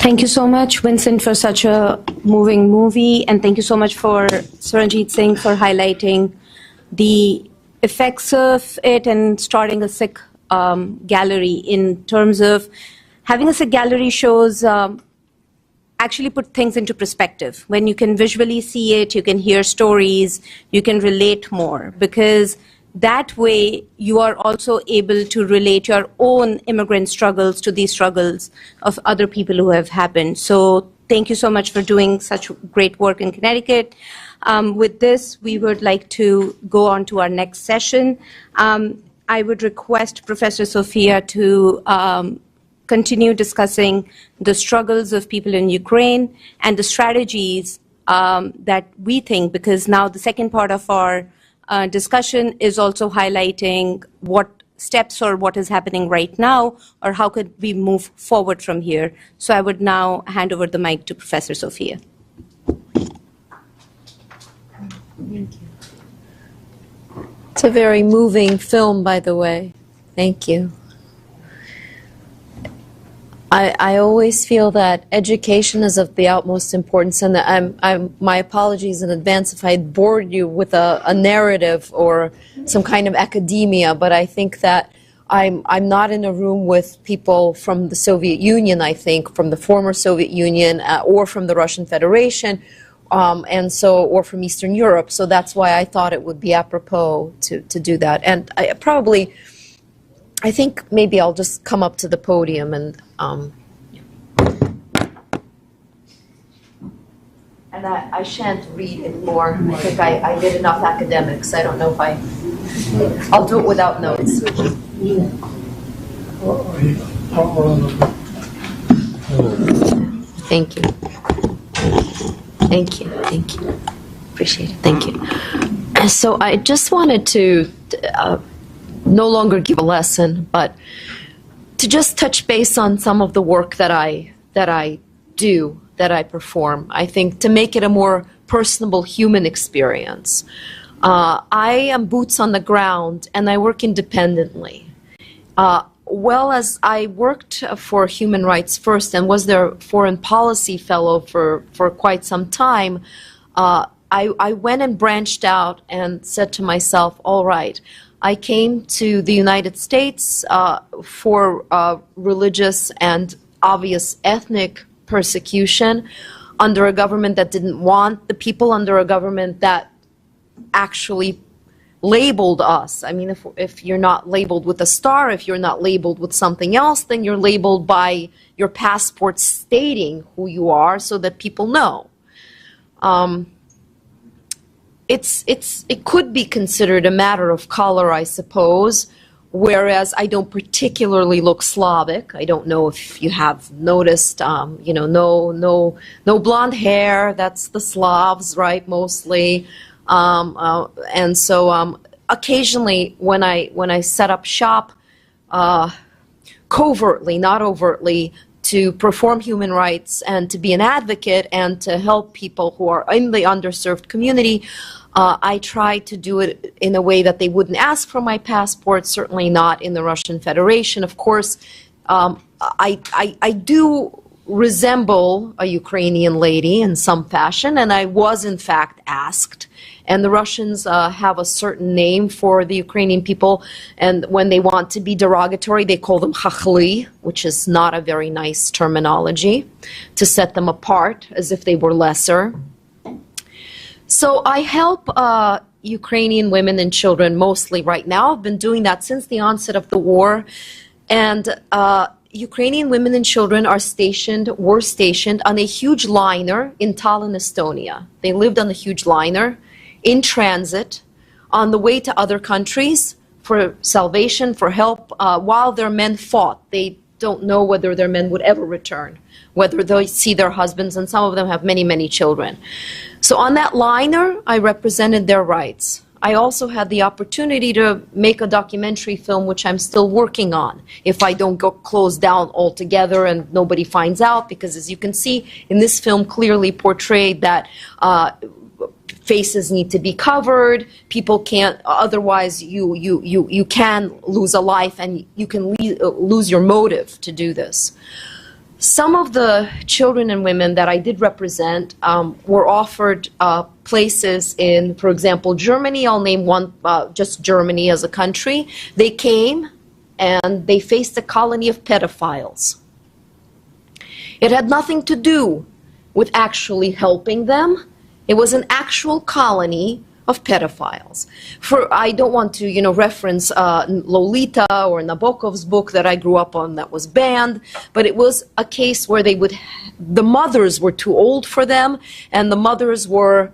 Thank you so much, Vincent, for such a moving movie, and thank you so much for Saranjit Singh for highlighting the effects of it and starting a Sikh gallery. In terms of having a Sikh gallery shows actually put things into perspective. When you can visually see it, you can hear stories, you can relate more, because that way you are also able to relate your own immigrant struggles to the struggles of other people who have happened. So thank you so much for doing such great work in Connecticut. With this, we would like to go on to our next session. I would request Professor Sophia to continue discussing the struggles of people in Ukraine and the strategies that we think, because now the second part of our discussion is also highlighting what steps or what is happening right now, or how could we move forward from here. So I would now hand over the mic to Professor Sophia. Thank you. It's a very moving film, by the way. Thank you. I always feel that education is of the utmost importance, and my apologies in advance if I bored you with a narrative or some kind of academia, but I think that I'm not in a room with people from the Soviet Union, I think, from the former Soviet Union, or from the Russian Federation, or from Eastern Europe, so that's why I thought it would be apropos to do that. And I think maybe I'll just come up to the podium and I shan't read anymore. I think I did enough academics. I don't know if I'll do it without notes. Thank you. Thank you. Thank you. Appreciate it. Thank you. So I just wanted to no longer give a lesson, but to just touch base on some of the work that I do, that I perform. I think to make it a more personable human experience. I am boots on the ground and I work independently. Well, as I worked for Human Rights First and was their foreign policy fellow for quite some time, I went and branched out and said to myself, all right, I came to the United States for religious and obvious ethnic persecution under a government that didn't want the people, under a government that actually labeled us. I mean, if you're not labeled with a star, if you're not labeled with something else, then you're labeled by your passport stating who you are so that people know. It could be considered a matter of color, I suppose, whereas I don't particularly look Slavic. I don't know if you have noticed, no blonde hair. That's the Slavs, right, mostly. And so occasionally when I set up shop, covertly, not overtly, to perform human rights and to be an advocate and to help people who are in the underserved community, I try to do it in a way that they wouldn't ask for my passport, certainly not in the Russian Federation. Of course, I do resemble a Ukrainian lady in some fashion, and I was in fact asked. And the Russians have a certain name for the Ukrainian people, and when they want to be derogatory, they call them chachli, which is not a very nice terminology, to set them apart as if they were lesser. So I help Ukrainian women and children mostly right now. I've been doing that since the onset of the war, and Ukrainian women and children were stationed on a huge liner in Tallinn, Estonia. They lived on a huge liner in transit on the way to other countries for salvation, for help, while their men fought. They don't know whether their men would ever return, whether they see their husbands, and some of them have many, many children. So on that liner, I represented their rights. I also had the opportunity to make a documentary film, which I'm still working on, if I don't go closed down altogether and nobody finds out, because as you can see in this film clearly portrayed that faces need to be covered, people can't, otherwise you can lose a life and you can lose your motive to do this. Some of the children and women that I did represent were offered places in, for example, Germany. I'll name one, just Germany as a country. They came and they faced a colony of pedophiles. It had nothing to do with actually helping them. It was an actual colony of pedophiles. I don't want to, reference Lolita or Nabokov's book that I grew up on that was banned, but it was a case where the mothers were too old for them, and the mothers were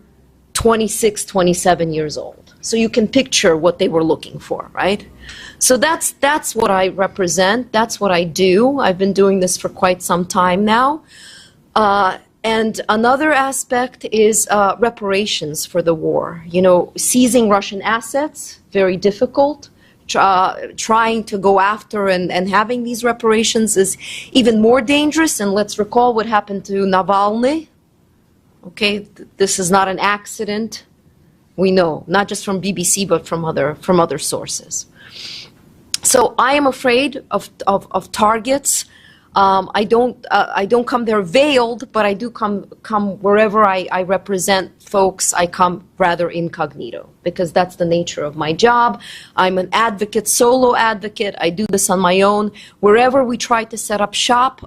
26, 27 years old. So you can picture what they were looking for, right? So that's what I represent. That's what I do. I've been doing this for quite some time now. And another aspect is reparations for the war. Seizing Russian assets, very difficult. Trying to go after and having these reparations is even more dangerous. And let's recall what happened to Navalny. Okay, this is not an accident. We know, not just from BBC, but from other sources. So I am afraid of targets. I don't come there veiled, but I do come wherever I represent folks. I come rather incognito, because that's the nature of my job. I'm an advocate, solo advocate. I do this on my own. Wherever we try to set up shop,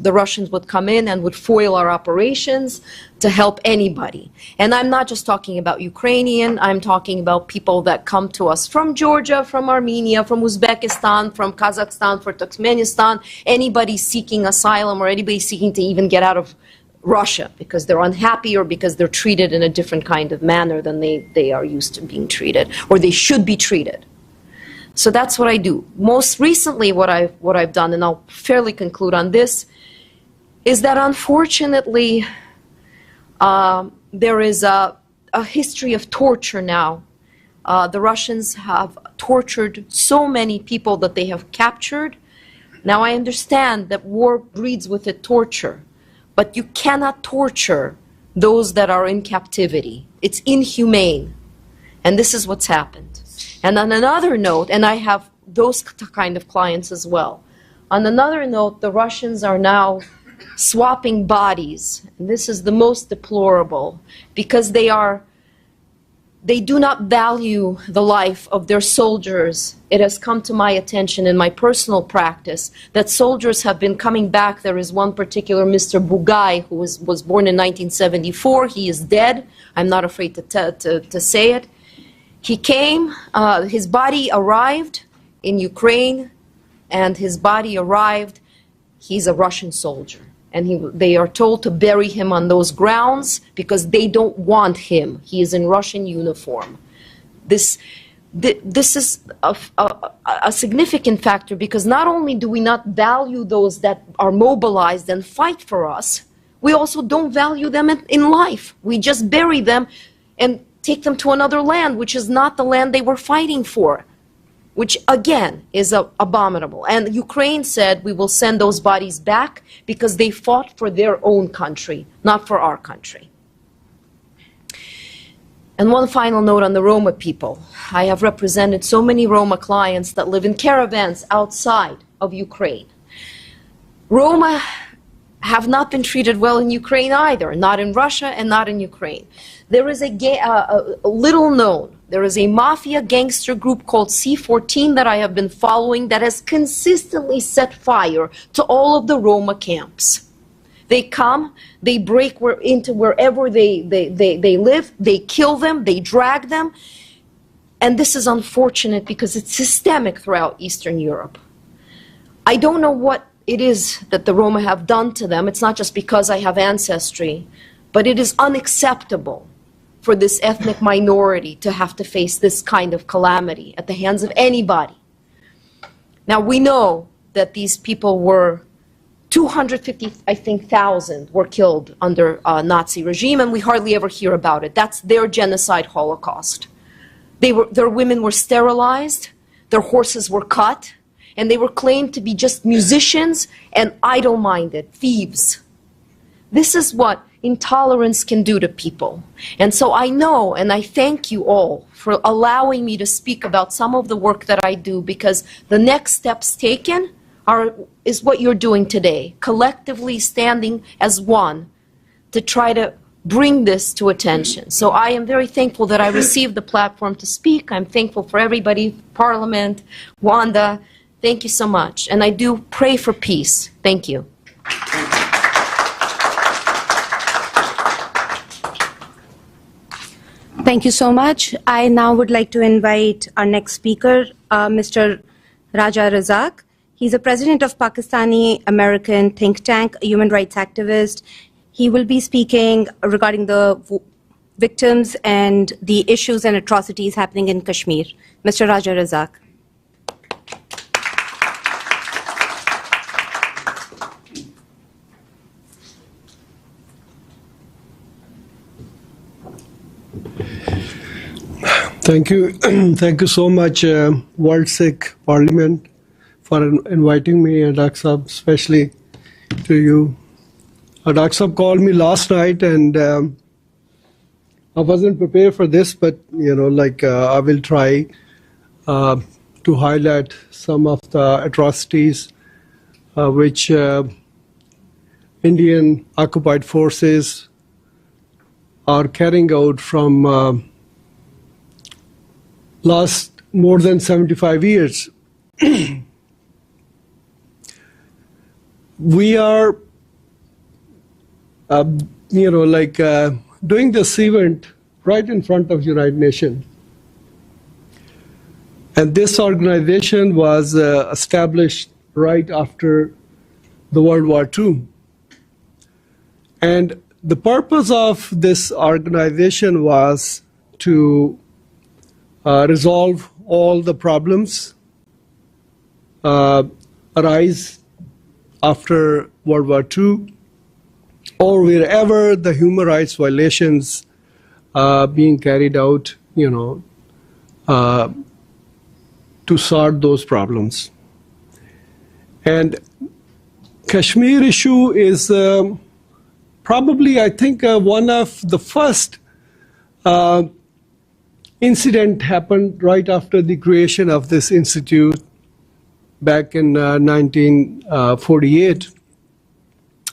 the Russians would come in and would foil our operations to help anybody. And I'm not just talking about Ukrainian, I'm talking about people that come to us from Georgia, from Armenia, from Uzbekistan, from Kazakhstan, from Turkmenistan, anybody seeking asylum or anybody seeking to even get out of Russia because they're unhappy or because they're treated in a different kind of manner than they are used to being treated, or they should be treated. So that's what I do. Most recently what I've done, and I'll fairly conclude on this, is that unfortunately there is a history of torture now. The Russians have tortured so many people that they have captured. Now I understand that war breeds with it torture, but you cannot torture those that are in captivity. It's inhumane. And this is what's happened. And on another note, and I have those kind of clients as well, on another note, the Russians are now swapping bodies. And this is the most deplorable, because they do not value the life of their soldiers. It has come to my attention in my personal practice that soldiers have been coming back. There is one particular Mr. Bugay who was born in 1974. He is dead. I'm not afraid to say it. He came, his body arrived in Ukraine, and his body arrived, he's a Russian soldier. And they are told to bury him on those grounds because they don't want him. He is in Russian uniform. This is a significant factor, because not only do we not value those that are mobilized and fight for us, we also don't value them in life. We just bury them and take them to another land, which is not the land they were fighting for, which again is abominable. And Ukraine said we will send those bodies back because they fought for their own country, not for our country. And one final note on the Roma people. I have represented so many Roma clients that live in caravans outside of Ukraine. Roma have not been treated well in Ukraine either, not in Russia and not in Ukraine. There is a little known, there is a mafia gangster group called C14 that I have been following that has consistently set fire to all of the Roma camps. They come, they break into wherever they live, they kill them, they drag them, and this is unfortunate because it's systemic throughout Eastern Europe. I don't know what it is that the Roma have done to them. It's not just because I have ancestry, but it is unacceptable for this ethnic minority to have to face this kind of calamity at the hands of anybody. Now we know that these people were 250, I think, thousand were killed under Nazi regime, and we hardly ever hear about it. That's their genocide Holocaust. Their women were sterilized, their horses were cut, and they were claimed to be just musicians and idle-minded thieves. This is what intolerance can do to people. And so I know, and I thank you all for allowing me to speak about some of the work that I do, because the next steps taken is what you're doing today, collectively standing as one to try to bring this to attention. So I am very thankful that I received the platform to speak. I'm thankful for everybody, Parliament, Wanda. Thank you so much. And I do pray for peace. Thank you. Thank you so much. I now would like to invite our next speaker, Mr. Raja Razak. He's a president of Pakistani American think tank, a human rights activist. He will be speaking regarding the victims and the issues and atrocities happening in Kashmir. Mr. Raja Razak. Thank you. Thank you so much, World Sikh Parliament, for inviting me, and Dr. Saab, especially to you. Dr. Saab called me last night, and I wasn't prepared for this, but I will try to highlight some of the atrocities which Indian occupied forces are carrying out from last more than 75 years. We are, doing this event right in front of United Nations. And this organization was established right after the World War II. And the purpose of this organization was to resolve all the problems arise after World War II, or wherever the human rights violations being carried out, to sort those problems. And Kashmir issue is probably, I think, one of the first incident happened right after the creation of this institute back in 1948,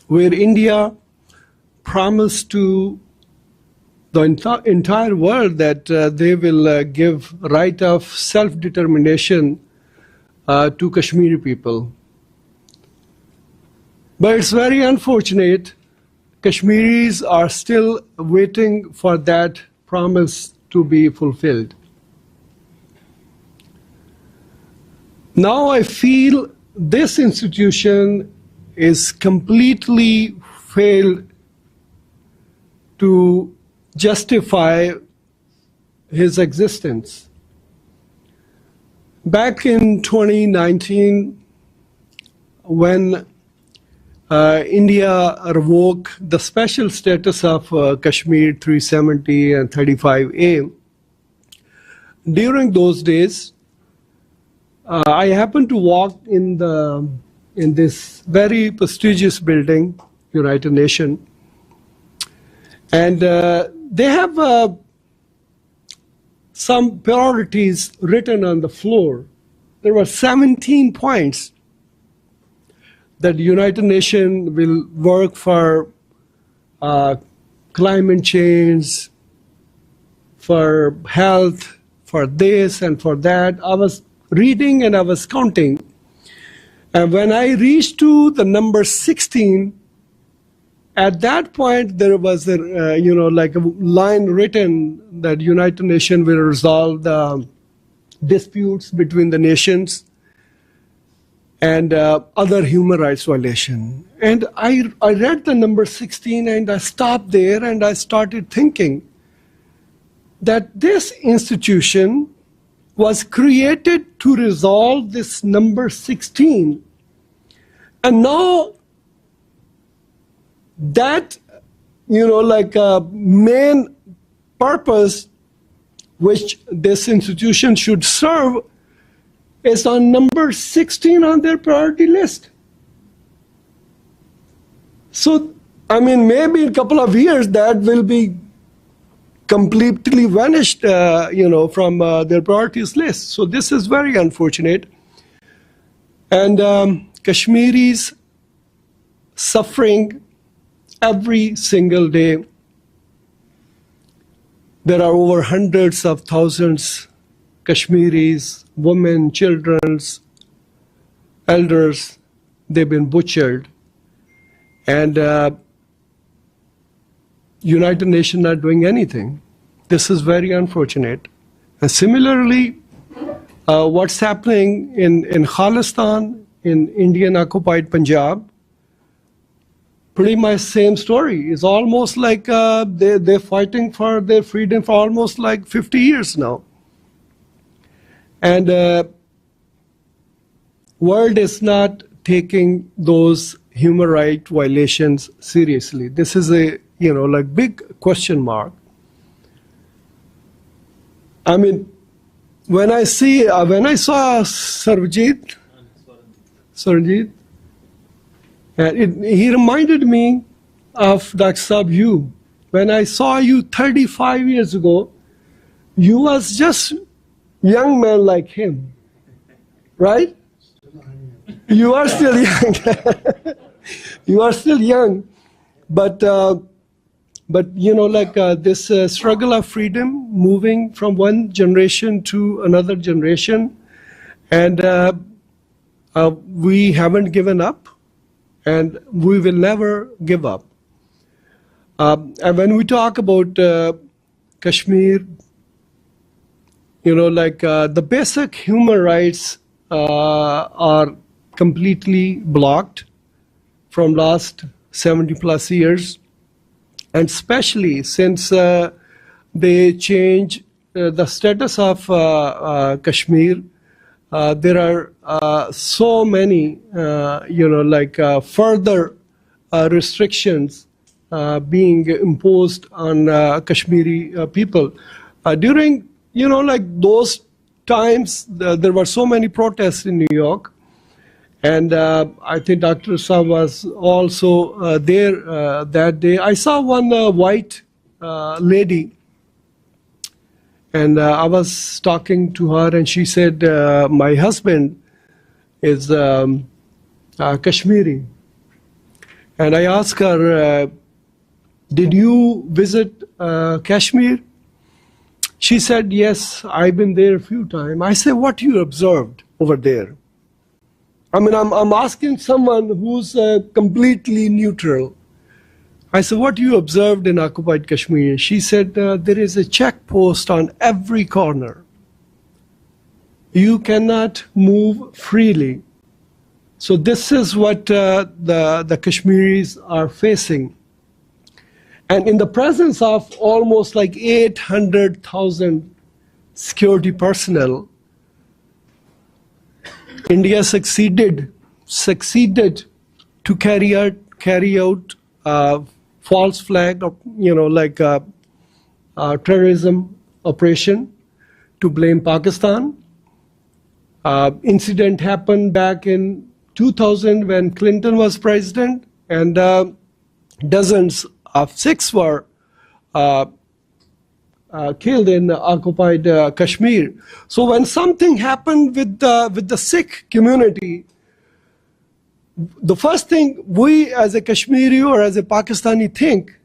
where India promised to the entire world that they will give right of self-determination to Kashmiri people. But it's very unfortunate, Kashmiris are still waiting for that promise to be fulfilled. Now I feel this institution is completely failed to justify his existence. Back in 2019, when India revoked the special status of Kashmir 370 and 35A, during those days, I happened to walk in this very prestigious building, United Nations, and they have some priorities written on the floor. There were 17 points that the United Nations will work for climate change, for health, for this and for that. I was reading and I was counting. And when I reached to the number 16, at that point there was a line written that United Nations will resolve the disputes between the nations and other human rights violation. And I read the number 16 and I stopped there and I started thinking that this institution was created to resolve this number 16 And now that, main purpose which this institution should serve is on number 16 on their priority list. So, maybe in a couple of years that will be completely vanished, from their priorities list. So this is very unfortunate. And Kashmiris suffering every single day. There are over hundreds of thousands Kashmiris, women, children, elders, they've been butchered. And United Nations not doing anything. This is very unfortunate. And similarly, what's happening in Khalistan, in Indian occupied Punjab, pretty much same story. It's almost like they're fighting for their freedom for almost like 50 years now. And world is not taking those human rights violations seriously. This is a big question mark. When I saw Sarvjit, he reminded me of Dr. Sahab, you. When I saw you 35 years ago, you was just young man like him, right? You are still young. You are still young, but this struggle of freedom, moving from one generation to another generation, and we haven't given up, and we will never give up. And when we talk about Kashmir, the basic human rights are completely blocked from last 70 plus years. And especially since they changed the status of Kashmir, there are so many, further restrictions being imposed on Kashmiri people. During, those times, there were so many protests in New York. And I think Dr. Saab was also there that day. I saw one white lady, and I was talking to her, and she said, my husband is Kashmiri. And I asked her, did you visit Kashmir? She said, yes, I've been there a few times. I said, what you observed over there? I'm asking someone who's completely neutral. I said, what you observed in occupied Kashmir? She said, there is a check post on every corner. You cannot move freely. So this is what the Kashmiris are facing. And in the presence of almost like 800,000 security personnel, India succeeded to carry out false flag, terrorism operation to blame Pakistan. Incident happened back in 2000 when Clinton was president, and dozens of Sikhs were killed in occupied Kashmir. So when something happened with the Sikh community, the first thing we as a Kashmiri or as a Pakistani think,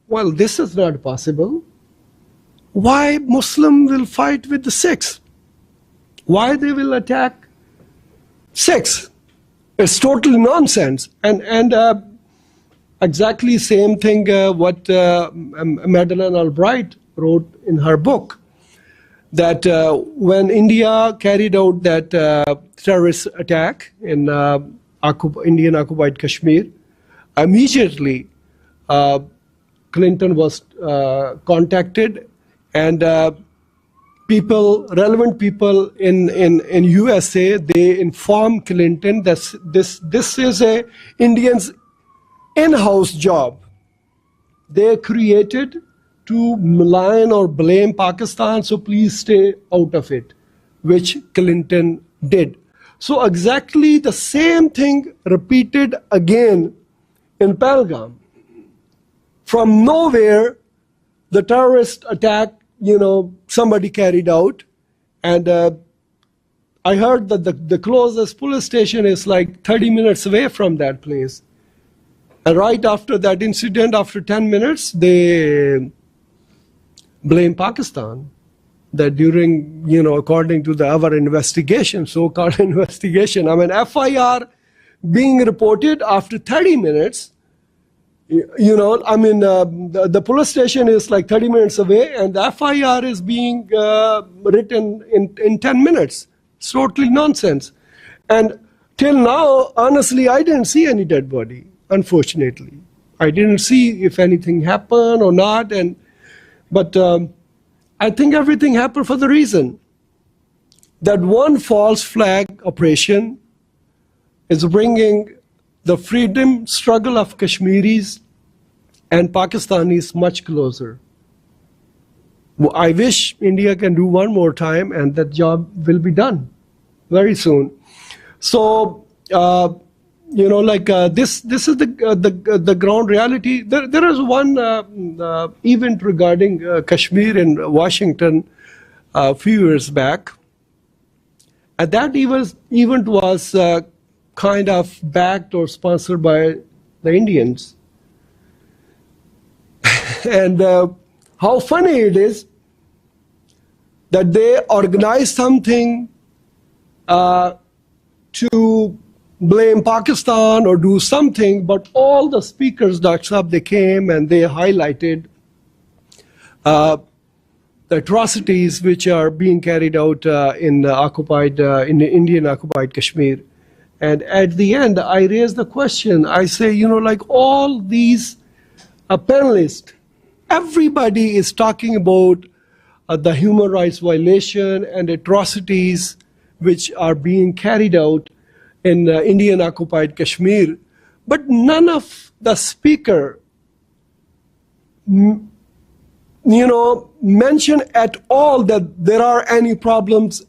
well, this is not possible. Why Muslim will fight with the Sikhs? Why they will attack Sikhs? It's totally nonsense. And exactly same thing what Madeleine Albright wrote in her book, that when India carried out that terrorist attack in Indian occupied Kashmir, immediately Clinton was contacted, and people, relevant people in USA, they informed Clinton that this is a Indians' in-house job. They created to malign or blame Pakistan, so please stay out of it, which Clinton did. So exactly the same thing repeated again in Pahalgam. From nowhere, the terrorist attack, somebody carried out. And I heard that the closest police station is like 30 minutes away from that place. And right after that incident, after 10 minutes, they blame Pakistan. That during, according to our investigation, so-called investigation, FIR being reported after 30 minutes, the police station is like 30 minutes away and the FIR is being written in 10 minutes. It's totally nonsense. And till now, honestly, I didn't see any dead body, unfortunately. I didn't see if anything happened or not. But I think everything happened for the reason that one false flag operation is bringing the freedom struggle of Kashmiris and Pakistanis much closer. I wish India can do one more time and that job will be done very soon. So, this is the ground reality. There is one event regarding Kashmir in Washington a few years back. And that event was kind of backed or sponsored by the Indians. And how funny it is that they organized something to blame Pakistan or do something, but all the speakers, Dr. Saab, they came and they highlighted the atrocities which are being carried out in the Indian occupied Kashmir. And at the end, I raised the question, I say, all these panelists, everybody is talking about the human rights violation and atrocities which are being carried out in Indian occupied Kashmir, but none of the speaker mention at all that there are any problems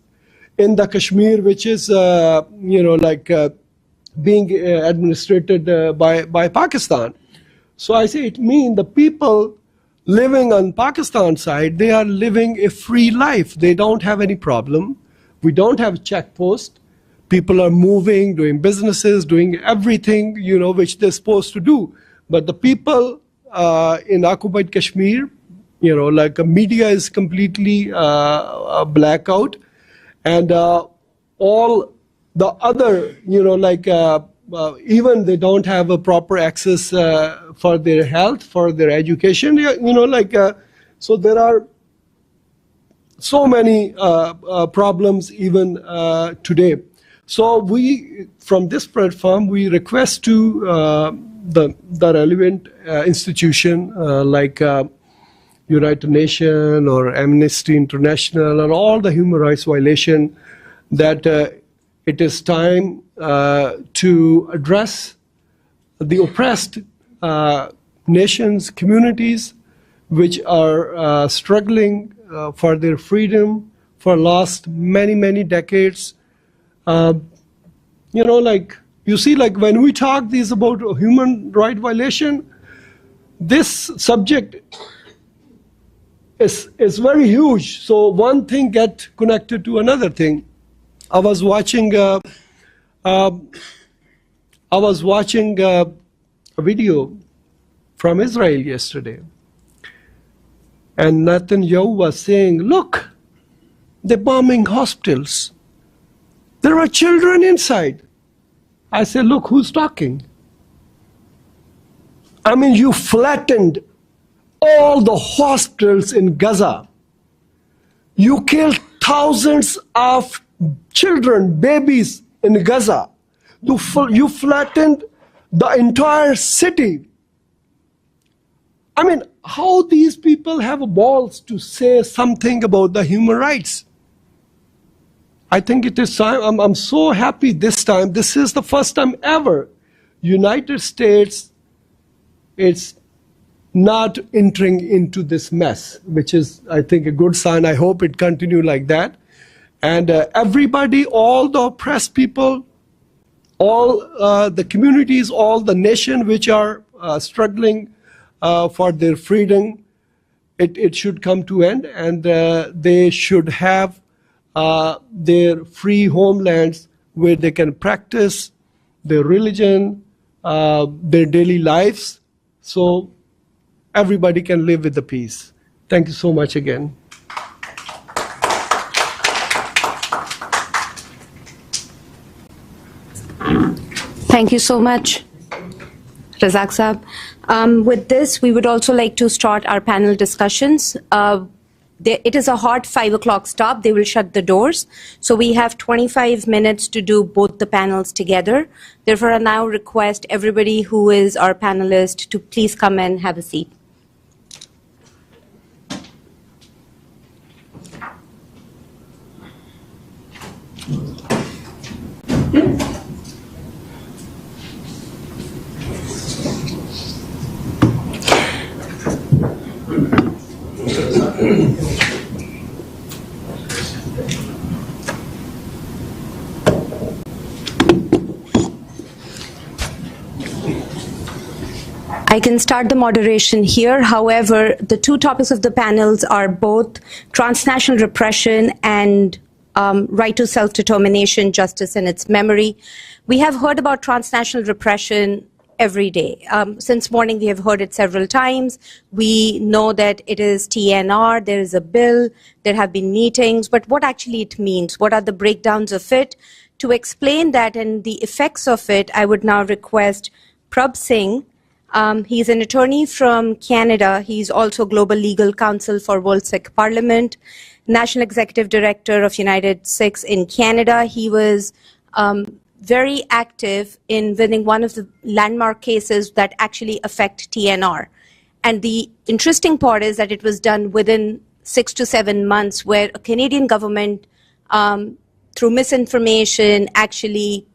in the Kashmir which is being administrated by Pakistan. So I say it means the people living on Pakistan side, they are living a free life. They don't have any problem. We don't have a checkpost. People are moving, doing businesses, doing everything, which they're supposed to do. But the people in occupied Kashmir, media is completely blackout. And all the other, even they don't have a proper access for their health, for their education, so there are so many problems even today. So we, from this platform, we request to the relevant institution like United Nation or Amnesty International and all the human rights violation that it is time to address the oppressed nations, communities which are struggling for their freedom for last many, many decades. You see, when we talk these about human right violation, this subject is very huge. So one thing get connected to another thing. I was watching a video from Israel yesterday, and Netanyahu was saying, "Look, they're bombing hospitals. There are children inside." I said, "Look, who's talking?" I mean, you flattened all the hospitals in Gaza. You killed thousands of children, babies in Gaza. You flattened the entire city. I mean, how these people have balls to say something about the human rights. I think it is time. I'm so happy this time. This is the first time ever United States is not entering into this mess, which is, I think, a good sign. I hope it continue like that. And everybody, all the oppressed people, all the communities, all the nation which are struggling for their freedom, it should come to end, and they should have their free homelands where they can practice their religion, their daily lives, so everybody can live with the peace. Thank you so much again. Thank you so much, Razak Saab. With this, we would also like to start our panel discussions. It is a hard 5 o'clock stop. They will shut the doors. So we have 25 minutes to do both the panels together. Therefore, I now request everybody who is our panelist to please come and have a seat. I can start the moderation here. However, the two topics of the panels are both transnational repression and right to self-determination, justice and its memory. We have heard about transnational repression every day. Since morning, we have heard it several times. We know that it is TNR, there is a bill, there have been meetings, but what actually it means, what are the breakdowns of it? To explain that and the effects of it, I would now request Prabh Singh. He's an attorney from Canada. He's also Global Legal Counsel for World Sikh Parliament, National Executive Director of United Sikhs in Canada. He was very active in winning one of the landmark cases that actually affect TNR. And the interesting part is that it was done within 6 to 7 months, where a Canadian government, through misinformation, actually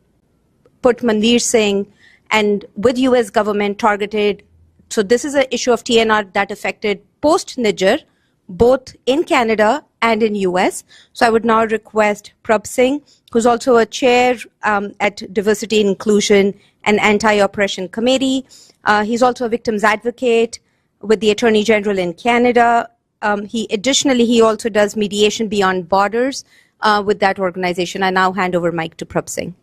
put Mandir Singh and with US government targeted. So this is an issue of TNR that affected post-Niger, both in Canada and in US. So I would now request Prabh Singh, who's also a chair at Diversity, Inclusion and Anti-Oppression Committee. He's also a victims advocate with the Attorney General in Canada. He also does mediation beyond borders with that organization. I now hand over mic to Prabh Singh.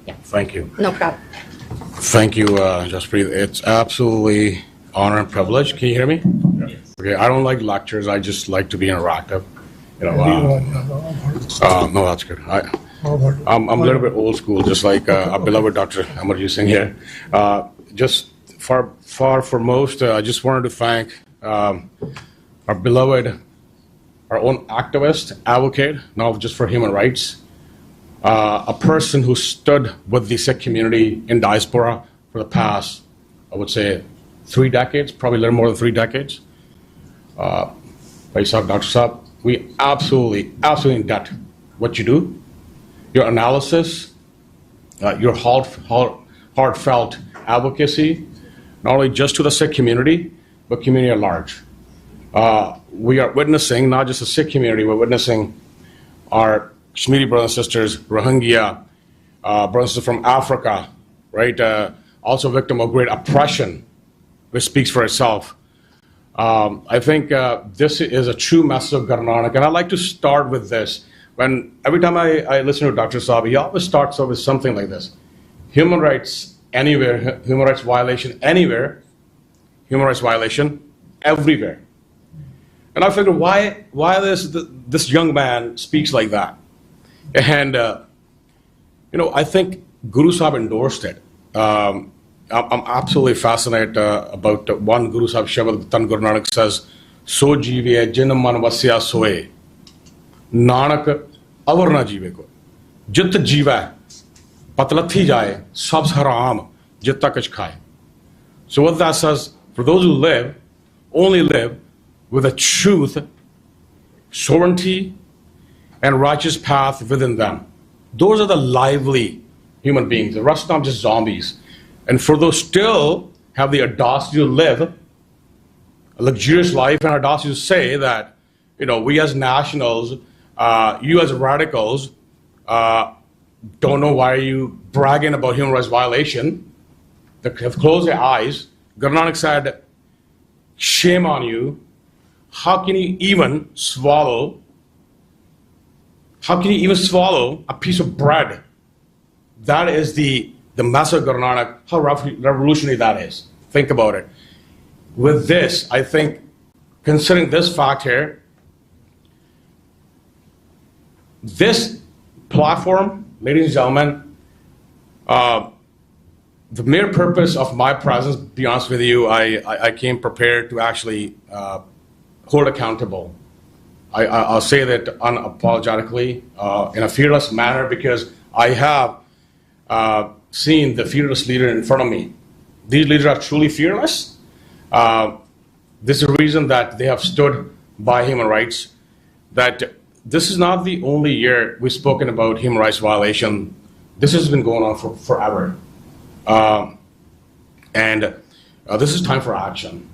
Yeah. Thank you. No problem. Thank you, Jaspreet. It's absolutely honor and privilege. Can you hear me? Yes. Okay. I don't like lectures. I just like to be interactive. You know. No, that's good. I'm a little bit old school, just like our beloved Dr. Amarjit Singh here. Just far foremost, I just wanted to thank our beloved, our own activist, advocate, not just for human rights. A person who stood with the Sikh community in diaspora for the past, I would say, 3 decades, probably a little more than 3 decades. Dr. Saab, we absolutely in debt what you do, your analysis, your heartfelt advocacy, not only just to the Sikh community, but community at large. We are witnessing, not just the Sikh community, we're witnessing our Kashmiri brothers and sisters, Rohingya, brothers and sisters from Africa, right? Also a victim of great oppression, which speaks for itself. I think this is a true message of Guru Nanak, and I'd like to start with this. Every time I listen to Dr. Saab, he always starts off with something like this: human rights anywhere, human rights violation anywhere, human rights violation everywhere. And I figured, why this young man speaks like that? And, I think Guru Sahib endorsed it. I'm absolutely fascinated about one Guru Sahib Shabad, Tan Guru Nanak says, So jive jin man vasya soe. Nanak अवर ना जीवे को जित जीवै पतलथी जाए सब हराम जित कुछ खाए. So what that says, for those who live, only live with a truth, sovereignty, and righteous path within them. Those are the lively human beings. The rest of them are just zombies. And for those still have the audacity to live a luxurious life and audacity to say that, you know, we as nationals, you as radicals, don't know why you bragging about human rights violation. They have closed their eyes. Guru Nanak said, shame on you. How can you even swallow? How can you even swallow a piece of bread? That is the message of Guru Nanak, how revolutionary that is. Think about it. With this, I think, considering this fact here, this platform, ladies and gentlemen, the mere purpose of my presence, to be honest with you, I came prepared to actually hold accountable. I'll say that unapologetically, in a fearless manner, because I have seen the fearless leader in front of me. These leaders are truly fearless. This is the reason that they have stood by human rights, that this is not the only year we've spoken about human rights violation. This has been going on for forever. And this is time for action.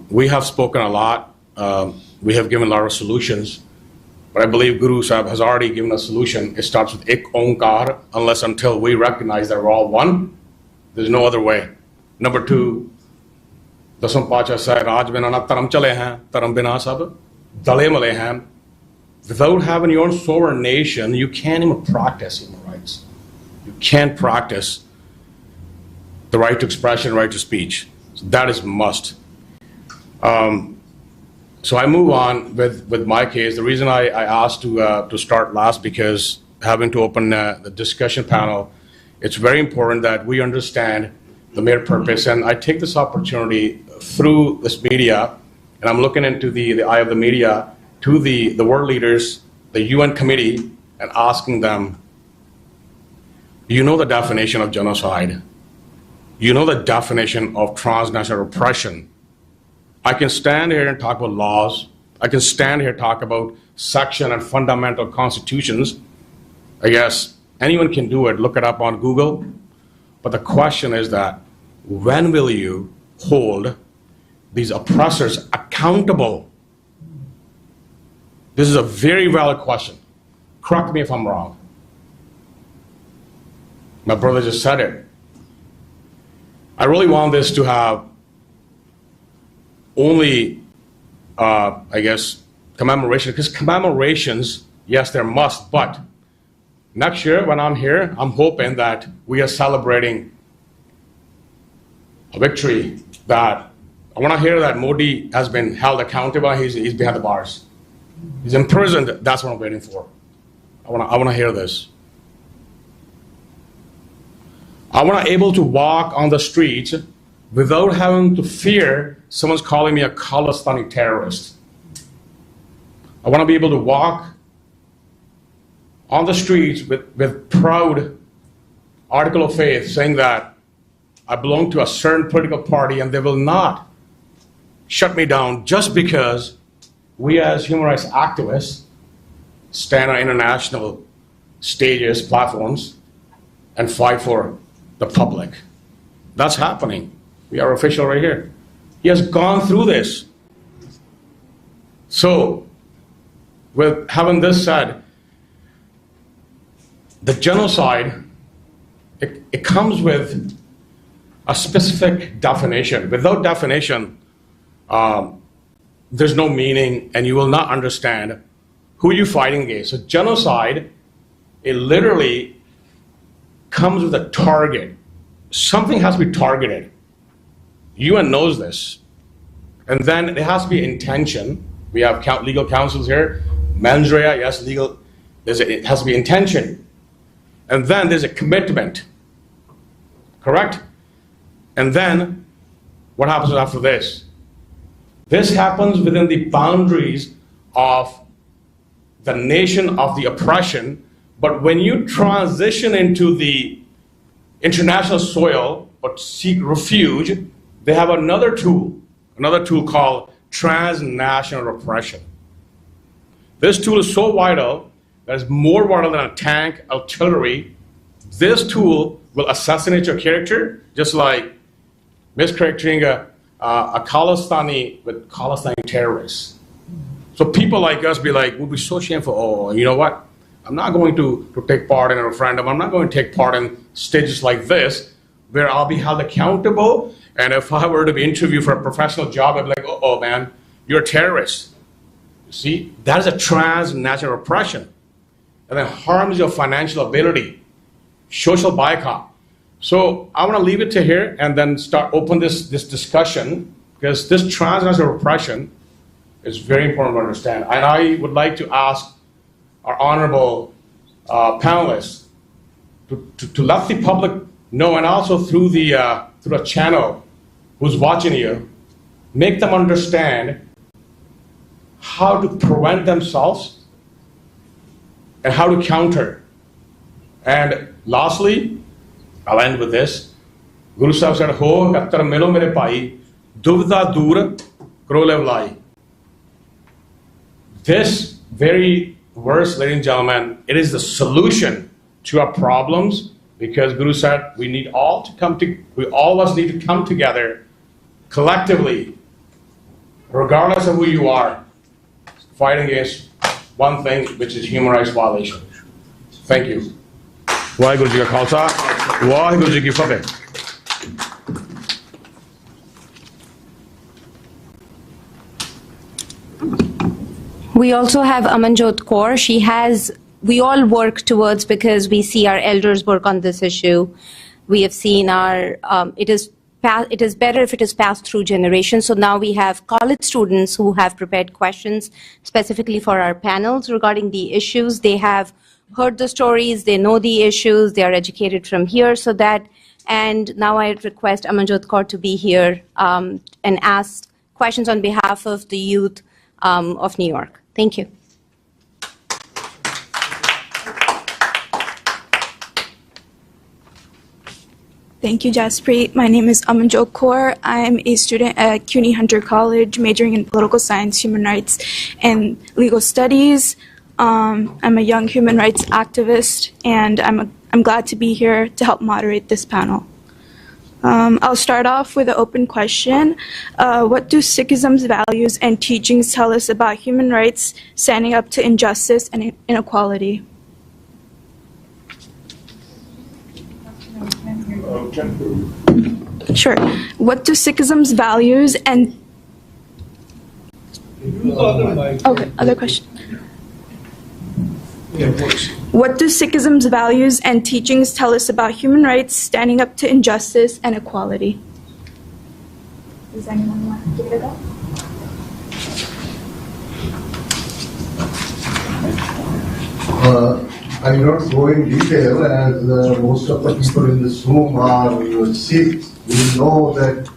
We have spoken a lot. We have given a lot of solutions. But I believe Guru Sahib has already given a solution. It starts with Ik Onkar, unless until we recognize that we're all one. There's no other way. Number two, Dasam Pacha said, Raj bina na taram chale hain, taram bina sab dale male hain. Without having your own sovereign nation, you can't even practice human rights. You can't practice the right to expression, right to speech. So that is must. So I move on with my case. The reason I asked to start last, because having to open the discussion panel, it's very important that we understand the mere purpose. And I take this opportunity through this media, and I'm looking into the eye of the media to the world leaders, the UN committee, and asking them, you know the definition of genocide. You know the definition of transnational oppression. I can stand here and talk about laws. I can stand here and talk about section and fundamental constitutions. I guess anyone can do it. Look it up on Google. But the question is that, when will you hold these oppressors accountable? This is a very valid question. Correct me if I'm wrong. My brother just said it. I really want this to have only, I guess, commemoration, because commemorations, yes, there must, but next year when I'm here, I'm hoping that we are celebrating a victory, that I want to hear that Modi has been held accountable, he's behind the bars. He's imprisoned, that's what I'm waiting for. I want to hear this. I want to be able to walk on the streets without having to fear someone's calling me a Khalistani terrorist. I want to be able to walk on the streets with proud article of faith saying that I belong to a certain political party and they will not shut me down just because we as human rights activists stand on international stages, platforms, and fight for the public. That's happening. We are official right here. He has gone through this. So, with having this said, the genocide, it comes with a specific definition. Without definition, there's no meaning and you will not understand who you're fighting against. So genocide, it literally comes with a target. Something has to be targeted. UN knows this. And then it has to be intention. We have legal counsels here. Mens rea, yes, legal. It has to be intention. And then there's a commitment. Correct? And then what happens after this? This happens within the boundaries of the nation of the oppression, but when you transition into the international soil or seek refuge, they have another tool called transnational repression. This tool is so vital that it's more vital than a tank, artillery. This tool will assassinate your character, just like mischaracterizing a Khalistani with Khalistani terrorists. So people like us would be so shameful. Oh, you know what? I'm not going to take part in a referendum. I'm not going to take part in stages like this, where I'll be held accountable. And if I were to be interviewed for a professional job, I'd be like, oh man, you're a terrorist. You see, that is a transnational repression. And then harms your financial ability, social boycott. So I want to leave it to here and then open this discussion, because this transnational repression is very important to understand. And I would like to ask our honorable panelists to let the public know, and also through a channel who's watching you, make them understand how to prevent themselves and how to counter. And lastly, I'll end with this. Guru Sahib said, "Ho kattar milo mere bhai, duvda dur karo levlai." This very verse, ladies and gentlemen, it is the solution to our problems, because Guru said we all of us need to come together collectively, regardless of who you are, fighting against one thing, which is human rights violation. Thank you. Waheguru Ji Ka Khalsa, Waheguru Ji Ki Fateh. We also have Amanjot Kaur. We all work towards, because we see our elders work on this issue. We have seen it is better if it is passed through generations. So now we have college students who have prepared questions specifically for our panels regarding the issues. They have heard the stories, they know the issues, they are educated from here. And now I request Amanjot Kaur to be here and ask questions on behalf of the youth of New York. Thank you. Thank you, Jaspreet. My name is Amanjot Kaur. I'm a student at CUNY Hunter College, majoring in political science, human rights, and legal studies. I'm a young human rights activist, and I'm glad to be here to help moderate this panel. I'll start off with an open question. What do Sikhism's values and teachings tell us about human rights, standing up to injustice and inequality? Sure. What do Sikhism's values and... Okay, other question. What do Sikhism's values and teachings tell us about human rights, standing up to injustice and equality? Does anyone want to give it a go? I will not go in detail, as most of the people in this room are Sikhs. We know that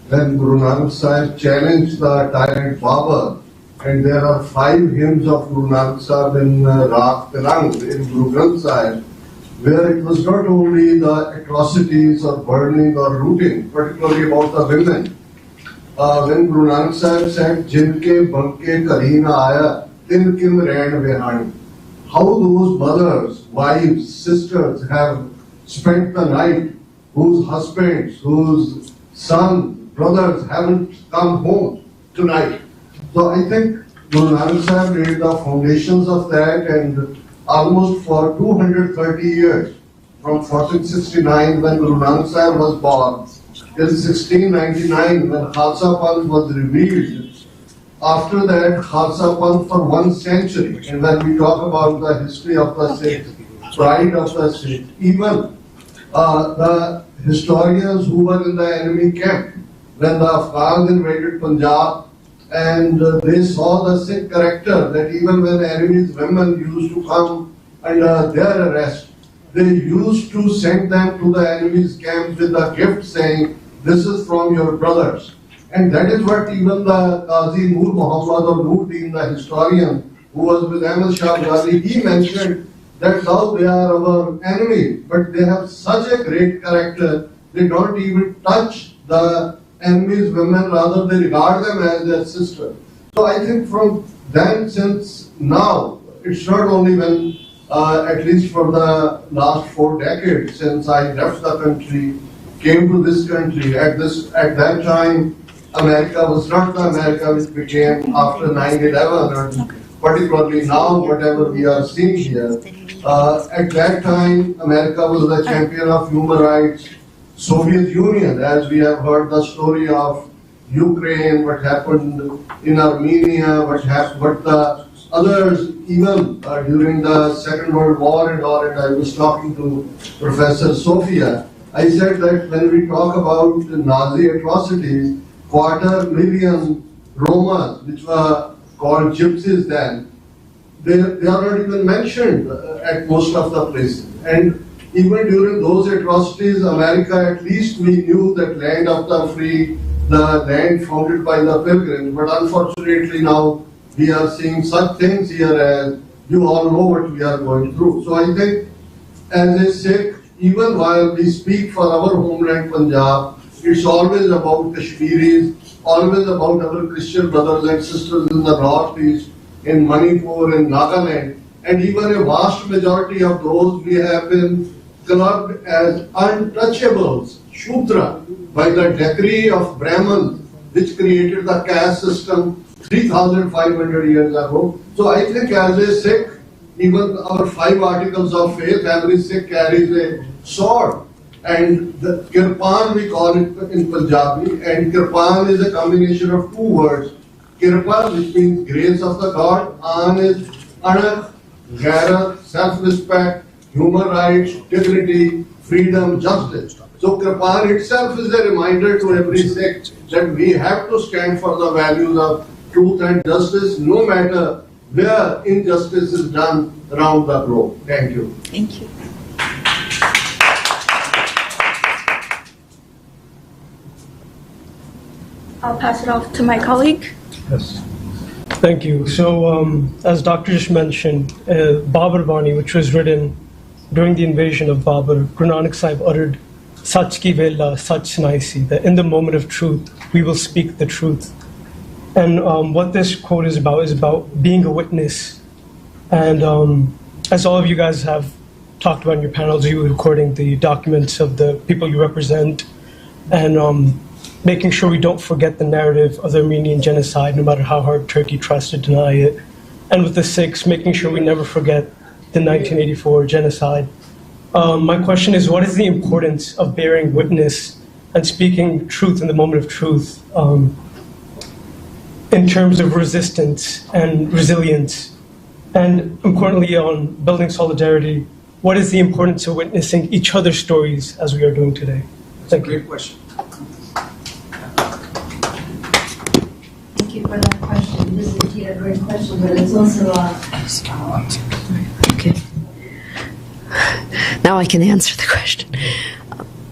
when Guru Nanak Sahib challenged the tyrant Babur, and there are 5 hymns of Guru Nanak Sahib in Raag Tirang, in Guru Granth Sahib, where it was not only the atrocities or burning or looting, particularly about the women. When Guru Nanak Sahib said, "Jinke banke kari na aaya, tin kim rain vihani," how those mothers, wives, sisters have spent the night, whose husbands, whose sons, brothers haven't come home tonight. So I think Guru Nanak Sahib laid the foundations of that, and almost for 230 years, from 1469 when Guru Nanak Sahib was born, till 1699 when Khalsa Panth was revealed. After that, Khalsa Panth for 1 century, and when we talk about the history of the Sikhs, pride of the Sikhs, even the historians who were in the enemy camp, when the Afghans invaded Punjab, and they saw the Sikh character, that even when enemies' women used to come under their arrest, they used to send them to the enemy's camp with a gift saying, "This is from your brothers." And that is what even the Qazi Nur Muhammad or Nuruddin, the historian, who was with Ahmed Shah Ghazali, he mentioned that though they are our enemy, but they have such a great character, they don't even touch the enemy's women, rather they regard them as their sister. So I think from then since now, it's not only when, at least for the last 4 decades since I left the country, came to this country, at that time, America was not the America which became after 9/11, and particularly now, whatever we are seeing here. At that time, America was the champion of human rights. Soviet Union, as we have heard the story of Ukraine, what happened in Armenia, what the others, even during the Second World War and all, and I was talking to Professor Sophia, I said that when we talk about the Nazi atrocities, 250,000 Romas, which were called gypsies then, they are not even mentioned at most of the places. And even during those atrocities, America, at least we knew that land of the free, the land founded by the pilgrims. But unfortunately now we are seeing such things here, as you all know what we are going through. So I think as a Sikh, even while we speak for our homeland Punjab, it's always about Kashmiris, always about our Christian brothers and sisters in the northeast, in Manipur, in Nagaland, and even a vast majority of those we have been clubbed as untouchables, Shudra, by the decree of Brahman, which created the caste system 3,500 years ago. So I think as a Sikh, even our 5 articles of faith, every Sikh carries a sword. And the kirpan, we call it in Punjabi, and kirpan is a combination of 2 words. Kirpa, which means grace of the God, An is anak, gairat, self-respect, human rights, dignity, freedom, justice. So kirpan itself is a reminder to every Sikh that we have to stand for the values of truth and justice, no matter where injustice is done around the globe. Thank you. Thank you. I'll pass it off to my colleague. Yes. Thank you. So, as Dr. just mentioned, Babur Bani, which was written during the invasion of Babur, Guru Nanak Sahib uttered, Sach ki vela, sach sunaisi, that in the moment of truth, we will speak the truth. And what this quote is about being a witness. And as all of you guys have talked about in your panels, you were recording the documents of the people you represent, and making sure we don't forget the narrative of the Armenian genocide, no matter how hard Turkey tries to deny it. And with the Sikhs, making sure we never forget the 1984 genocide. My question is, what is the importance of bearing witness and speaking truth in the moment of truth in terms of resistance and resilience? And importantly, on building solidarity, what is the importance of witnessing each other's stories as we are doing today? Thank you. Great question. Thank you for that question. This is indeed a great question, but it's also Okay. Now I can answer the question.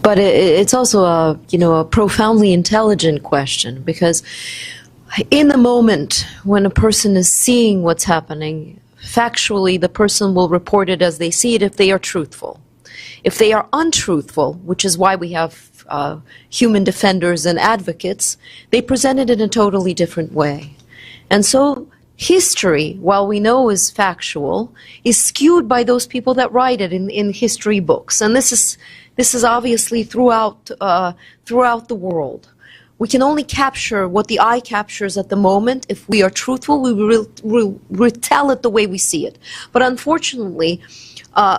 But it's also a profoundly intelligent question, because in the moment when a person is seeing what's happening, factually the person will report it as they see it if they are truthful. If they are untruthful, which is why we have human defenders and advocates, they present it in a totally different way. And so history, while we know is factual, is skewed by those people that write it in history books. And this is obviously throughout the world. We can only capture what the eye captures at the moment. If we are truthful, we will retell it the way we see it. But unfortunately,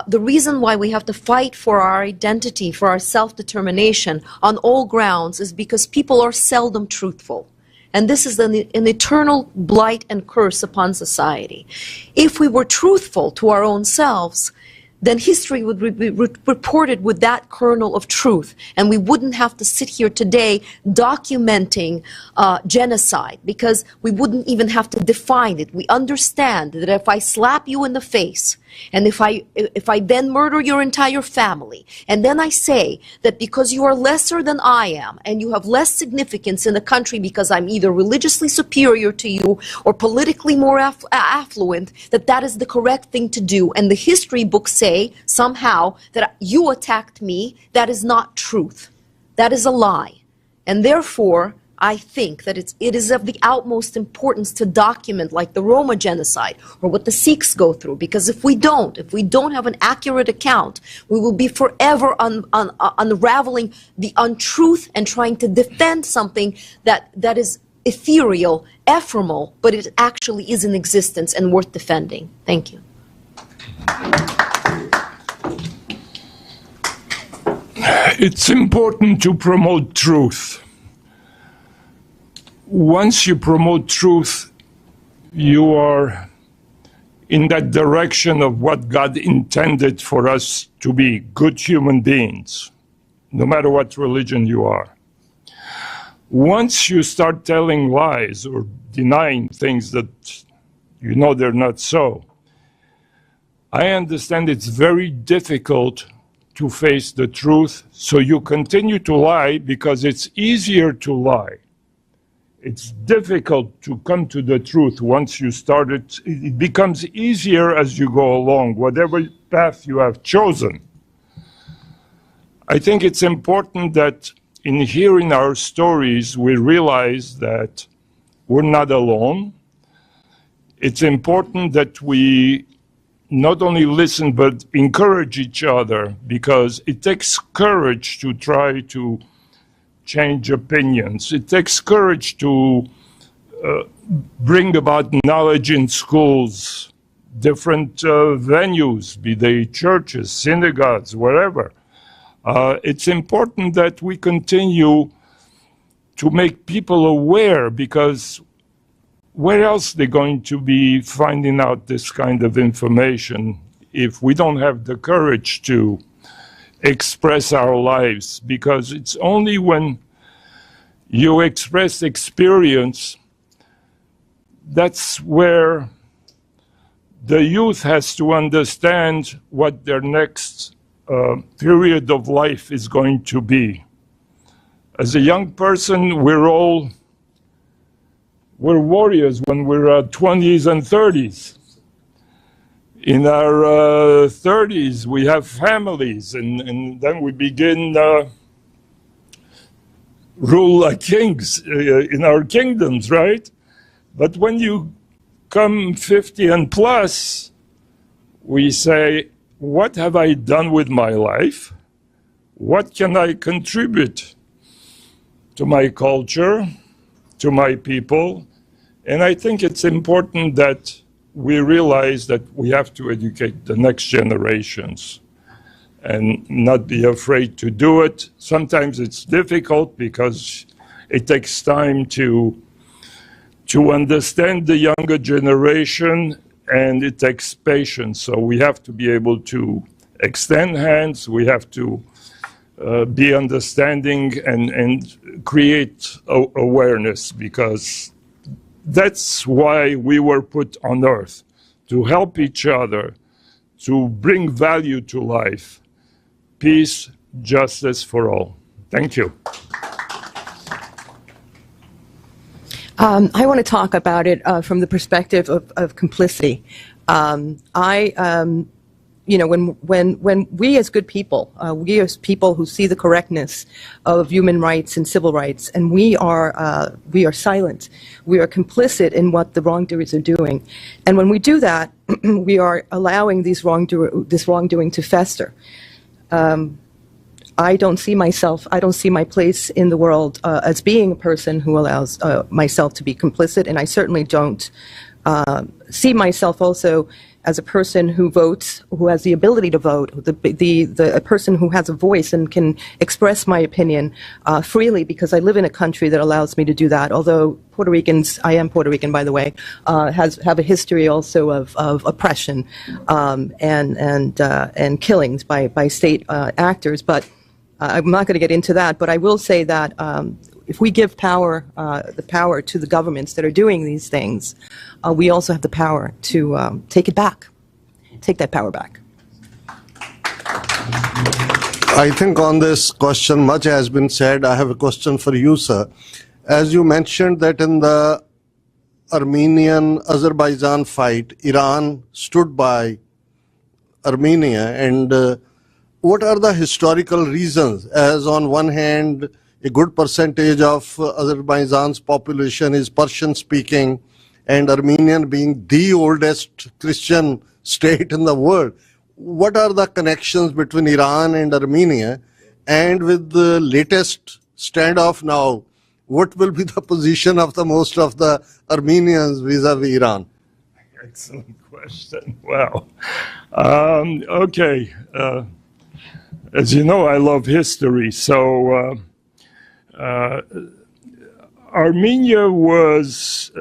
the reason why we have to fight for our identity, for our self-determination on all grounds, is because people are seldom truthful. And this is an eternal blight and curse upon society. If we were truthful to our own selves, then history would be reported with that kernel of truth, and we wouldn't have to sit here today documenting genocide, because we wouldn't even have to define it. We understand that if I slap you in the face And if I then murder your entire family, and then I say that because you are lesser than I am, and you have less significance in the country because I'm either religiously superior to you or politically more affluent, that is the correct thing to do, and the history books say somehow that you attacked me, that is not truth. That is a lie. And therefore, I think that it is of the utmost importance to document, like the Roma genocide or what the Sikhs go through, because if we don't have an accurate account, we will be forever unraveling the untruth and trying to defend something that is ethereal, ephemeral, but it actually is in existence and worth defending. Thank you. It's important to promote truth. Once you promote truth, you are in that direction of what God intended for us to be, good human beings, no matter what religion you are. Once you start telling lies or denying things that you know they're not so, I understand it's very difficult to face the truth, so you continue to lie because it's easier to lie. It's difficult to come to the truth once you start it. It becomes easier as you go along, whatever path you have chosen. I think it's important that in hearing our stories, we realize that we're not alone. It's important that we not only listen, but encourage each other, because it takes courage to try to change opinions. It takes courage to bring about knowledge in schools, different venues, be they churches, synagogues, wherever. It's important that we continue to make people aware, because where else are they going to be finding out this kind of information if we don't have the courage to express our lives? Because it's only when you express experience, that's where the youth has to understand what their next period of life is going to be. As a young person, we're warriors when we're 20s and 30s. In our 30s, we have families, and then we begin rule like kings in our kingdoms, right? But when you come 50 and plus, we say, what have I done with my life? What can I contribute to my culture, to my people? And I think it's important that we realize that we have to educate the next generations and not be afraid to do it. Sometimes it's difficult because it takes time to understand the younger generation, and it takes patience. So we have to be able to extend hands, we have to be understanding and create awareness, because that's why we were put on earth, to help each other, to bring value to life, peace, justice for all. Thank you. I want to talk about it from the perspective of complicity. You know, when we as good people, we as people who see the correctness of human rights and civil rights, and we are silent, we are complicit in what the wrongdoers are doing, and when we do that, we are allowing this wrongdoing to fester. I don't see my place in the world as being a person who allows myself to be complicit, and I certainly don't see myself also as a person who votes, who has the ability to vote, a person who has a voice and can express my opinion freely, because I live in a country that allows me to do that. Although Puerto Ricans, I am Puerto Rican by the way, have a history also of oppression and killings by state actors. But I'm not going to get into that. But I will say that if we give the power to the governments that are doing these things, we also have the power to take it back. take that power back. I think on this question, much has been said. I have a question for you, sir. As you mentioned that in the Armenian-Azerbaijan fight, Iran stood by Armenia, and what are the historical reasons? As on one hand, a good percentage of Azerbaijan's population is Persian-speaking, and Armenian being the oldest Christian state in the world. What are the connections between Iran and Armenia? And with the latest standoff now, what will be the position of the most of the Armenians vis-a-vis Iran? Excellent question. Wow. Okay. As you know, I love history. So Armenia was,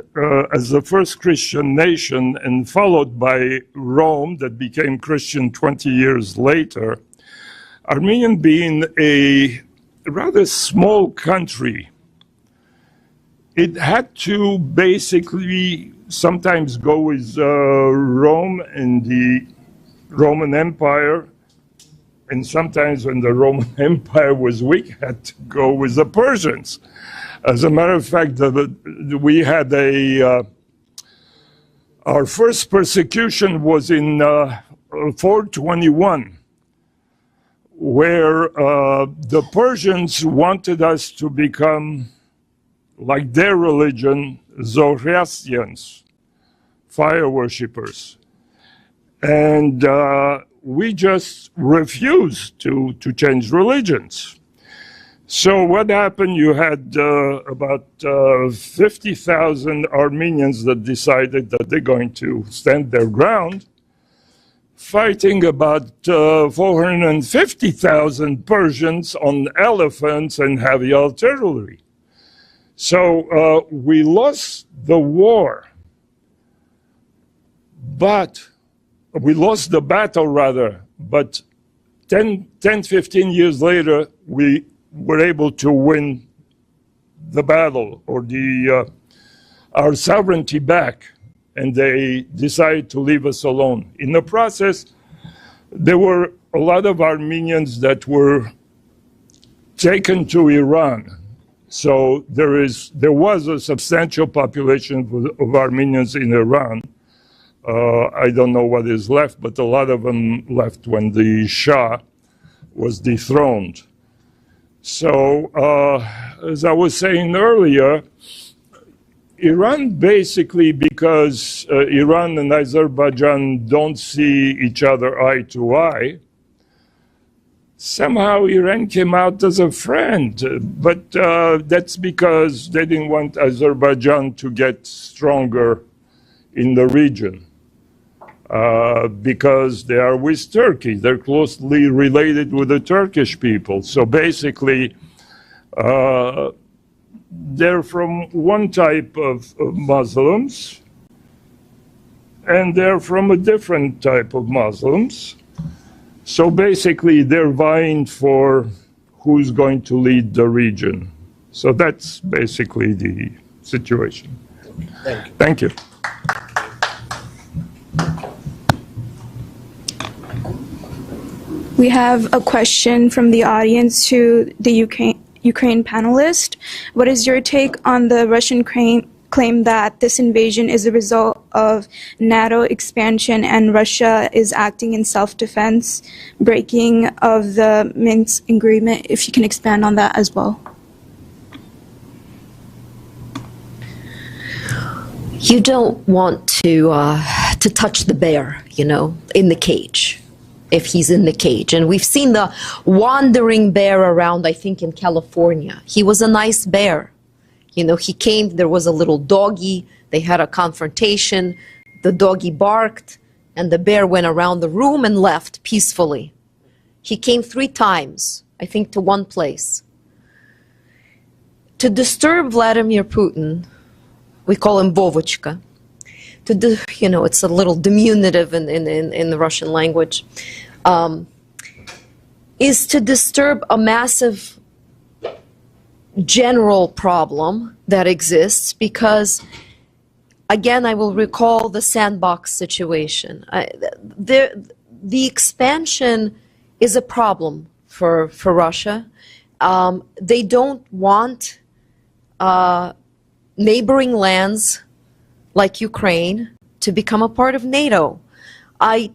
as the first Christian nation, and followed by Rome, that became Christian 20 years later, Armenian being a rather small country, it had to basically sometimes go with Rome and the Roman Empire, and sometimes when the Roman Empire was weak, had to go with the Persians. As a matter of fact, we had our first persecution was in 421, where the Persians wanted us to become, like their religion, Zoroastrians, fire worshippers. And we just refused to change religions. So what happened, you had about 50,000 Armenians that decided that they're going to stand their ground, fighting about 450,000 Persians on elephants and heavy artillery. So we lost the war, but we lost the battle rather, but 10, 15 years later, we were able to win the battle, or our sovereignty back, and they decided to leave us alone. In the process, there were a lot of Armenians that were taken to Iran. So there was a substantial population of Armenians in Iran. I don't know what is left, but a lot of them left when the Shah was dethroned. So, as I was saying earlier, Iran basically, because Iran and Azerbaijan don't see each other eye to eye, somehow Iran came out as a friend. But that's because they didn't want Azerbaijan to get stronger in the region. Because they are with Turkey. They're closely related with the Turkish people. So basically, they're from one type of Muslims, and they're from a different type of Muslims. So basically, they're vying for who's going to lead the region. So that's basically the situation. Thank you. Thank you. We have a question from the audience to the Ukraine panelist. What is your take on the Russian claim that this invasion is a result of NATO expansion and Russia is acting in self-defense, breaking of the Minsk agreement? If you can expand on that as well. You don't want to touch the bear, in the cage, if he's in the cage. And we've seen the wandering bear around, I think, in California. He was a nice bear. He came, there was a little doggy, they had a confrontation, the doggy barked, and the bear went around the room and left peacefully. He came 3 times, I think, to one place. To disturb Vladimir Putin, we call him Vovochka. It's a little diminutive in the Russian language, is to disturb a massive general problem that exists, because again, I will recall the sandbox situation. The expansion is a problem for Russia. They don't want neighboring lands like Ukraine to become a part of NATO. I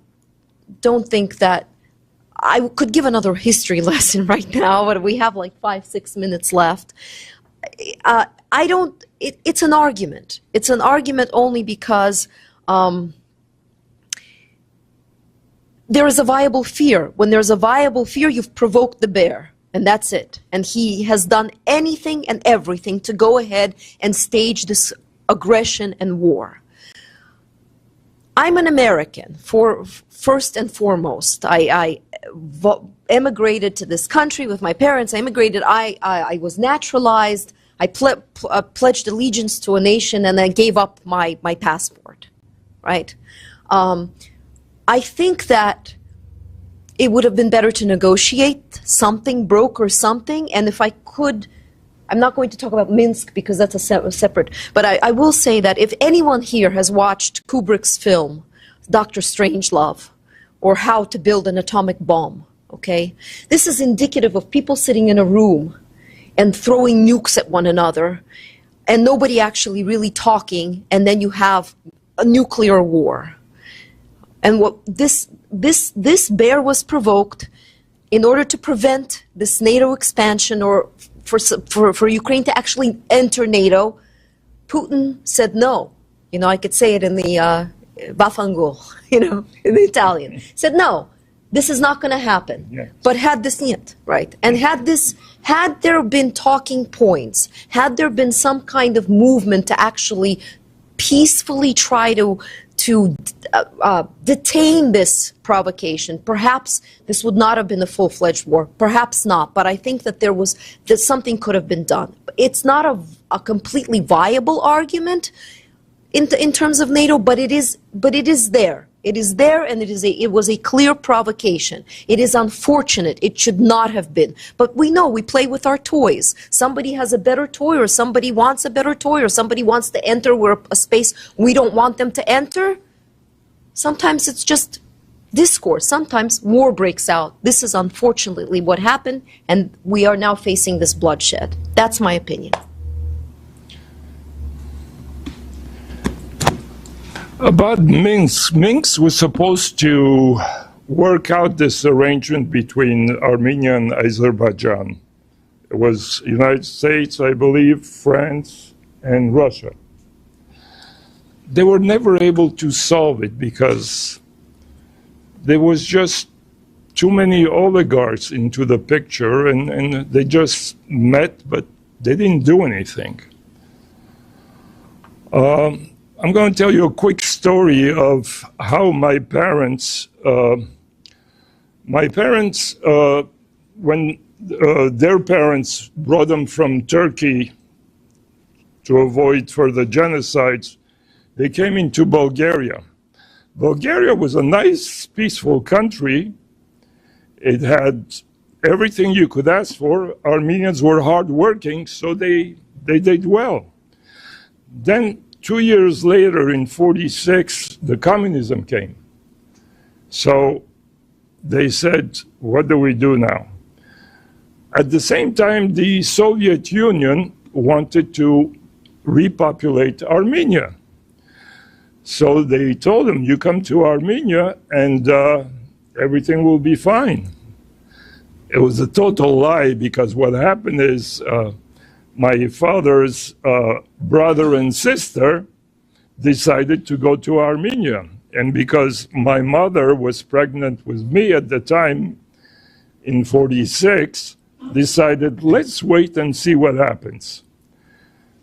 don't think that I could give another history lesson right now, but we have like 5-6 minutes left. It's an argument. It's an argument only because there is a viable fear. When there's a viable fear, you've provoked the bear, and that's it. And he has done anything and everything to go ahead and stage this aggression and war. I'm an American, first and foremost. I emigrated to this country with my parents. I immigrated. I was naturalized. I pledged allegiance to a nation, and I gave up my passport, right? I think that it would have been better to negotiate something, broker something, and if I could, I'm not going to talk about Minsk because that's a separate, but I will say that if anyone here has watched Kubrick's film, Dr. Strangelove, or How to Build an Atomic Bomb, okay? This is indicative of people sitting in a room and throwing nukes at one another, and nobody actually really talking, and then you have a nuclear war. And what this bear was provoked in order to prevent this NATO expansion, or for Ukraine to actually enter NATO. Putin said no. You know, I could say it in the Vafangul, you know, in the Italian. Said no, this is not going to happen. Yeah. But had this niet, right? And had there been talking points, had there been some kind of movement to actually peacefully try to detain this provocation, perhaps this would not have been a full-fledged war. Perhaps not. But I think that that something could have been done. It's not a completely viable argument in terms of NATO, but it is there. It is there, and it was a clear provocation. It is unfortunate. It should not have been. But we know, we play with our toys. Somebody has a better toy, or somebody wants a better toy, or somebody wants to enter a space we don't want them to enter. Sometimes it's just discourse. Sometimes war breaks out. This is unfortunately what happened, and we are now facing this bloodshed. That's my opinion. About Minsk. Minsk was supposed to work out this arrangement between Armenia and Azerbaijan. It was United States, I believe, France, and Russia. They were never able to solve it because there was just too many oligarchs into the picture, and they just met, but they didn't do anything. I'm going to tell you a quick story of how my parents, when their parents brought them from Turkey to avoid further genocides, they came into Bulgaria. Bulgaria was a nice, peaceful country. It had everything you could ask for. Armenians were hardworking, so they did well. Then 2 years later, in '46, the communism came. So they said, what do we do now? At the same time, the Soviet Union wanted to repopulate Armenia. So they told them, you come to Armenia and everything will be fine. It was a total lie, because what happened is my father's brother and sister decided to go to Armenia. And because my mother was pregnant with me at the time, in '46, decided, let's wait and see what happens.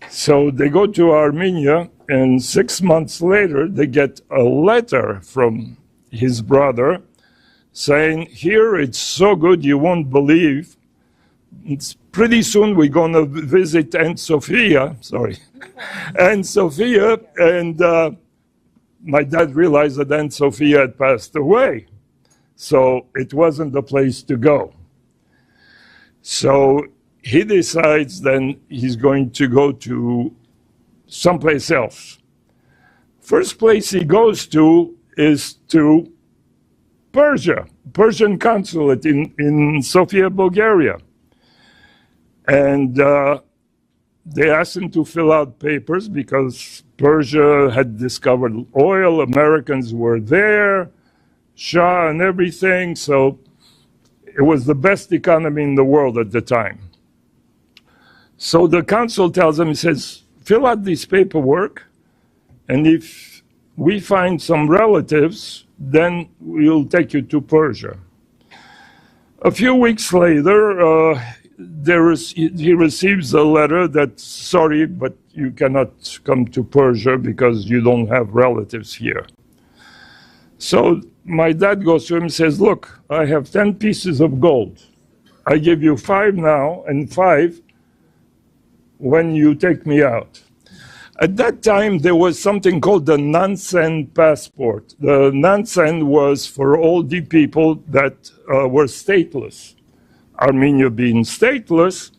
So they go to Armenia, and 6 months later, they get a letter from his brother saying, here it's so good you won't believe. It's pretty soon we're going to visit Aunt Sophia, Aunt Sophia, and my dad realized that Aunt Sophia had passed away. So it wasn't the place to go. So he decides then he's going to go to someplace else. First place he goes to is to Persia, Persian consulate in Sofia, Bulgaria. And they asked him to fill out papers because Persia had discovered oil, Americans were there, Shah and everything, so it was the best economy in the world at the time. So the consul tells him, he says, fill out this paperwork, and if we find some relatives, then we'll take you to Persia. A few weeks later, he receives a letter that, sorry, but you cannot come to Persia because you don't have relatives here. So my dad goes to him and says, look, I have 10 pieces of gold. I give you 5 now and 5 when you take me out. At that time, there was something called the Nansen passport. The Nansen was for all the people that were stateless. Armenia being stateless,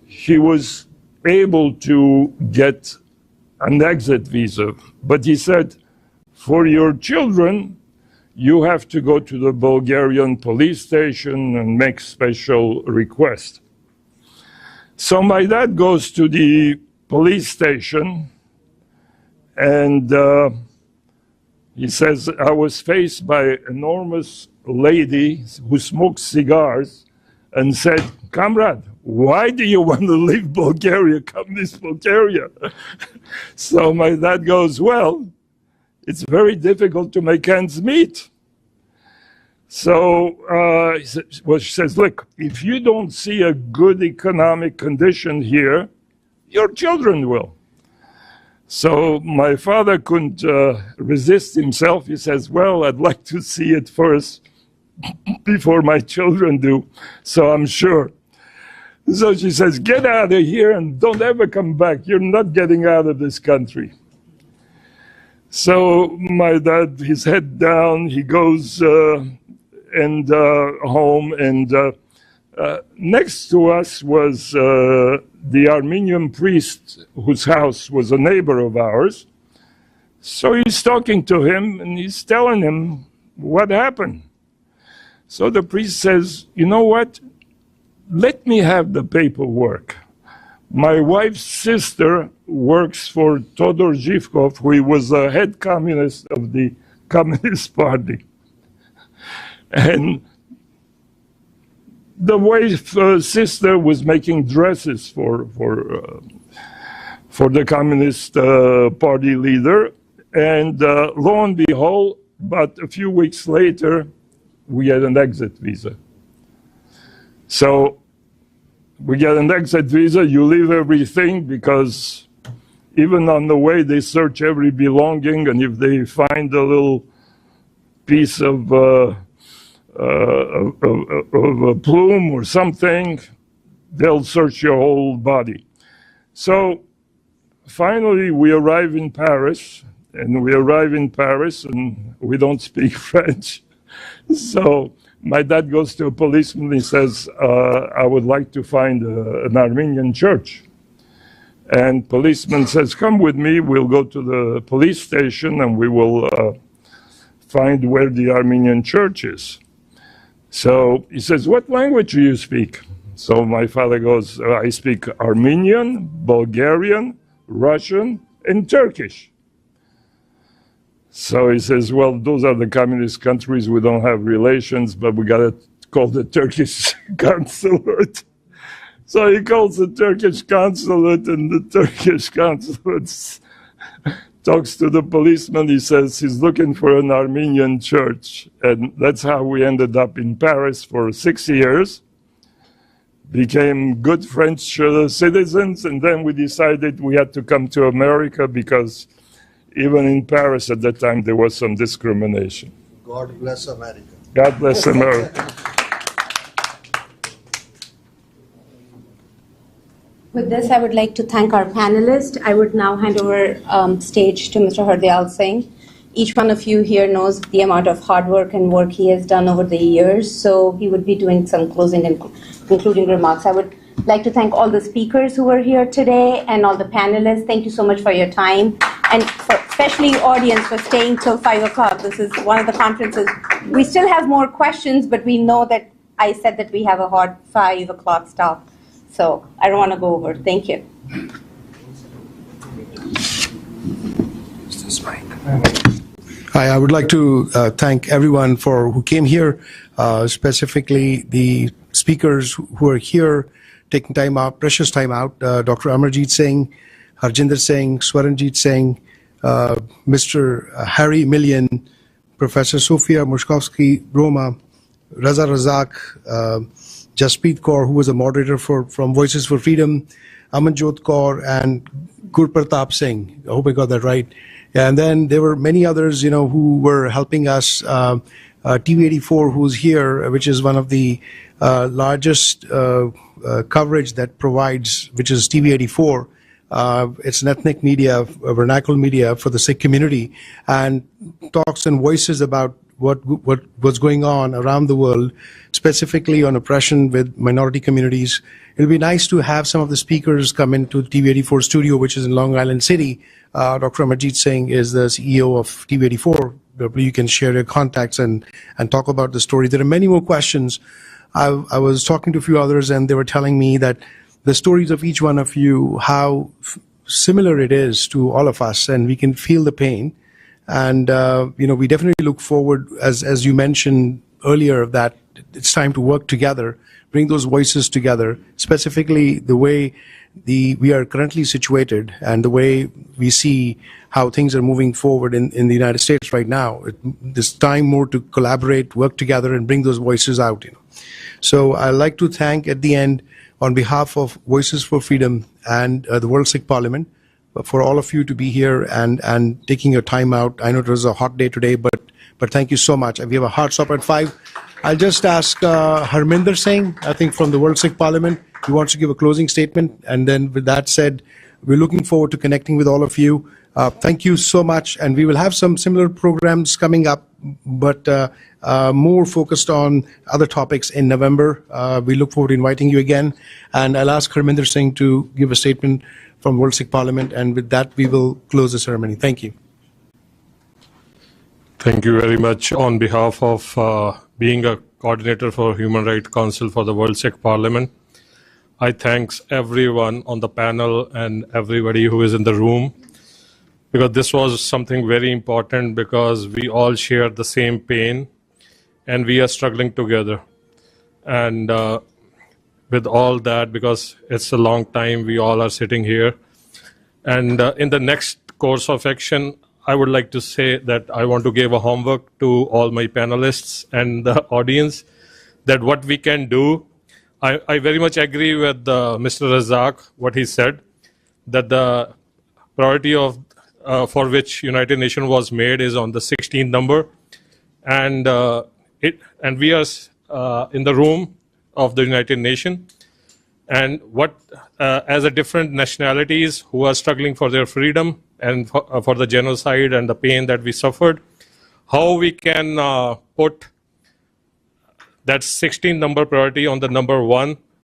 he was able to get an exit visa. But he said, for your children, you have to go to the Bulgarian police station and make special request. So my dad goes to the police station, and he says, I was faced by an enormous lady who smoked cigars and said, comrade, why do you want to leave Bulgaria, communist Bulgaria? So my dad goes, well, it's very difficult to make ends meet. So she says, look, if you don't see a good economic condition here, your children will. So my father couldn't resist himself. He says, well, I'd like to see it first before my children do, so I'm sure. So she says, get out of here and don't ever come back. You're not getting out of this country. So my dad, his head down, he goes home, and next to us was the Armenian priest whose house was a neighbor of ours. So he's talking to him and he's telling him what happened. So the priest says, you know what? Let me have the paperwork. My wife's sister works for Todor Zhivkov, who was the head communist of the Communist Party. And the wife's sister was making dresses for the Communist Party leader. And lo and behold, but a few weeks later, we get an exit visa. So we get an exit visa, you leave everything, because even on the way they search every belonging, and if they find a little piece of a plume or something, they'll search your whole body. So finally we arrive in Paris, and we don't speak French. So my dad goes to a policeman, he says, I would like to find an Armenian church. And policeman says, come with me, we'll go to the police station and we will find where the Armenian church is. So he says, what language do you speak? So my father goes, I speak Armenian, Bulgarian, Russian, and Turkish. So he says, well, those are the communist countries. We don't have relations, but we got to call the Turkish consulate. So he calls the Turkish consulate, and the Turkish consulate talks to the policeman. He says he's looking for an Armenian church. And that's how we ended up in Paris for 6 years. Became good French citizens, and then we decided we had to come to America because even in Paris at that time, there was some discrimination. God bless America. God bless America. With this, I would like to thank our panelists. I would now hand over stage to Mr. Hardyal Singh. Each one of you here knows the amount of hard work and work he has done over the years, so he would be doing some closing and concluding remarks. I would I'd like to thank all the speakers who were here today and all the panelists. Thank you so much for your time, and especially audience for staying till 5 o'clock. This is one of the conferences. We still have more questions, but we know that I said that we have a hard 5 o'clock stop. So I don't want to go over. Thank you. Hi, I would like to thank everyone who came here, specifically the speakers who are here, taking time out, precious time out. Dr. Amarjeet Singh, Harjinder Singh, Swaranjit Singh, Mr. Harry Millian, Professor Sofia Mushkovsky Roma, Raza Razak, Jaspreet Kaur, who was a moderator from Voices for Freedom, Amanjot Kaur, and Gurpratap Singh. I hope I got that right. And then there were many others, who were helping us. TV84, who's here, which is one of the largest coverage that provides, which is TV84. It's an ethnic media, vernacular media for the Sikh community, and talks and voices about what's going on around the world, specifically on oppression with minority communities. It'll be nice to have some of the speakers come into TV84 studio, which is in Long Island City. Dr. Amarjeet Singh is the CEO of TV84. You can share your contacts and talk about the story. There are many more questions. I was talking to a few others, and they were telling me that the stories of each one of you, how similar it is to all of us, and we can feel the pain. And we definitely look forward, as you mentioned earlier, that it's time to work together, bring those voices together, specifically the way we are currently situated and the way we see how things are moving forward in the United States right now. It's time more to collaborate, work together, and bring those voices out. So I'd like to thank at the end, on behalf of Voices for Freedom and the World Sikh Parliament, for all of you to be here and taking your time out. I know it was a hot day today, but thank you so much. We have a hard stop at 5. I'll just ask Harminder Singh, I think from the World Sikh Parliament, he wants to give a closing statement. And then with that said, we're looking forward to connecting with all of you. Thank you so much. And we will have some similar programs coming up, but more focused on other topics in November. We look forward to inviting you again. And I'll ask Harminder Singh to give a statement from World Sikh Parliament. And with that, we will close the ceremony. Thank you. Thank you very much. On behalf of being a coordinator for Human Rights Council for the World Sikh Parliament, I thanks everyone on the panel and everybody who is in the room, because this was something very important, because we all share the same pain and we are struggling together. And with all that, because it's a long time we all are sitting here. And in the next course of action, I would like to say that I want to give a homework to all my panelists and the audience, that what we can do. I very much agree with Mr. Razak, what he said, that the priority of for which United Nations was made is on the 16th number, and we are in the room of the United Nations, and what as a different nationalities who are struggling for their freedom and for the genocide and the pain that we suffered, how we can put that 16 number priority on the number 1